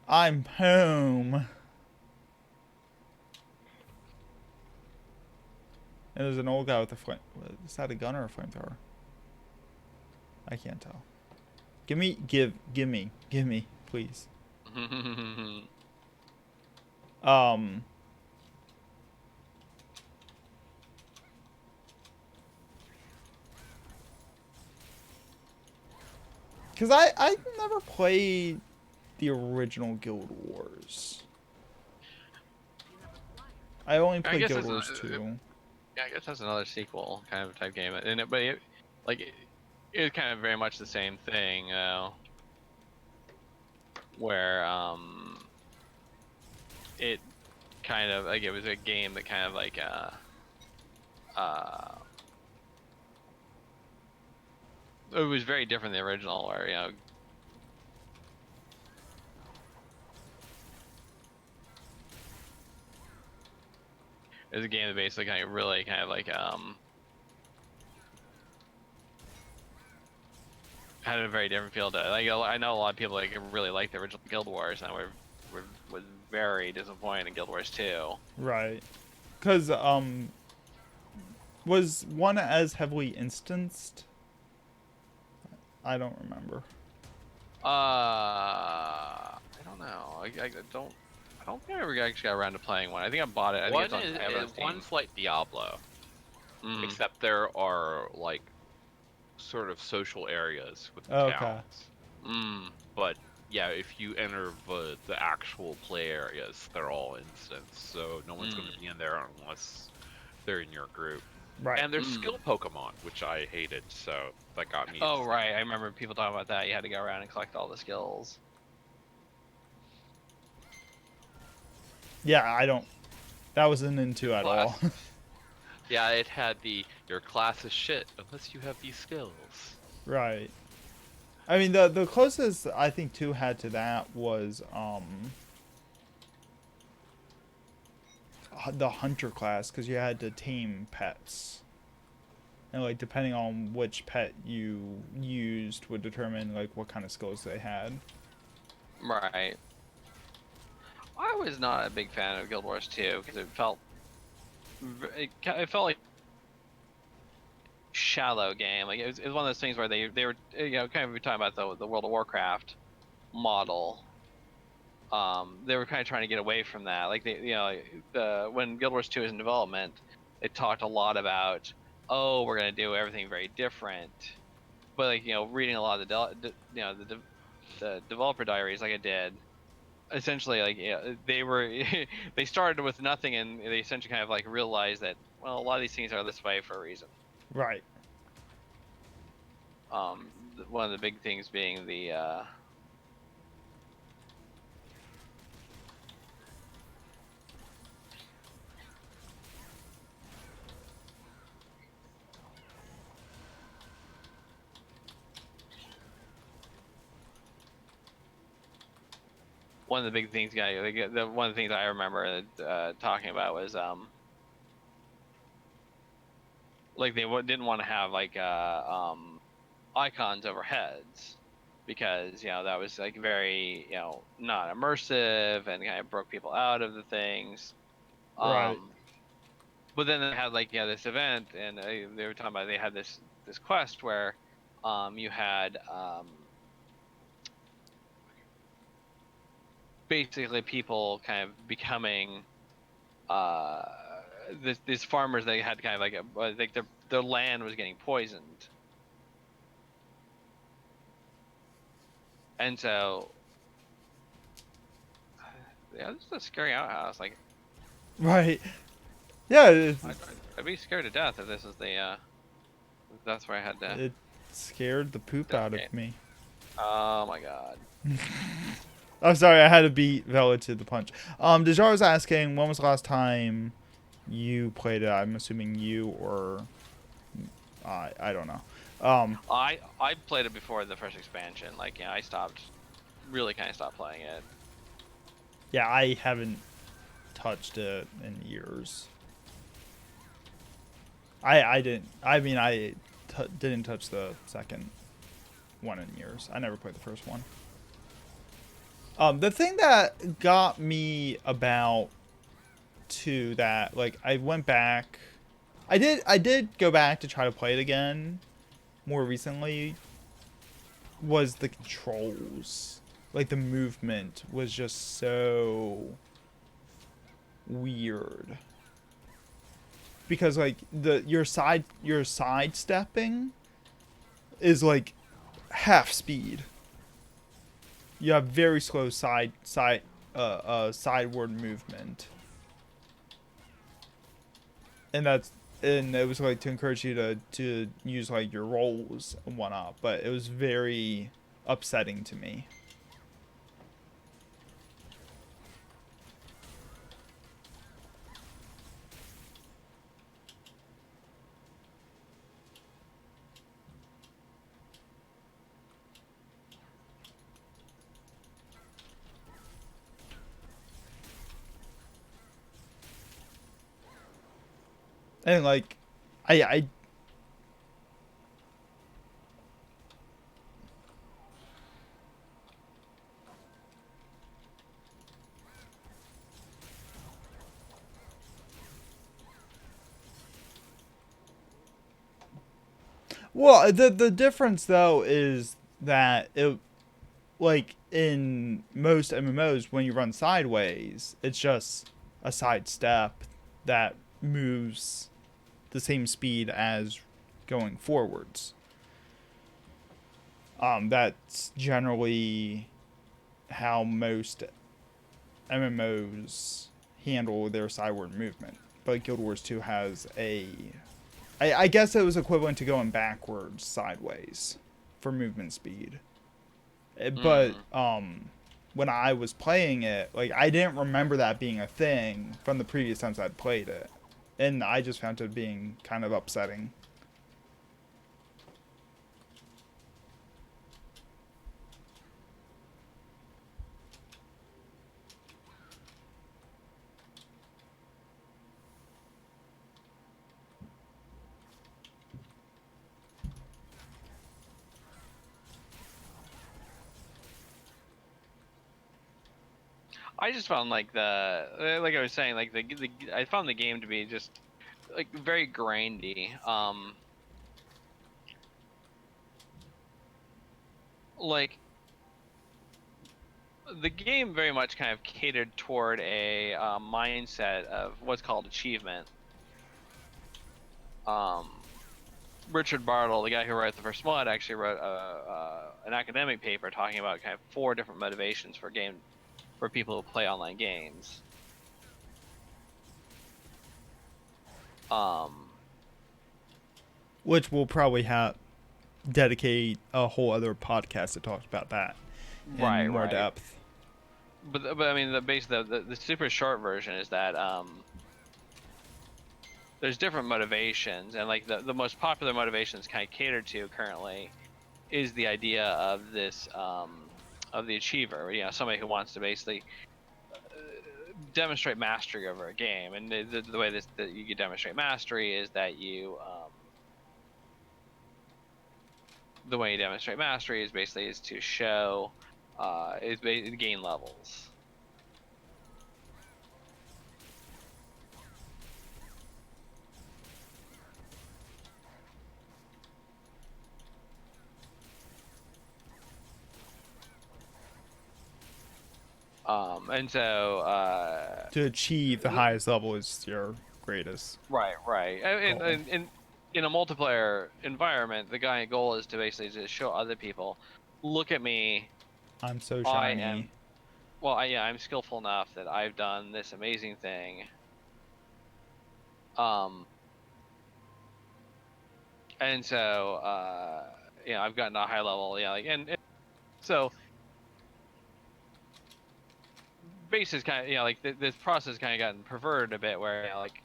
I'm home. And there's an old guy with a flame. Is that a gun or a flamethrower? I can't tell. Give me, please. Um. Because I never played the original Guild Wars. I only I played guess Guild it's Wars not, 2. yeah, I guess that's another sequel kind of type game, and it, but it, like it was kind of very much the same thing, where it kind of like it was a game that kind of like uh it was very different than the original, where it was a game that basically kind of really kind of like had a very different feel to it. Like I know a lot of people like really like the original Guild Wars, and was very disappointed in Guild Wars 2. Right. Because was one as heavily instanced? I don't remember. I don't know. I don't think I ever actually got around to playing one. I think I bought it. I think One it's on, I have it on is Steam. one's like Diablo, Mm. except there are like sort of social areas with the Okay. towns. Mm. But yeah, if you enter the actual play areas, they're all instants, so no one's going to be in there unless they're in your group. Right. And there's skill Pokemon, which I hated, so that got me. Oh right, I remember people talking about that. You had to go around and collect all the skills. Yeah, I don't. That wasn't into at all. Yeah, it had your class is shit unless you have these skills. Right. I mean, the closest I think 2 had to that was the hunter class, because you had to tame pets, and like depending on which pet you used would determine like what kind of skills they had. Right. I was not a big fan of Guild Wars 2 because it felt like shallow game. Like it was one of those things where they were kind of talking about the World of Warcraft model. They were kind of trying to get away from that. Like when Guild Wars 2 was in development, they talked a lot about, oh, we're gonna do everything very different. But like reading a lot of the developer diaries, like I did, essentially like they were they started with nothing, and they essentially kind of like realized that, well, a lot of these things are this way for a reason. Right. One of the big things being the one of the big things, one of the things I remember talking about was like they didn't want to have like icons over heads, because that was like very not immersive and kind of broke people out of the things. Right. But then they had like this event, and they were talking about they had this quest where you had basically people kind of becoming these farmers. They had kind of like I think their land was getting poisoned, and so yeah, this is a scary outhouse. Like, Right. Yeah. I'd be scared to death if this is the that's where I had to. It scared the poop out of me. Oh my god. I'm sorry, I had to beat Vela to the punch. Dejar was asking, when was the last time you played it? I'm assuming you or I don't know. I played it before the first expansion. Like, I stopped playing it. Yeah, I haven't touched it in years. I didn't. I mean, didn't touch the second one in years. I never played the first one. The thing that got me about that, like, I went back. I did go back to try to play it again more recently. was the controls. Like the movement was just so weird. Because like your sidestepping is like half speed. You have very slow sideward movement. And it was like to encourage you to use like your rolls and whatnot, but it was very upsetting to me. And like I well, the difference though is that it, like in most MMOs when you run sideways, it's just a side step that moves the same speed as going forwards. That's generally how most MMOs handle their sideward movement. But Guild Wars 2 has I guess it was equivalent to going backwards sideways for movement speed. But when I was playing it, like I didn't remember that being a thing from the previous times I'd played it. And I just found it being kind of upsetting. I just found like like I was saying, like the I found the game to be just like very grindy. Like the game very much kind of catered toward a mindset of what's called achievement. Richard Bartle, the guy who wrote the first mod, actually wrote an academic paper talking about kind of 4 different motivations for people who play online games. Which we'll probably have dedicate a whole other podcast that talks about that in more depth. But I mean, the super short version is that there's different motivations, and like the most popular motivations kind of catered to currently is the idea of this of the achiever, you know, somebody who wants to basically demonstrate mastery over a game. And the way that you can demonstrate mastery is that you the way you demonstrate mastery is basically to show gain levels. And so To achieve the highest level is your greatest. right. In a multiplayer environment, the guy goal is to basically just show other people, look at me, I'm so I shiny. am I'm skillful enough that I've done this amazing thing. And so I've gotten a high level, and so bases kind of, like this process kind of gotten perverted a bit, where like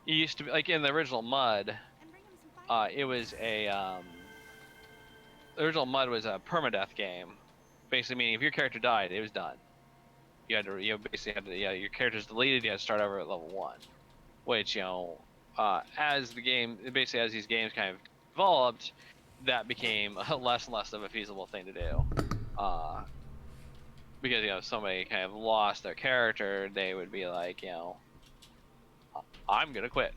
it used to be like in the original mud, And bring him some fire. it was the original mud was a permadeath game, basically meaning if your character died, it was done. You basically had to, your character's deleted, you had to start over at level 1, which as these games kind of developed, that became less and less of a feasible thing to do. Because if somebody kind of lost their character, they would be like, I'm gonna quit.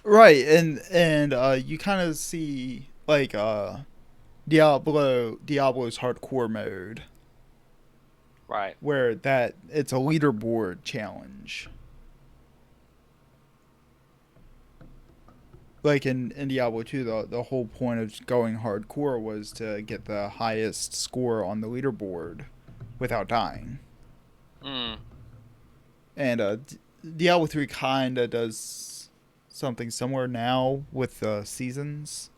Right, and you kind of see like Diablo's hardcore mode Right. where that it's a leaderboard challenge. Like in Diablo 2, the whole point of going hardcore was to get the highest score on the leaderboard without dying. Mm. And Diablo 3 kind of does something similar now with the seasons.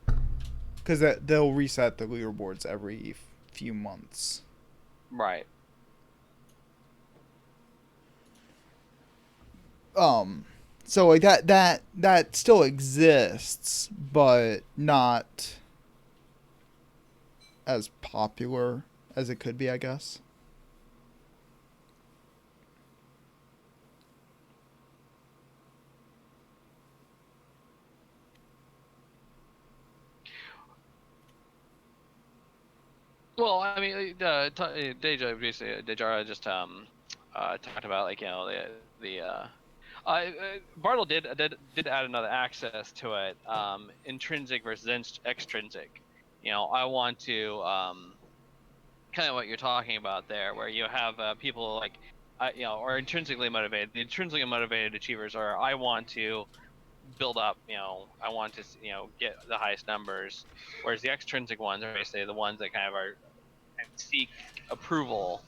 Because they'll reset the leaderboards every few months. Right. So like that still exists, but not as popular as it could be, I guess. Well, I mean, Dejara just talked about like Bartle did add another access to it, intrinsic versus extrinsic. I want to kind of what you're talking about there, where you have people like are intrinsically motivated. The intrinsically motivated achievers are I want to build up, I want to get the highest numbers, whereas the extrinsic ones are basically the ones that kind of are and seek approval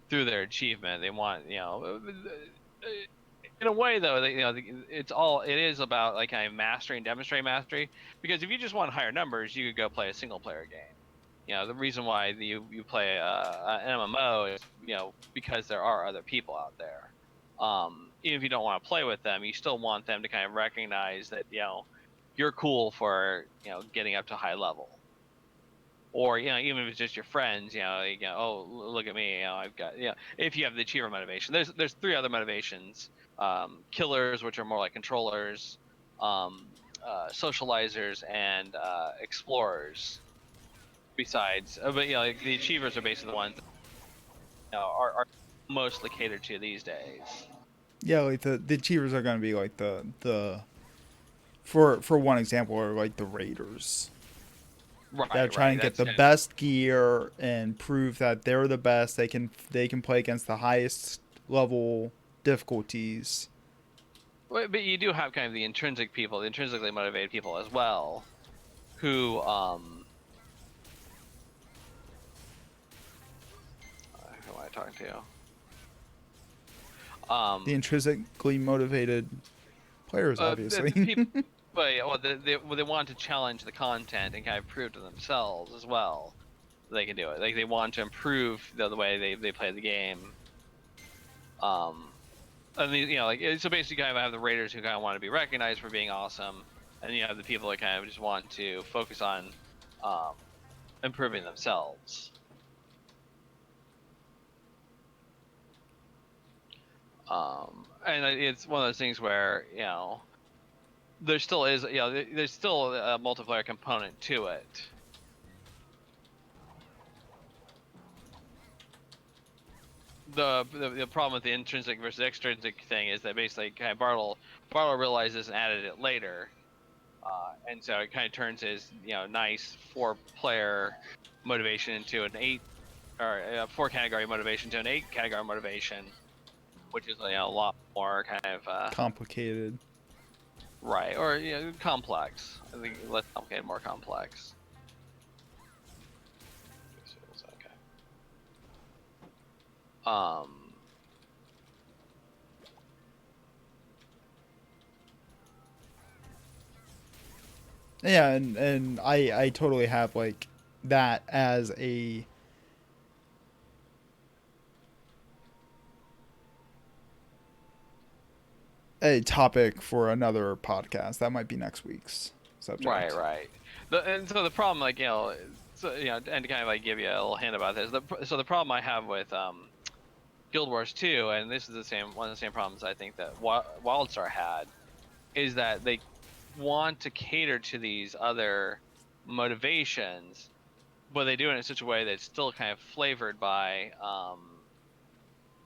through their achievement. They want, in a way though, it is about like kind of mastery and demonstrate mastery. Because if you just want higher numbers, you could go play a single player game. The reason why you play an MMO is because there are other people out there. Even if you don't want to play with them, you still want them to kind of recognize that you're cool for getting up to high level. Or even if it's just your friends, oh look at me, I've got if you have the achiever motivation. There's three other motivations: killers, which are more like controllers, socializers, and explorers. Besides, but like the achievers are basically the ones that are mostly catered to these days. Yeah, like the achievers are gonna be like the for one example are like the raiders that are trying Right. to get That's the best gear and prove that they're the best. They can play against the highest level difficulties. but you do have kind of the intrinsic people, the intrinsically motivated people as well, who who am I talking to? The intrinsically motivated players, The obviously. people, but yeah, they want to challenge the content and kind of prove to themselves as well they can do it. Like they want to improve the way they play the game. Um, and like so basically, kind of have the raiders who kind of want to be recognized for being awesome, and you have the people that kind of just want to focus on um, improving themselves. And it's one of those things where there still is there's still a multiplayer component to it. The problem with the intrinsic versus extrinsic thing is that basically kind of Bartle realized this and added it later, and so it kind of turns his nice 4-player motivation into an 8 or a 4-category motivation to an 8-category motivation, which is a lot more kind of Complicated. right or complex. I think less complicated, more complex. Okay. Yeah, and I totally have like that as a topic for another podcast. That might be next week's Right, subject. right. And so the problem, like so and to kind of like give you a little hint about this, so the problem I have with Guild Wars 2, and this is one of the same problems I think that WildStar had, is that they want to cater to these other motivations, but they do it in such a way that's still kind of flavored by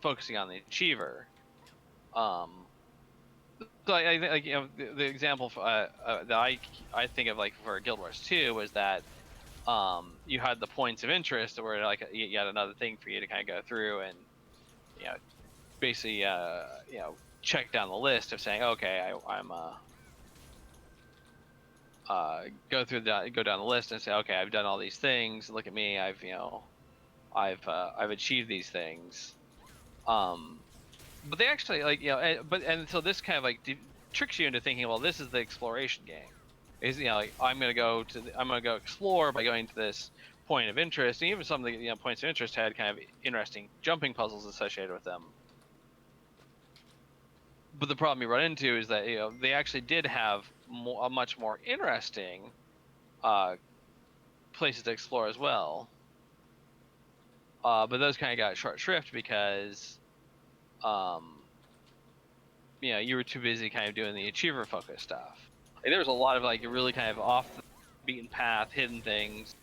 focusing on the achiever. Um, So I think like the example that I think of like for Guild Wars 2 was that you had the points of interest where like you had another thing for you to kind of go through and you know basically check down the list of saying okay I'm go down the list and say okay I've done all these things, look at me, I've achieved these things. But they actually like and so this kind of like tricks you into thinking, well, this is the exploration game. Is like I'm gonna go explore by going to this point of interest, and even some of the points of interest had kind of interesting jumping puzzles associated with them. But the problem you run into is that they actually did have a much more interesting uh, places to explore as well. But those kind of got short shrift because um, you were too busy kind of doing the achiever focused stuff. Like, there was a lot of like really kind of off the beaten path, hidden things.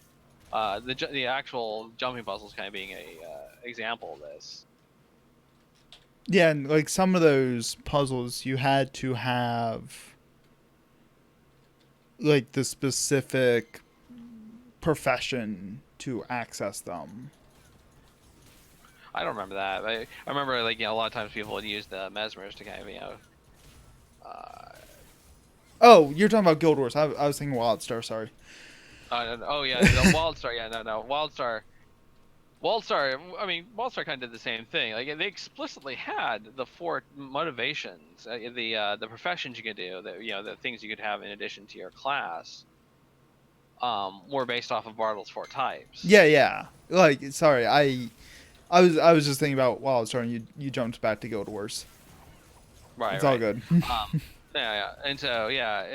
The actual jumping puzzles kind of being a example of this. Yeah, and like some of those puzzles, you had to have like the specific profession to access them. I don't remember that. I remember like a lot of times people would use the mesmers to kind of uh, Oh, you're talking about Guild Wars. I was thinking WildStar. Sorry. oh yeah, the WildStar. Yeah, no, WildStar. WildStar. I mean, WildStar kind of did the same thing. Like they explicitly had the four motivations, the professions you could do, the things you could have in addition to your class, were based off of Bartle's four types. Yeah, yeah. Like, sorry, I was just thinking about WildStar, and you jumped back to Guild Wars. Right, It's all right. good. Yeah, and so yeah,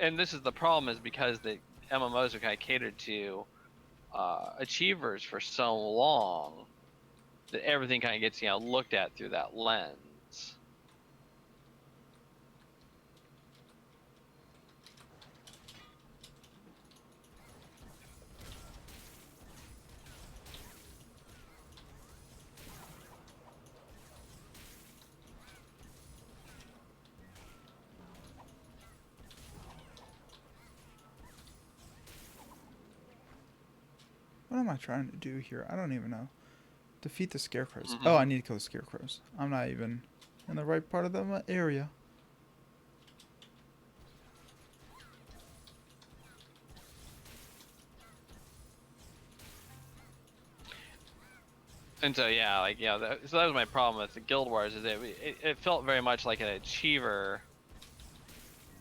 and this is the problem is because the MMOs are kind of catered to achievers for so long that everything kind of gets looked at through that lens. What am I trying to do here? I don't even know. Defeat the scarecrows. Mm-hmm. Oh, I need to kill the scarecrows. I'm not even in the right part of the area. And so yeah, like so that was my problem with the Guild Wars is it felt very much like an achiever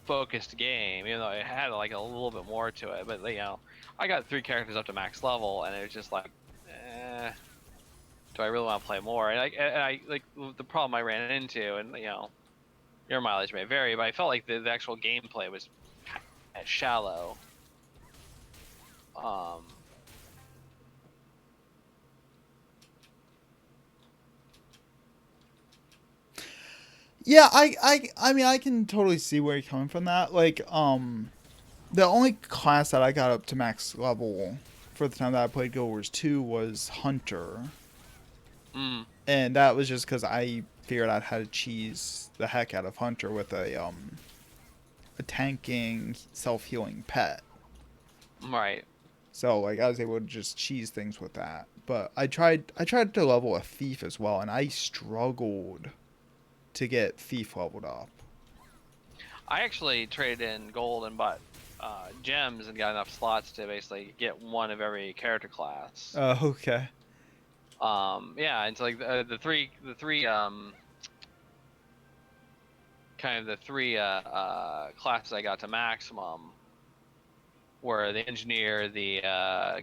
focused game, even though it had like a little bit more to it. But I got 3 characters up to max level, and it was just like, do I really want to play more? And I like the problem I ran into, and your mileage may vary, but I felt like the actual gameplay was kind of shallow. Yeah, I mean, I can totally see where you're coming from that. Like, the only class that I got up to max level for the time that I played Guild Wars 2 was Hunter. And that was just because I figured out how to cheese the heck out of Hunter with a tanking, self-healing pet. Right. So like I was able to just cheese things with that. But I tried to level a thief as well, and I struggled to get thief leveled up. I actually traded in gold and bought gems and got enough slots to basically get one of every character class. Okay. Yeah, and so like the three kind of the three classes I got to maximum were the engineer, the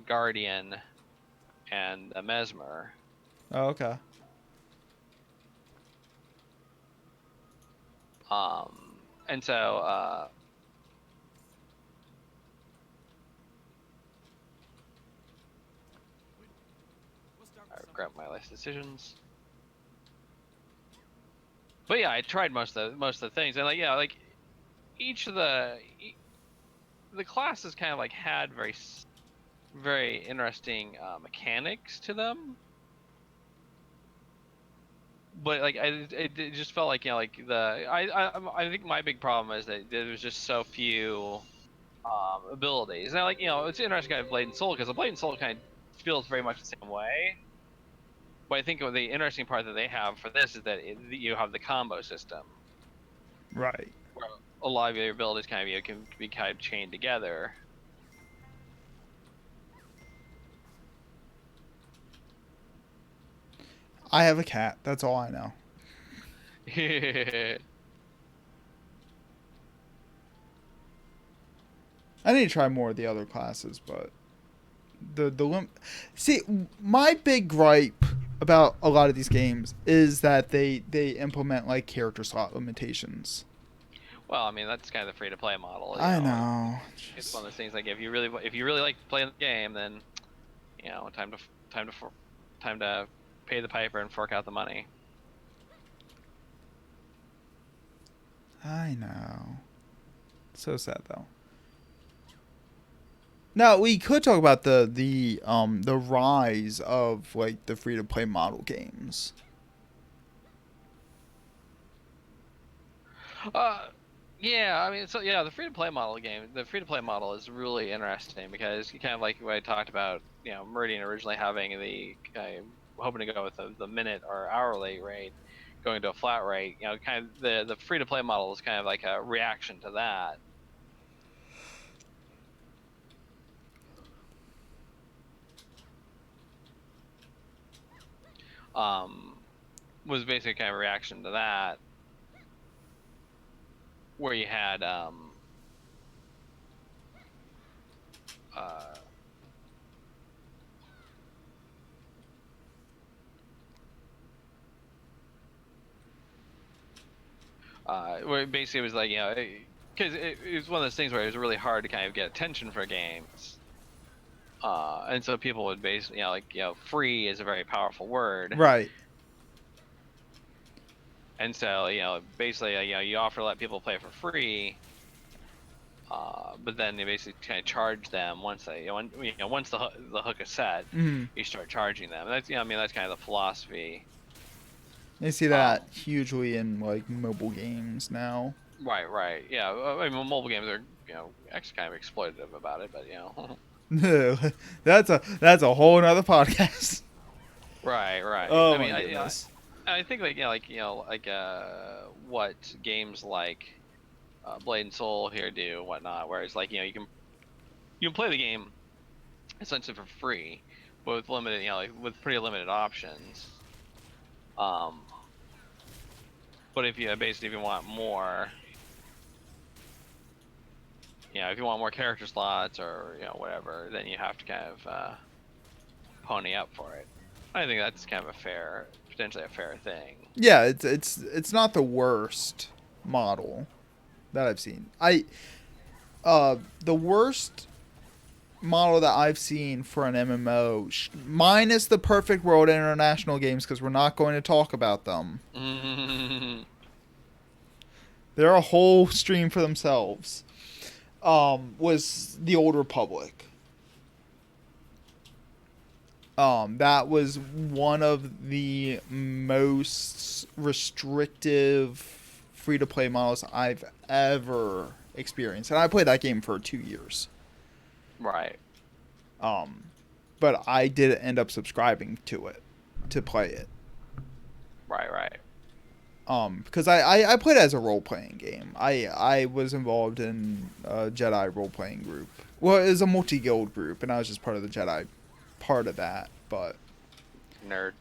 guardian, and the mesmer. Oh, okay. And so I regret my last decisions. But yeah, I tried most of the things, and like each of the classes kind of like had very interesting mechanics to them. but like it just felt like like I think my big problem is that there was just so few abilities. And like it's interesting kind of Blade and Soul because the Blade and Soul kind of feels very much the same way. But I think the interesting part that they have for this is that you have the combo system Right. where a lot of your abilities kind of can be kind of chained together. I have a cat. That's all I know. I need to try more of the other classes, but see, my big gripe about a lot of these games is that they implement like character slot limitations. Well, I mean that's kind of the free to play model. I know. It's one of those things like if you really like playing the game, then time to pay the piper and fork out the money. I know. So sad though. Now we could talk about the rise of like the free to play model games. Yeah, I mean, so yeah, the free to play model is really interesting because kind of like what I talked about, Meridian originally having hoping to go with the minute or hourly rate, going to a flat rate. Kind of the free to play model is kind of like a reaction to that. Was basically kind of a reaction to that, where you had where basically it was like because it was one of those things where it was really hard to kind of get attention for games, and so people would basically free is a very powerful word, Right. and so basically you offer to let people play for free, but then they basically kind of charge them once once the hook is set, Mm. you start charging them. And that's I mean that's kind of the philosophy. I see that hugely in like mobile games now. Right. Yeah, I mean mobile games are actually kind of exploitative about it, but that's a whole nother podcast. Right. Oh I mean, my goodness. I think what games like Blade and Soul here do and whatnot, whereas like you can play the game essentially for free, but with limited with pretty limited options. But if you want more, if you want more character slots or whatever, then you have to kind of pony up for it. I think that's kind of potentially a fair thing. Yeah, it's not the worst model that I've seen. The worst model that I've seen for an MMO, minus the Perfect World International games, because we're not going to talk about them. They're a whole stream for themselves. Was the Old Republic. That was one of the most restrictive free-to-play models I've ever experienced, and I played that game for 2 years. Right. But I did end up subscribing to it to play it. Right. Because I played it as a role-playing game. I was involved in a Jedi role-playing group. Well, it was a multi-guild group, and I was just part of the Jedi part of that, but... Nerd.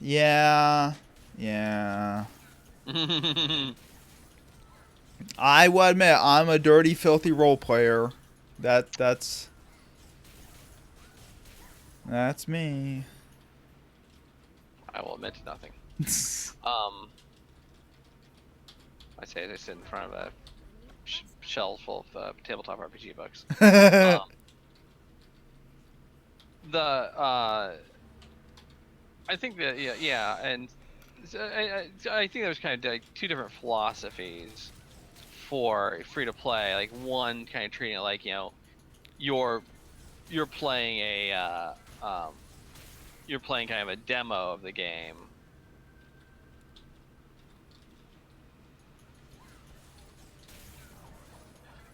Yeah. I will admit, I'm a dirty, filthy role player. That's me. I will admit to nothing. I say as I sit in front of a shelf full of tabletop RPG books. I think that and I think there's kind of like two different philosophies for free to play. Like one kind of treating it like you're playing you're playing kind of a demo of the game,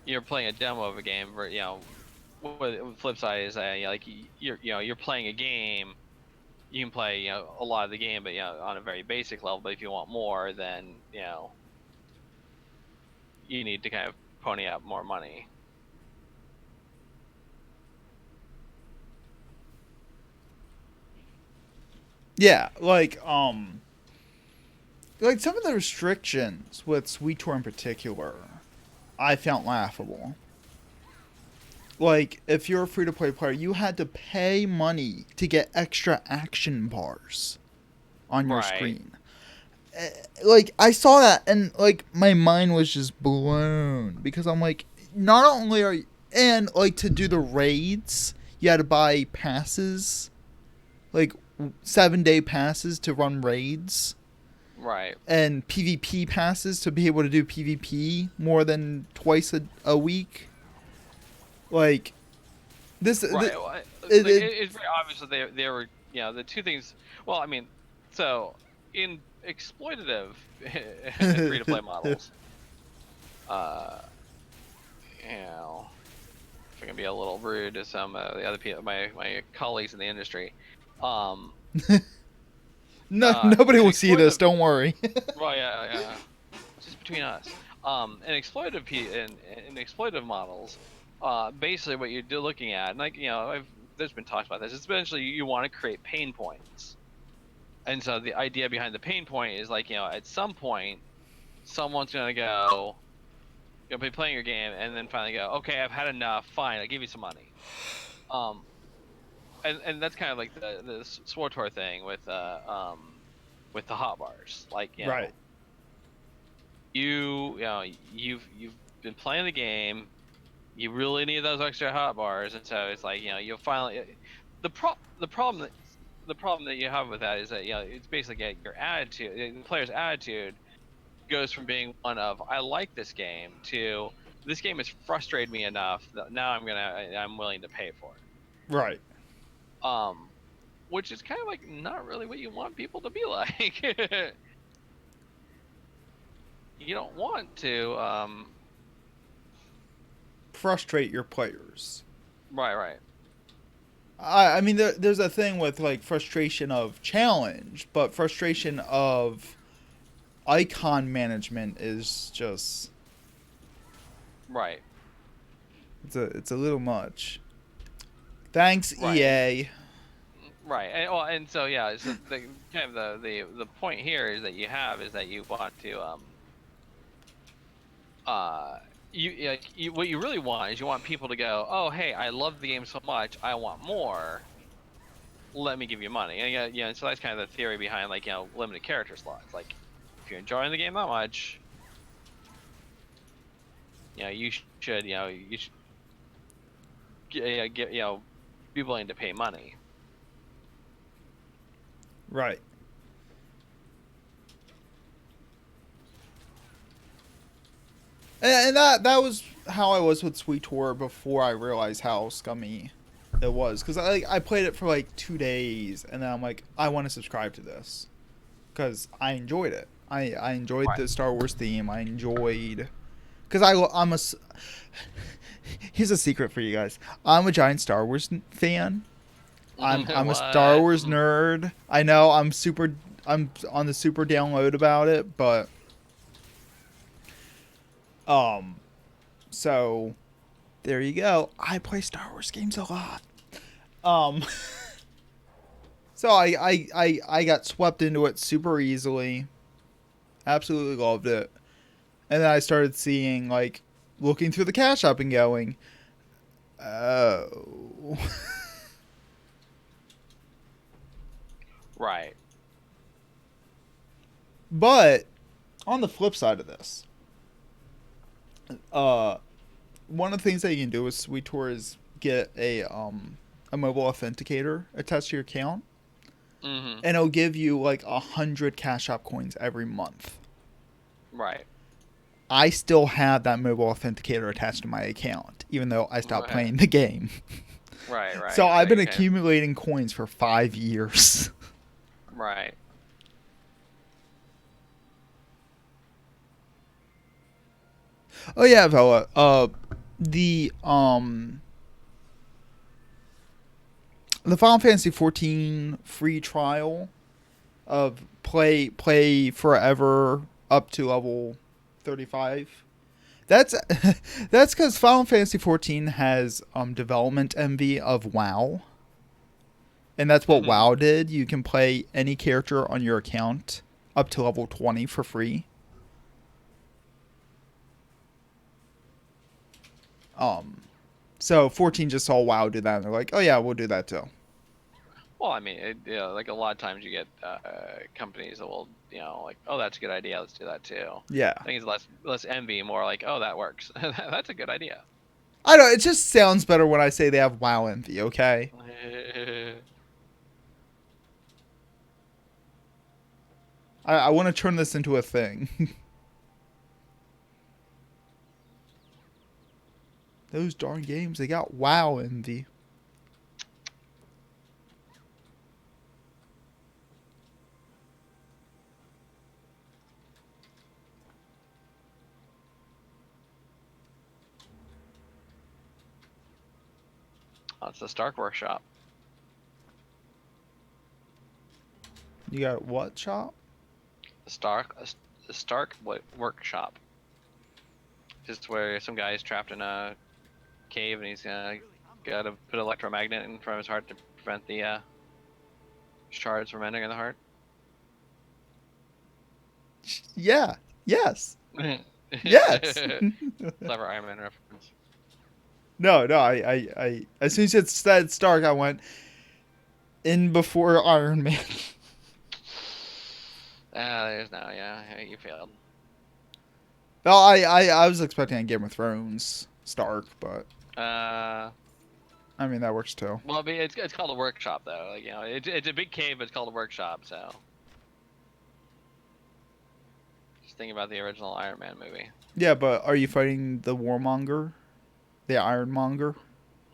you're playing a demo of a game, with flip side is that like you're playing a game, you can play a lot of the game, but on a very basic level. But if you want more, then you need to kind of pony up more money. Yeah, like some of the restrictions with Sweet Tour in particular, I found laughable. Like, if you're a free to play player, you had to pay money to get extra action bars on your Right. screen. Like, I saw that and, like, my mind was just blown. Because I'm like, not only are you. And, like, to do the raids, you had to buy passes. Like, 7-day passes to run raids. Right. And PvP passes to be able to do PvP more than twice a week. Like, this. Right. Well, it's very obvious that they were the two things. Well, I mean, so in exploitative free to play models, you know, if I can be a little rude to some the other people, my colleagues in the industry, No, nobody in will see this. exploitative- Don't worry. Well, yeah. It's just between us. In exploitative models, basically what you're looking at, and like there's been talks about this. It's eventually you want to create pain points, and so the idea behind the pain point is like at some point, someone's gonna go, you'll be playing your game, and then finally go, okay, I've had enough. Fine, I'll give you some money. And that's kind of like the SWTOR thing with the hot bars, like Right. you've been playing the game, you really need those extra hot bars, and so it's like you'll finally the problem that you have with that is that it's basically your attitude, the player's attitude goes from being one of I like this game to this game has frustrated me enough that now I'm willing to pay for it. Right. Which is kind of like not really what you want people to be like. You don't want to Frustrate your players. right. I mean, there's a thing with like frustration of challenge, but frustration of icon management is just Right. it's a little much. Thanks, Right. EA. Right. And so yeah, so the kind of the point here is that you want to what you really want is you want people to go, oh hey, I love the game so much, I want more. Let me give you money. And so that's kind of the theory behind like limited character slots. Like if you're enjoying the game that much, you should get be willing to pay money. Right. And that was how I was with Sweet Tour before I realized how scummy it was. Because I played it for like 2 days, and then I'm like, I want to subscribe to this. Because I enjoyed it. I enjoyed the Star Wars theme. I enjoyed... Because I'm a... Here's a secret for you guys. I'm a giant Star Wars fan. I'm a Star Wars nerd. I know I'm on the super download about it, but... So, there you go. I play Star Wars games a lot. So I got swept into it super easily. Absolutely loved it. And then I started seeing, like, looking through the cash app and going, oh. Right. But, on the flip side of this, one of the things that you can do with Sweet Tour is get a mobile authenticator attached to your account, Mm-hmm. and it'll give you like 100 Cash App coins every month. Right. I still have that mobile authenticator attached to my account, even though I stopped playing the game. Right. So I've been Okay. accumulating coins for 5 years. Right. Oh yeah, Vela. the Final Fantasy 14 free trial of play forever up to level 35. That's that's because Final Fantasy 14 has development envy of WoW, and that's what WoW did. You can play any character on your account up to level 20 for free. So 14 just saw WoW do that, and they're like, oh yeah, we'll do that too. Well, I mean, like a lot of times you get companies that will, like, oh, that's a good idea. Let's do that too. Yeah. I think it's less envy, more like, oh, that works. That's a good idea. I know, it just sounds better when I say they have WoW envy, okay? I want to turn this into a thing. Those darn games, they got WoW envy. Oh, it's the Stark Workshop. You got what shop? The Stark Workshop. Just where some guy's trapped in a cave and he's got to put an electromagnet in front of his heart to prevent the shards from entering the heart. Yeah. Yes. Yes. Clever Iron Man reference. No, I as soon as it said Stark, I went in before Iron Man. There's no, yeah, you failed. Well, I was expecting a Game of Thrones Stark, but I mean that works too. Well, I mean, it's called a workshop though. Like, it's a big cave, but it's called a workshop. So, just think about the original Iron Man movie. Yeah, but are you fighting the Warmonger, the Ironmonger?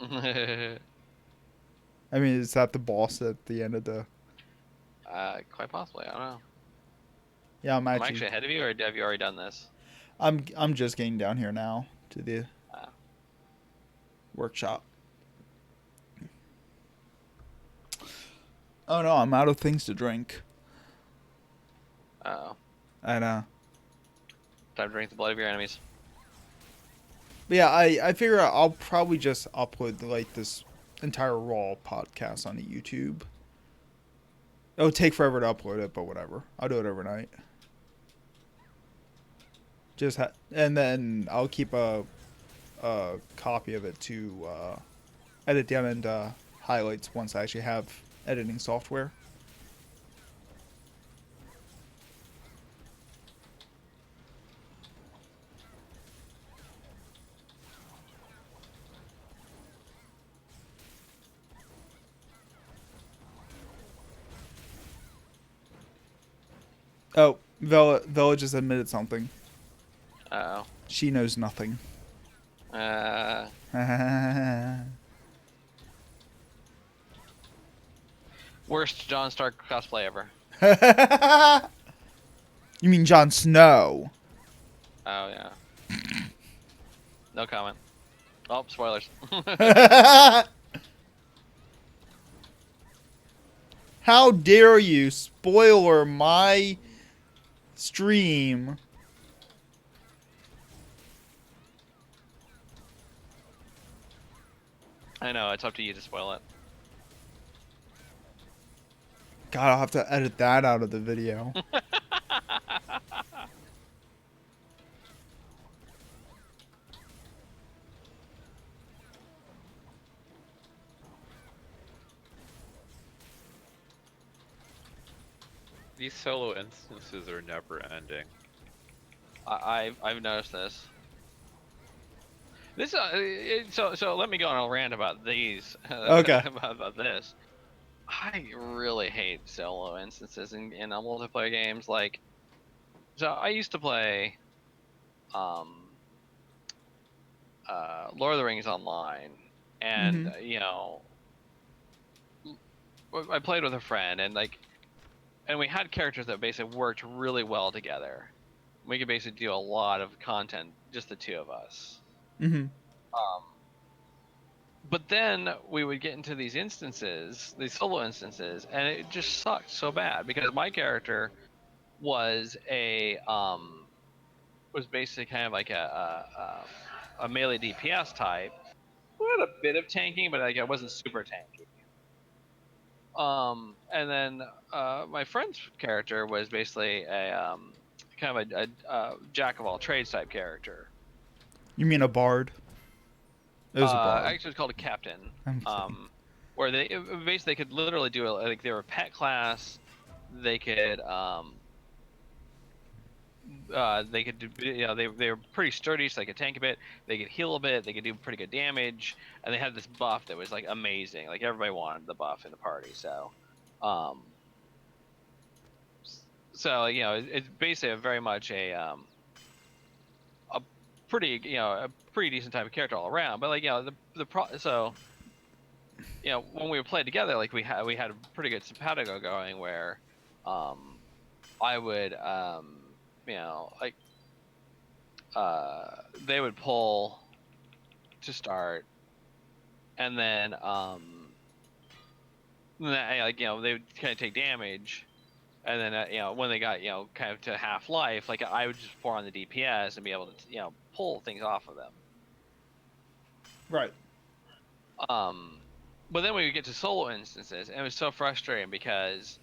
I mean, is that the boss at the end of the? Quite possibly. I don't know. Yeah, I'm actually ahead of you, or have you already done this? I'm just getting down here now to the workshop. Oh no, I'm out of things to drink. Uh-oh. I know. Time to drink the blood of your enemies. But yeah, I figure I'll probably just upload like this entire raw podcast onto YouTube. It'll take forever to upload it, but whatever. I'll do it overnight. And then I'll keep a copy of it to edit down into highlights once I actually have editing software. Oh, Vela just admitted something. Uh-oh. She knows nothing. Worst John Stark cosplay ever. You mean Jon Snow? Oh, yeah. No comment. Oh, spoilers. How dare you spoiler my stream? I know, it's up to you to spoil it. God, I'll have to edit that out of the video. These solo instances are never ending. I've noticed this. This so let me go on a rant about these. Okay. about this. I really hate solo instances in multiplayer games. Like, so I used to play, Lord of the Rings Online, and I played with a friend, and we had characters that basically worked really well together. We could basically do a lot of content, just the two of us. Mm-hmm. Um, but then we would get into these instances, these solo instances, and it just sucked so bad because my character was was basically kind of like a melee DPS type. We had a bit of tanking, but like I wasn't super tanky. And then my friend's character was basically a kind of a jack of all trades type character. You mean a bard? It was a bard. Actually, it's called a captain. I'm kidding. Where they basically could literally do it like they were a pet class. They could they could do, they were pretty sturdy, so they could tank a bit. They could heal a bit. They could do pretty good damage, and they had this buff that was like amazing. Like everybody wanted the buff in the party. So, um, it's basically very much a pretty a pretty decent type of character all around. But like so when we would play together, like we had a pretty good simpatico going where I would like they would pull to start, and then they would kind of take damage, and then when they got kind of to half life, like I would just pour on the DPS and be able to pull things off of them. Right. But then we would get to solo instances, and it was so frustrating because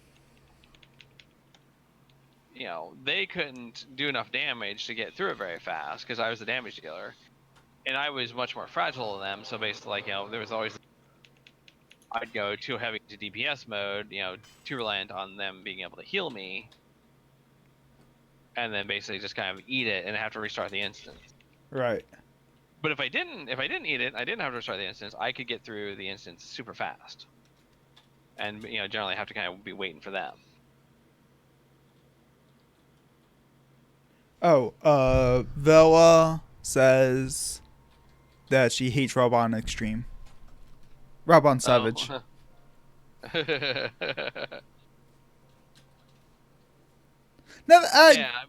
they couldn't do enough damage to get through it very fast because I was the damage dealer, and I was much more fragile than them. So basically, like there was always I'd go too heavy to DPS mode, too reliant on them being able to heal me, and then basically just kind of eat it and have to restart the instance. Right. But if I didn't eat it, I didn't have to restart the instance. I could get through the instance super fast, and generally have to kind of be waiting for them. Oh, Vela says that she hates Robon Extreme. Robon Savage. Oh. No, Yeah,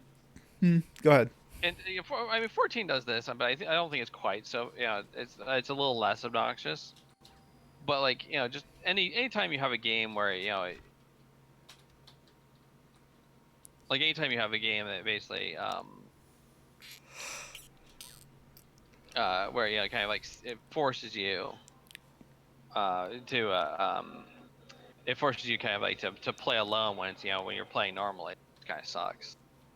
go ahead. and 14 does this, but I don't think it's quite so. It's a little less obnoxious. But like just anytime you have a game where like anytime you have a game that basically where kind of like it forces you to it forces you kind of like to play alone when it's when you're playing normally. It kind of sucks.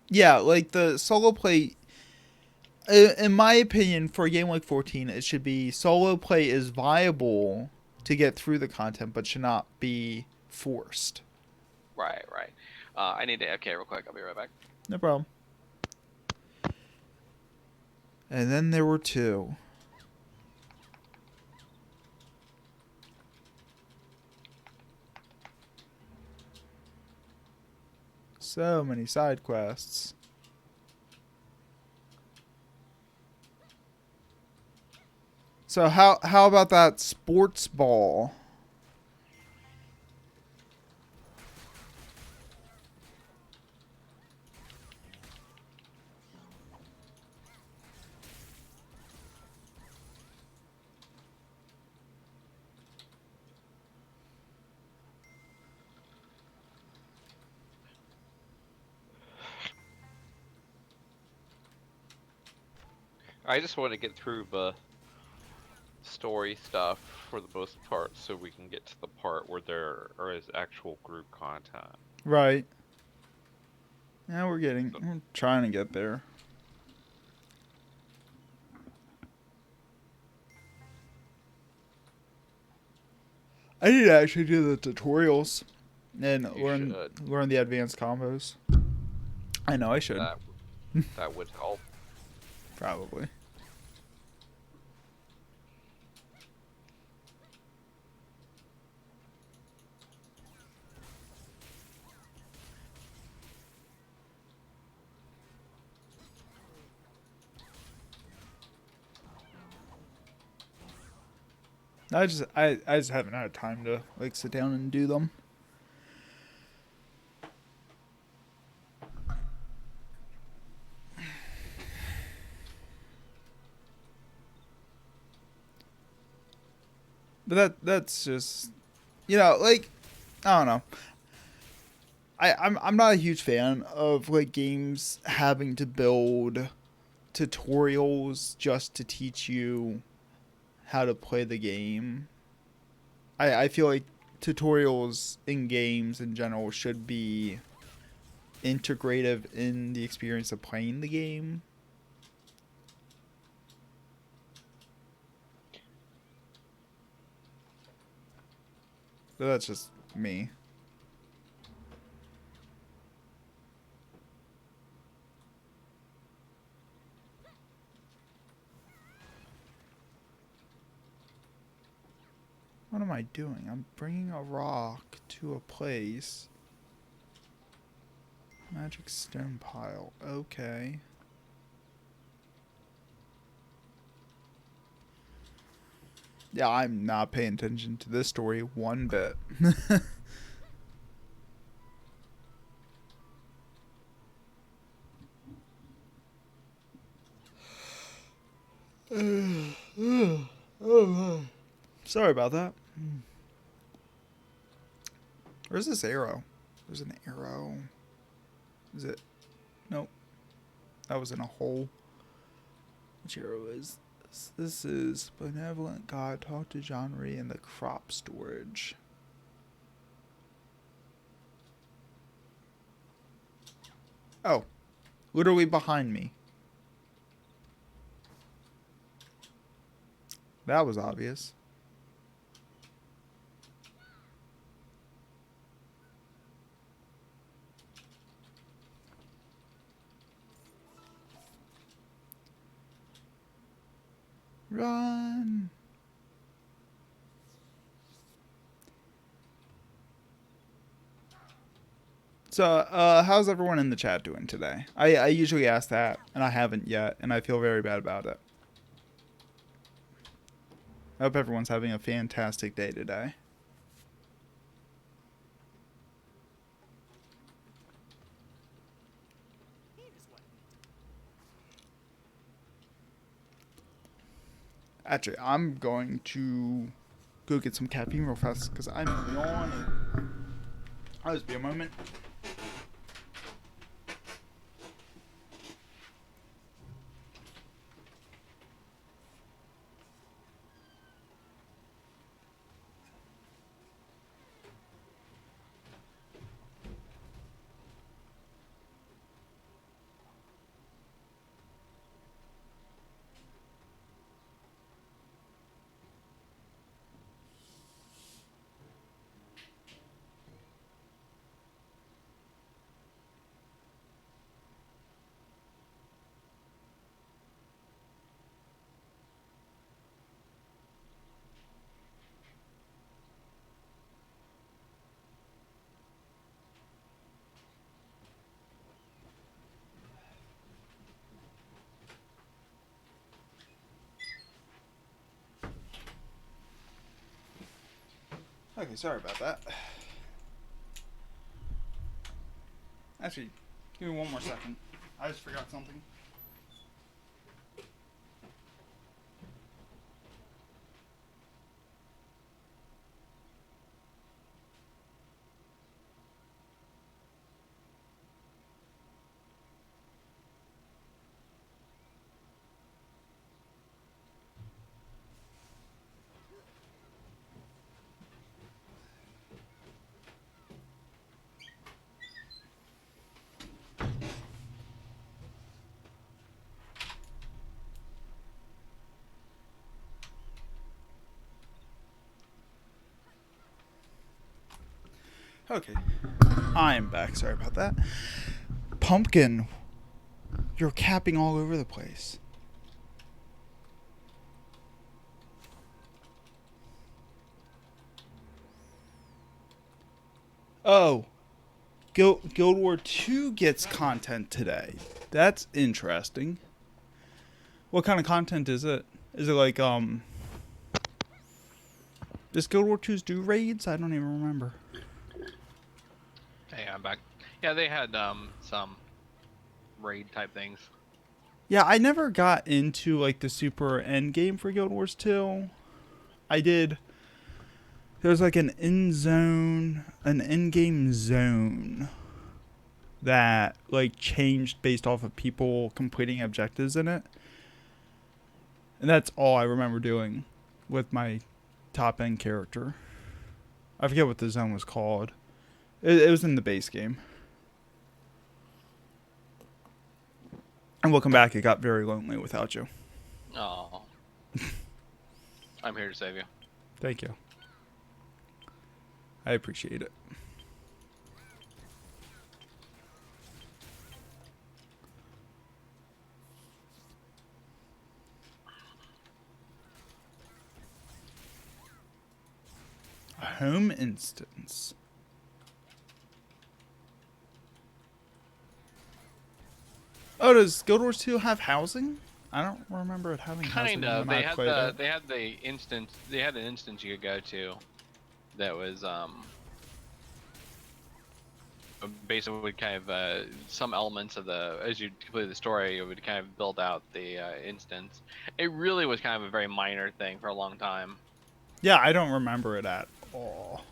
Yeah, like the solo play. In my opinion, for a game like 14, it should be solo play is viable to get through the content, but should not be forced. Right. I need to AFK real quick. I'll be right back. No problem. And then there were two. So many side quests. So how about that sports ball? I just want to get through the story stuff for the most part so we can get to the part where there is actual group content. Right. Yeah, we're trying to get there. I need to actually do the tutorials and learn the advanced combos. I know I should. That would help. Probably. I just haven't had time to like sit down and do them. But that's just, like, I don't know. I'm not a huge fan of like games having to build tutorials just to teach you how to play the game. I feel like tutorials in games in general should be integrative in the experience of playing the game. But that's just me. What am I doing? I'm bringing a rock to a place. Magic stone pile. Okay. Yeah, I'm not paying attention to this story one bit. Sorry about that. Where's this arrow? There's an arrow. Is it? Nope. That was in a hole. Which arrow is this? This is Benevolent God. Talk to John Ree in the crop storage. Oh. Literally behind me. That was obvious. Run! So, how's everyone in the chat doing today? I usually ask that, and I haven't yet, and I feel very bad about it. I hope everyone's having a fantastic day today. Actually, I'm going to go get some caffeine real fast because I'm yawning. I'll just be a moment. Okay, sorry about that. Actually, give me one more second. I just forgot something. Okay, I'm back. Sorry about that. Pumpkin, you're capping all over the place. Oh, Guild War 2 gets content today. That's interesting. What kind of content is it? Is it like, does Guild War 2's do raids? I don't even remember. Hey, I'm back. Yeah, they had some raid type things. Yeah, I never got into like the super end game for Guild Wars 2. I did There's like an in-game zone that like changed based off of people completing objectives in it. And that's all I remember doing with my top end character. I forget what the zone was called. It was in the base game. And welcome back. It got very lonely without you. Oh. I'm here to save you. Thank you. I appreciate it. A home instance. Oh, does Guild Wars 2 have housing? I don't remember it having housing. Kind of. when I played it. They had the instance. They had an instance you could go to, that was basically would kind of some elements of the, as you complete the story, it would kind of build out the instance. It really was kind of a very minor thing for a long time. Yeah, I don't remember it at all.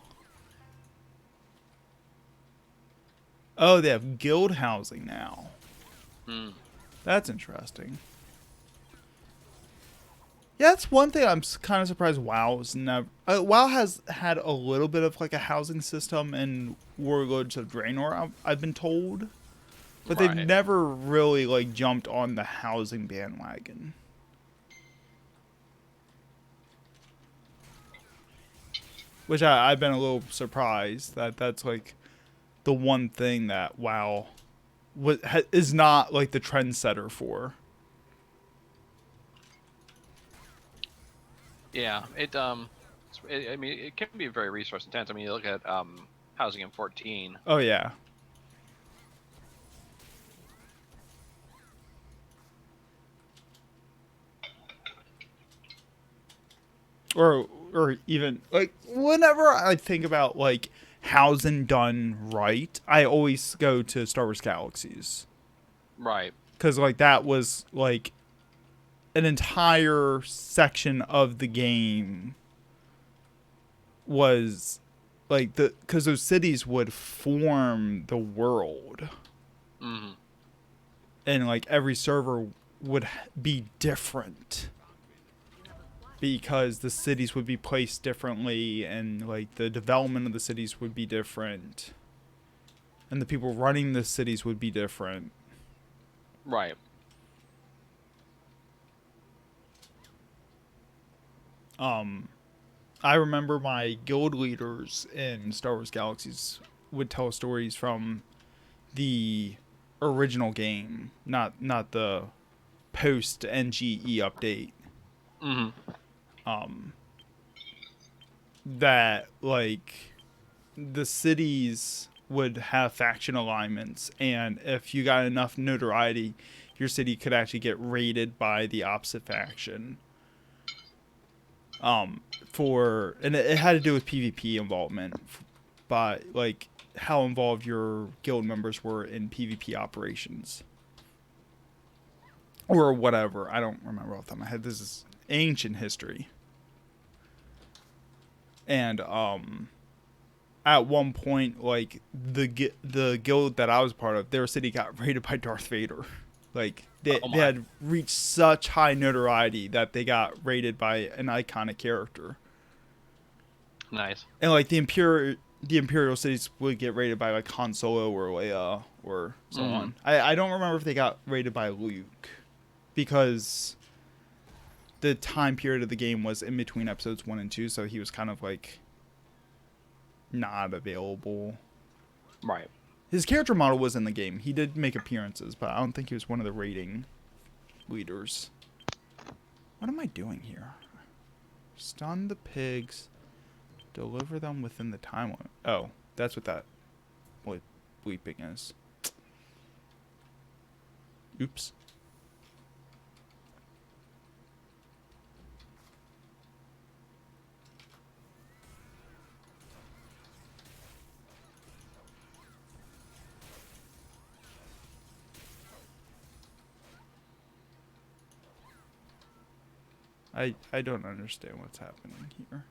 Oh, they have guild housing now. Hmm. That's interesting. Yeah, that's one thing I'm kind of surprised WoW's never... WoW has had a little bit of like a housing system in Warlords of Draenor, I've been told. But they've Right. never really like jumped on the housing bandwagon. Which I've been a little surprised that that's like the one thing that WoW is not like the trendsetter for. Yeah. I mean, it can be very resource intense. I mean, you look at housing in 14. Oh yeah. Or even like whenever I think about like housing done right, I always go to Star Wars Galaxies. Right. Cuz like that was like an entire section of the game was like cuz those cities would form the world. Mm-hmm. And like every server would be different because the cities would be placed differently and like the development of the cities would be different and the people running the cities would be different. Right. I remember my guild leaders in Star Wars Galaxies would tell stories from the original game, not the post NGE update. Mm-hmm. That like the cities would have faction alignments, and if you got enough notoriety, your city could actually get raided by the opposite faction. And it had to do with PvP involvement, but like how involved your guild members were in PvP operations or whatever. I don't remember off the top of my head. This is ancient history. And at one point, like the guild that I was part of, their city got raided by Darth Vader. Like they had reached such high notoriety that they got raided by an iconic character. Nice. And like the Imperial cities would get raided by like Han Solo or Leia or so on. I don't remember if they got raided by Luke because the time period of the game was in between episodes 1 and 2, so he was kind of like not available. Right. His character model was in the game. He did make appearances, but I don't think he was one of the raiding leaders. What am I doing here? Stun the pigs. Deliver them within the time limit. Oh, that's what that bleeping is. Oops. I don't understand what's happening here.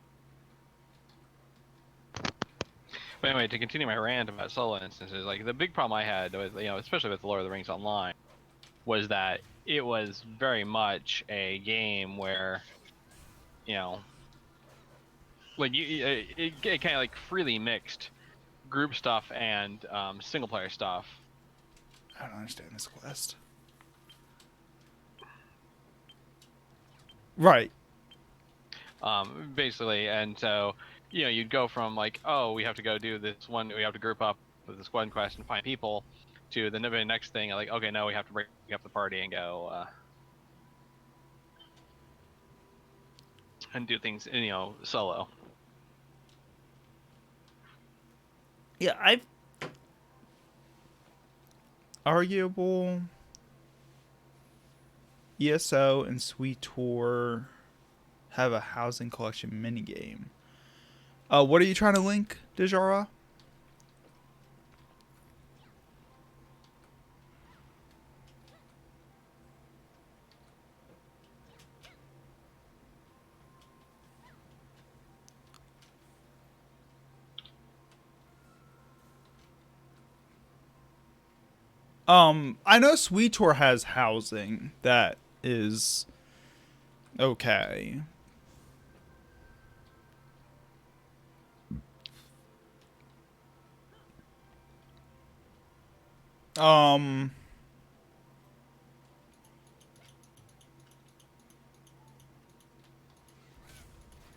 anyway, to continue my rant about solo instances, like the big problem I had with, especially with Lord of the Rings Online, was that it was very much a game where, you know, like it kind of like freely mixed group stuff and single player stuff. I don't understand this quest. Right. Basically, and so you'd go from like, oh, we have to go do this one, we have to group up with this one quest and find people, to the very next thing, like, okay, no, we have to break up the party and go and do things, solo. Yeah, I've arguable ESO and Sweet Tour have a housing collection minigame. What are you trying to link, Dejara? I know Sweet Tour has housing that is okay. Um,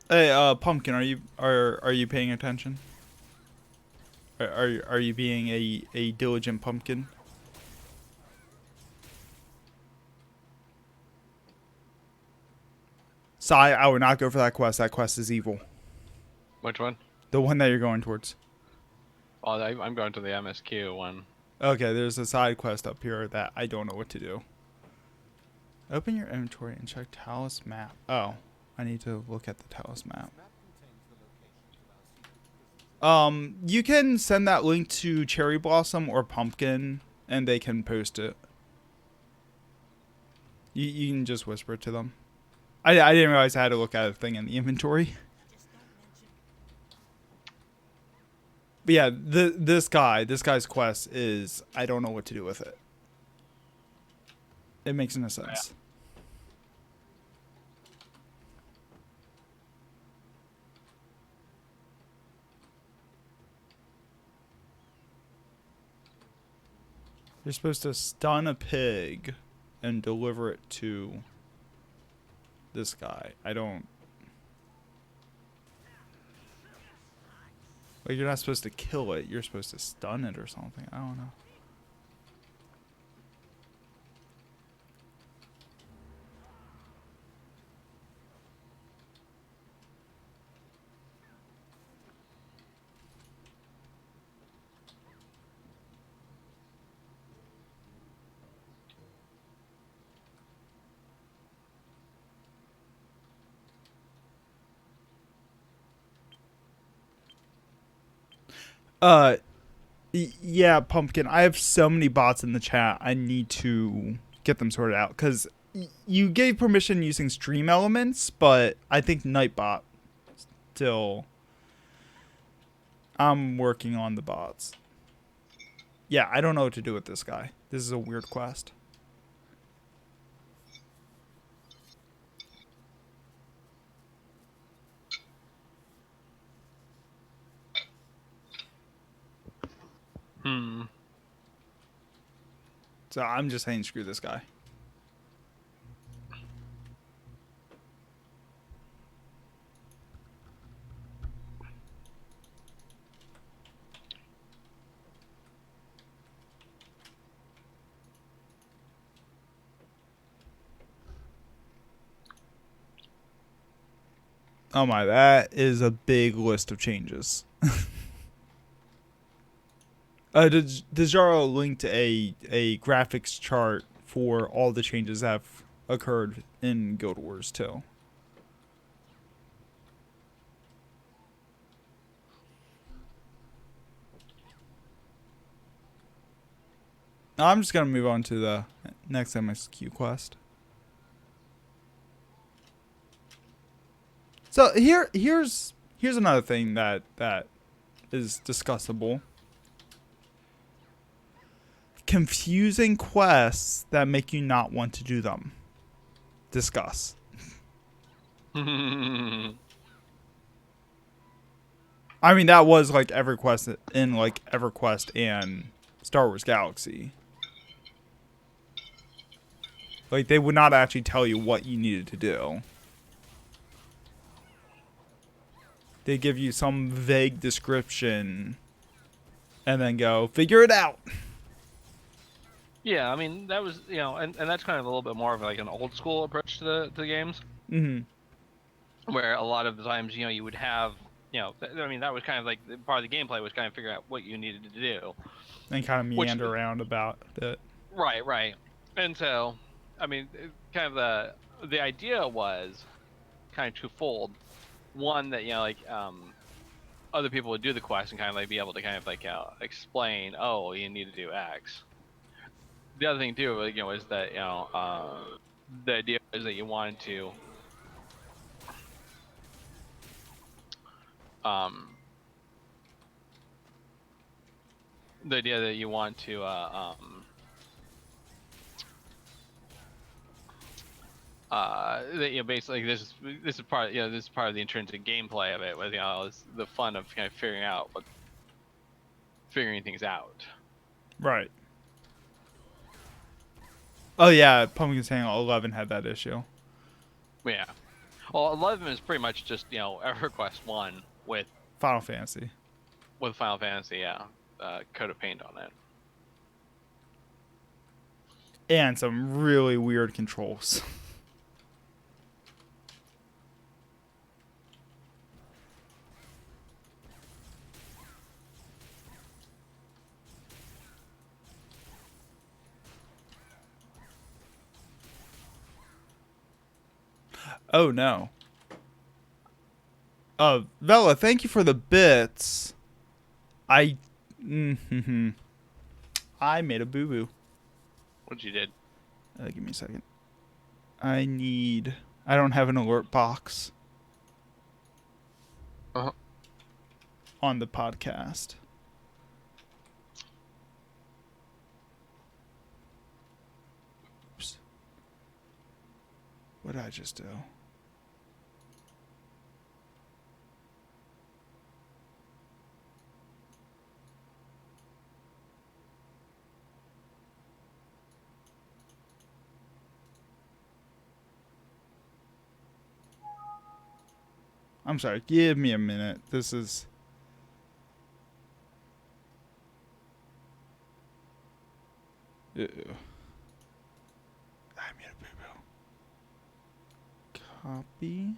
hey, Pumpkin, are you paying attention? Are you being a diligent pumpkin? Sai, I would not go for that quest. That quest is evil. Which one? The one that you're going towards. Oh, I'm going to the MSQ one. Okay, there's a side quest up here that I don't know what to do. Open your inventory and check Talus map. Oh, I need to look at the Talus map. You can send that link to Cherry Blossom or Pumpkin, and they can post it. You can just whisper it to them. I didn't realize I had to look at a thing in the inventory. But yeah, this guy's quest is, I don't know what to do with it. It makes no sense. You're supposed to stun a pig and deliver it to this guy. I don't... Like, you're not supposed to kill it. You're supposed to stun it or something. I don't know. Yeah, Pumpkin. I have so many bots in the chat. I need to get them sorted out because you gave permission using stream elements, but I think Nightbot still. I'm working on the bots. Yeah, I don't know what to do with this guy. This is a weird quest. So I'm just saying screw this guy. Oh my, that is a big list of changes. Dejaro linked a graphics chart for all the changes that have occurred in Guild Wars 2. Now I'm just gonna move on to the next MSQ quest. So here's another thing that is discussable. Confusing quests that make you not want to do them. Discuss. I mean, that was like EverQuest in like EverQuest and Star Wars Galaxy. Like, they would not actually tell you what you needed to do. They give you some vague description and then go, figure it out. Yeah, I mean that was and that's kind of a little bit more of like an old school approach to the games, where a lot of the times you would have I mean that was kind of like part of the gameplay was kind of figure out what you needed to do, And kind of meander around about it. right, and so I mean kind of the idea was kind of twofold. One that other people would do the quest and kind of like be able to kind of like explain, oh, you need to do X. The other thing too, is that the idea is that you wanted to the idea that you want to that basically this is part this is part of the intrinsic gameplay of it, with it's the fun of kind of figuring things out. Right. Oh yeah, Pumpkin Saying 11 had that issue. Yeah. Well, 11 is pretty much just EverQuest 1 with Final Fantasy. With Final Fantasy, yeah, coat of paint on it. And some really weird controls. Oh no. Vela, thank you for the bits. I made a boo-boo. What you did? Give me a second. I don't have an alert box on the podcast. Oops. What did I just do? I'm sorry. Give me a minute. This is... Ew. I made a boo-boo. Copy.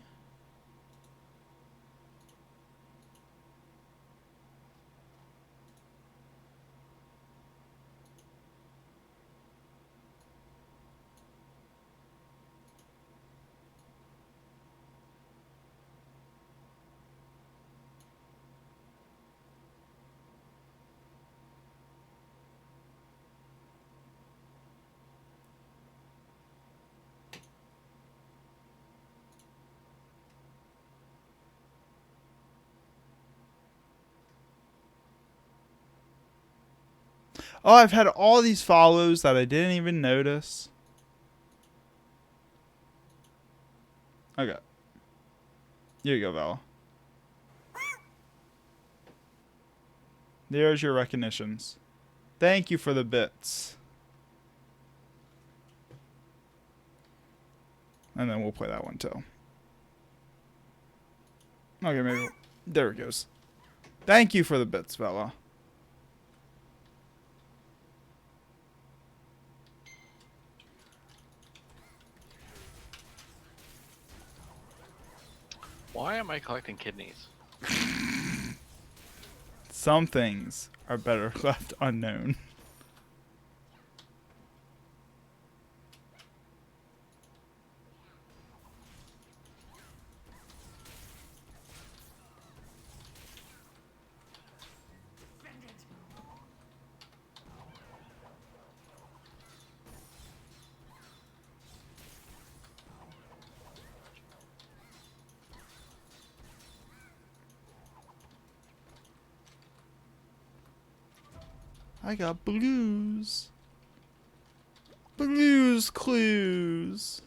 Oh, I've had all these follows that I didn't even notice. Okay. Here you go, Val. There's your recognitions. Thank you for the bits. And then we'll play that one too. Okay, maybe. There it goes. Thank you for the bits, Vela. Why am I collecting kidneys? Some things are better left unknown. I got blues. Blues clues.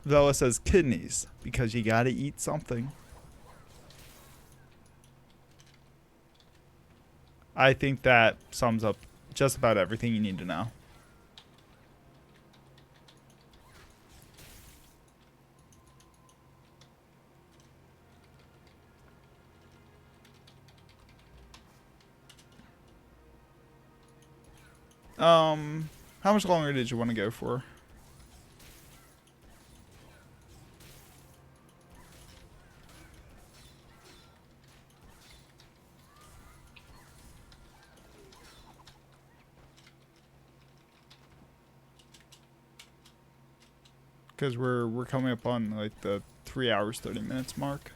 Vela says kidneys because you gotta eat something. I think that sums up just about everything you need to know. How much longer did you want to go for? Because we're coming up on like the 3 hours 30 minutes mark.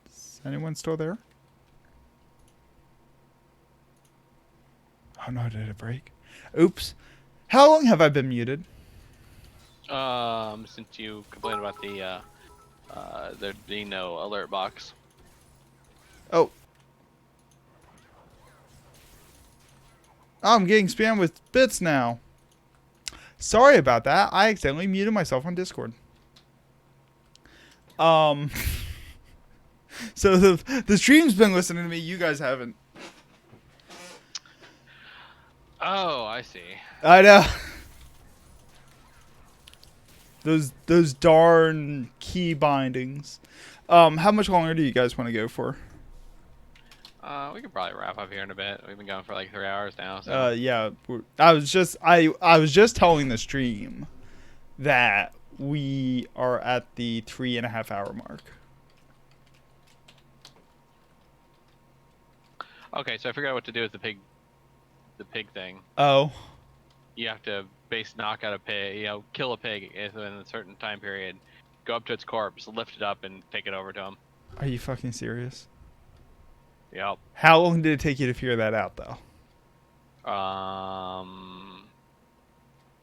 Is anyone still there? Oh no, did it break? Oops. How long have I been muted? Since you complained about there being no alert box. Oh. I'm getting spammed with bits now. Sorry about that. I accidentally muted myself on Discord. So the stream's been listening to me. You guys haven't. Oh, I see. I know. Those darn key bindings. How much longer do you guys want to go for? We could probably wrap up here in a bit. We've been going for like 3 hours now. So. Yeah. I was just telling the stream that we are at the 3.5 hour mark. Okay, so I figured out what to do with the pig thing. Oh. You have to knock out a pig, kill a pig within a certain time period, go up to its corpse, lift it up, and take it over to him. Are you fucking serious? Yep. How long did it take you to figure that out, though?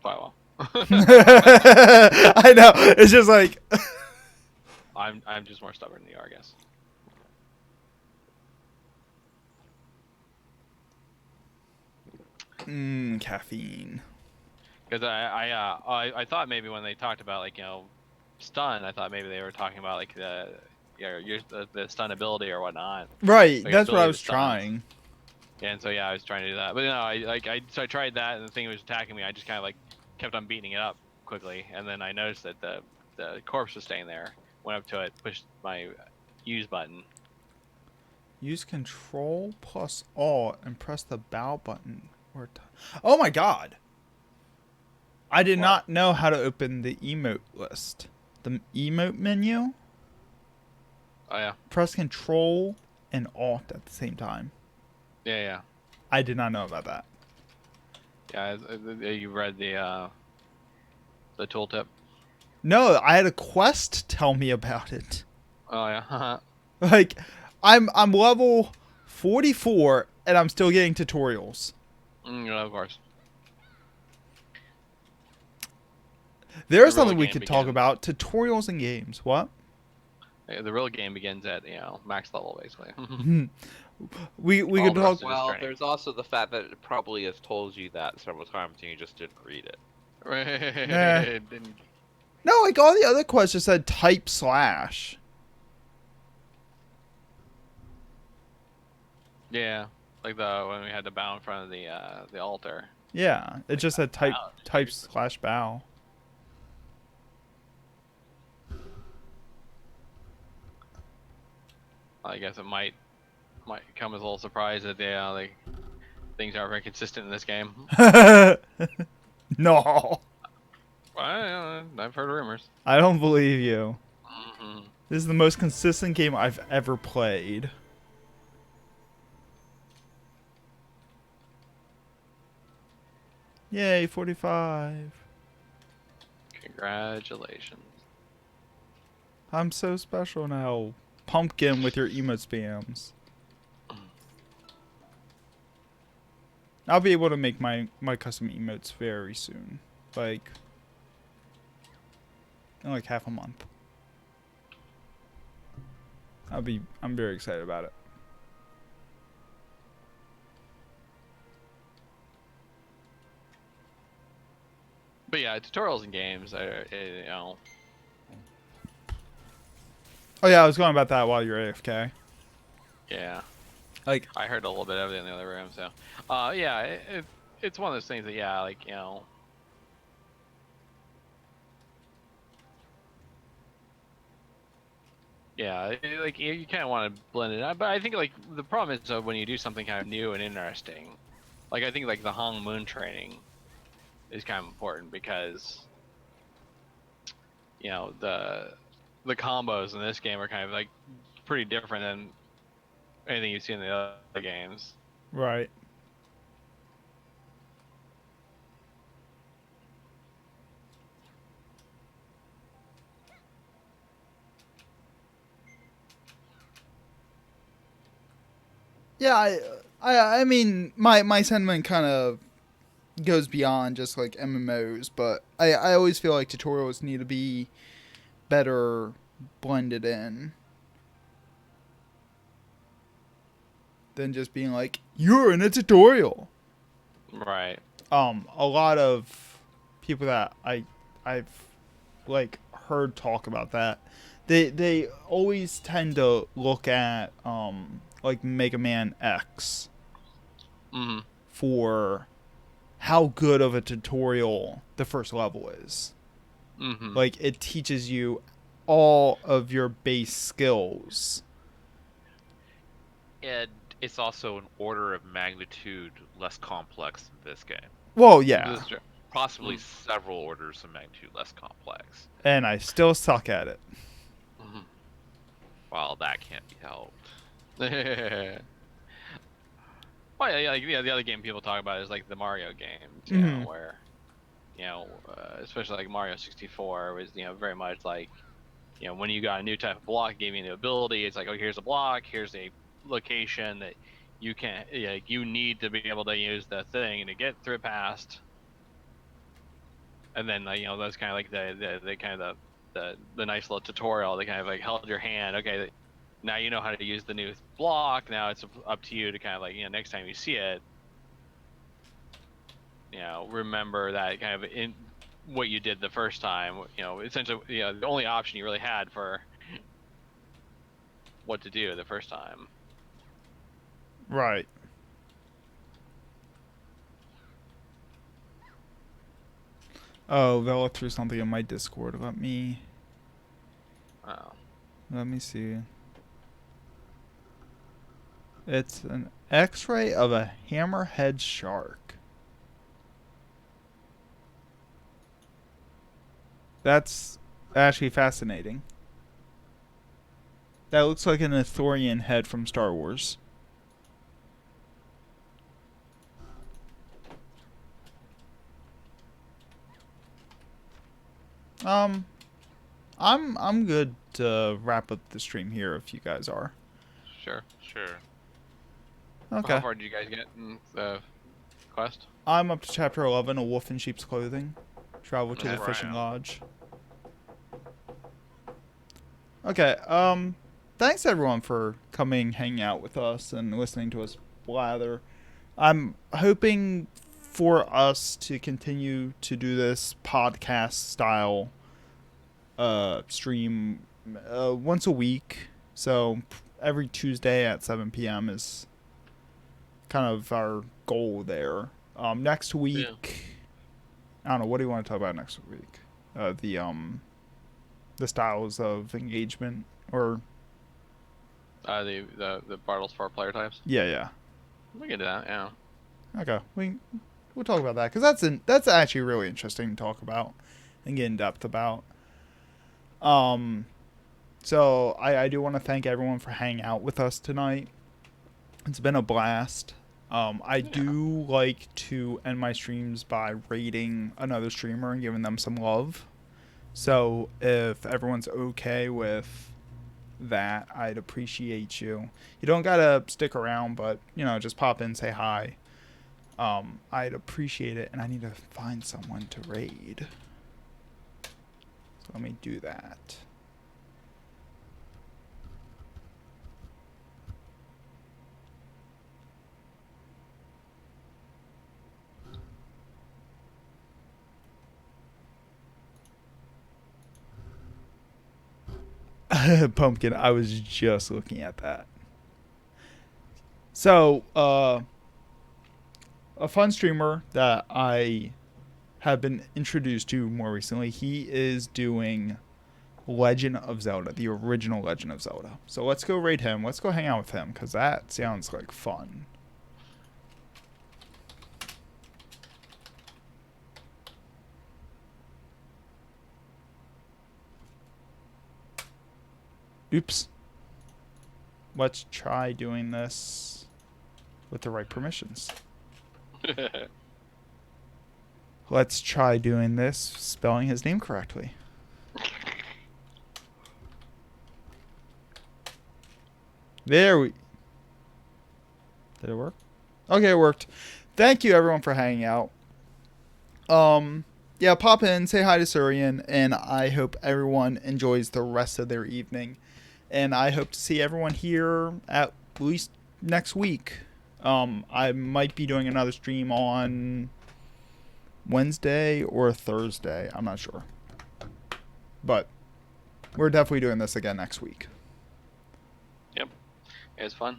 Quite well. I know. It's just like I'm just more stubborn than you are, I guess. caffeine. Because I thought maybe when they talked about stun, I thought maybe they were talking about like the stun ability or whatnot. Right, Like that's what I ability was to stun. trying. And so yeah, I was trying to do that, but no, I tried that, and the thing was attacking me. I just kind of like kept on beating it up quickly, and then I noticed that the corpse was staying there. Went up to it, pushed my use button. Use Control plus Alt and press the bow button. Oh my god! I did not know how to open the emote list. The emote menu. Oh yeah. Press Control and Alt at the same time. Yeah. I did not know about that. Yeah, you read the tooltip. No, I had a quest tell me about it. Oh yeah. Like, I'm level 44 and I'm still getting tutorials. Of course. There's The real something we game could talk begins. about. Tutorials in games. What? The real game begins at max level basically. We All could the talk. rest of Well, training. there's also the fact that it probably has told you that several times and you just didn't read it. Right. No, like all the other quests just said type slash. Yeah, like when we had to bow in front of the altar. Yeah, it just said type Bow. type slash bow. I guess it might come as a little surprise that like things aren't very consistent in this game. No, I've heard rumors. I don't believe you. Hmm. This is the most consistent game I've ever played. Yay, 45. Congratulations. I'm so special now. Pumpkin with your emote spams. I'll be able to make my custom emotes very soon. Like, in like half a month. I'm very excited about it. But yeah, tutorials in games are, Oh yeah, I was going about that while you're AFK. yeah. Like, I heard a little bit of it in the other room, so. Yeah, it's one of those things that, yeah, like, yeah, like you kind of want to blend it out, but I think like the problem is when you do something kind of new and interesting, like I think like the Hong Moon training is kind of important because the combos in this game are kind of like pretty different than anything you see in the other games. right. Yeah, I mean, my sentiment kind of goes beyond just like MMOs, but I always feel like tutorials need to be better blended in than just being like, you're in a tutorial. Right. A lot of people that I've like heard talk about that, they always tend to look at like Mega Man X Mm-hmm. for how good of a tutorial the first level is. Mm-hmm. Like, it teaches you all of your base skills. And it's also an order of magnitude less complex than this game. Well, yeah. This is true. Possibly several orders of magnitude less complex. And I still suck at it. Mm-hmm. Well, that can't be helped. Well, yeah, like, yeah, the other game people talk about is like the Mario games, Mhm. where, especially like Mario 64 was, very much like, when you got a new type of block, gave you the ability. It's like, oh, here's a block, here's a location that you can, you need to be able to use the thing to get through past. And then, that's kind of like the kind of the nice little tutorial. They kind of like held your hand. Okay, now you know how to use the new block. Now it's up to you to kind of like, next time you see it, remember that kind of in what you did the first time. Essentially, the only option you really had for what to do the first time. Right. Oh, Vela threw something in my Discord. Oh. Let me see. It's an X-ray of a hammerhead shark. That's actually fascinating. That looks like an Ithorian head from Star Wars. I'm good to wrap up the stream here if you guys are. Sure. Sure. Okay. How far did you guys get in the quest? I'm up to chapter 11, A Wolf in Sheep's Clothing. Travel to the Okay. fishing lodge. Okay, thanks everyone for coming, hanging out with us, and listening to us blather. I'm hoping for us to continue to do this podcast style stream once a week. So every Tuesday at 7 p.m. is kind of our goal there. Next week, I don't know. What do you want to talk about next week? The styles of engagement, or The Bartles 4 player types. Yeah, yeah. We can do that. Yeah. Okay, we'll talk about that because that's actually really interesting to talk about and get in depth about. So I do want to thank everyone for hanging out with us tonight. It's been a blast. I do like to end my streams by rating another streamer and giving them some love. So if everyone's okay with that, I'd appreciate you. You don't gotta stick around, but just pop in, say hi. I'd appreciate it, and I need to find someone to raid. So let me do that. Pumpkin, I was just looking at that. So, a fun streamer that I have been introduced to more recently, he is doing Legend of Zelda, the original Legend of Zelda. So let's go raid him. Let's go hang out with him, because that sounds like fun. Oops. Let's try doing this with the right permissions. Let's try doing this spelling his name correctly. There we... Did it work? Okay, it worked. Thank you everyone for hanging out. Yeah, pop in, say hi to Surian, and I hope everyone enjoys the rest of their evening. And I hope to see everyone here at least next week. I might be doing another stream on Wednesday or Thursday. I'm not sure. But we're definitely doing this again next week. Yep. It was fun.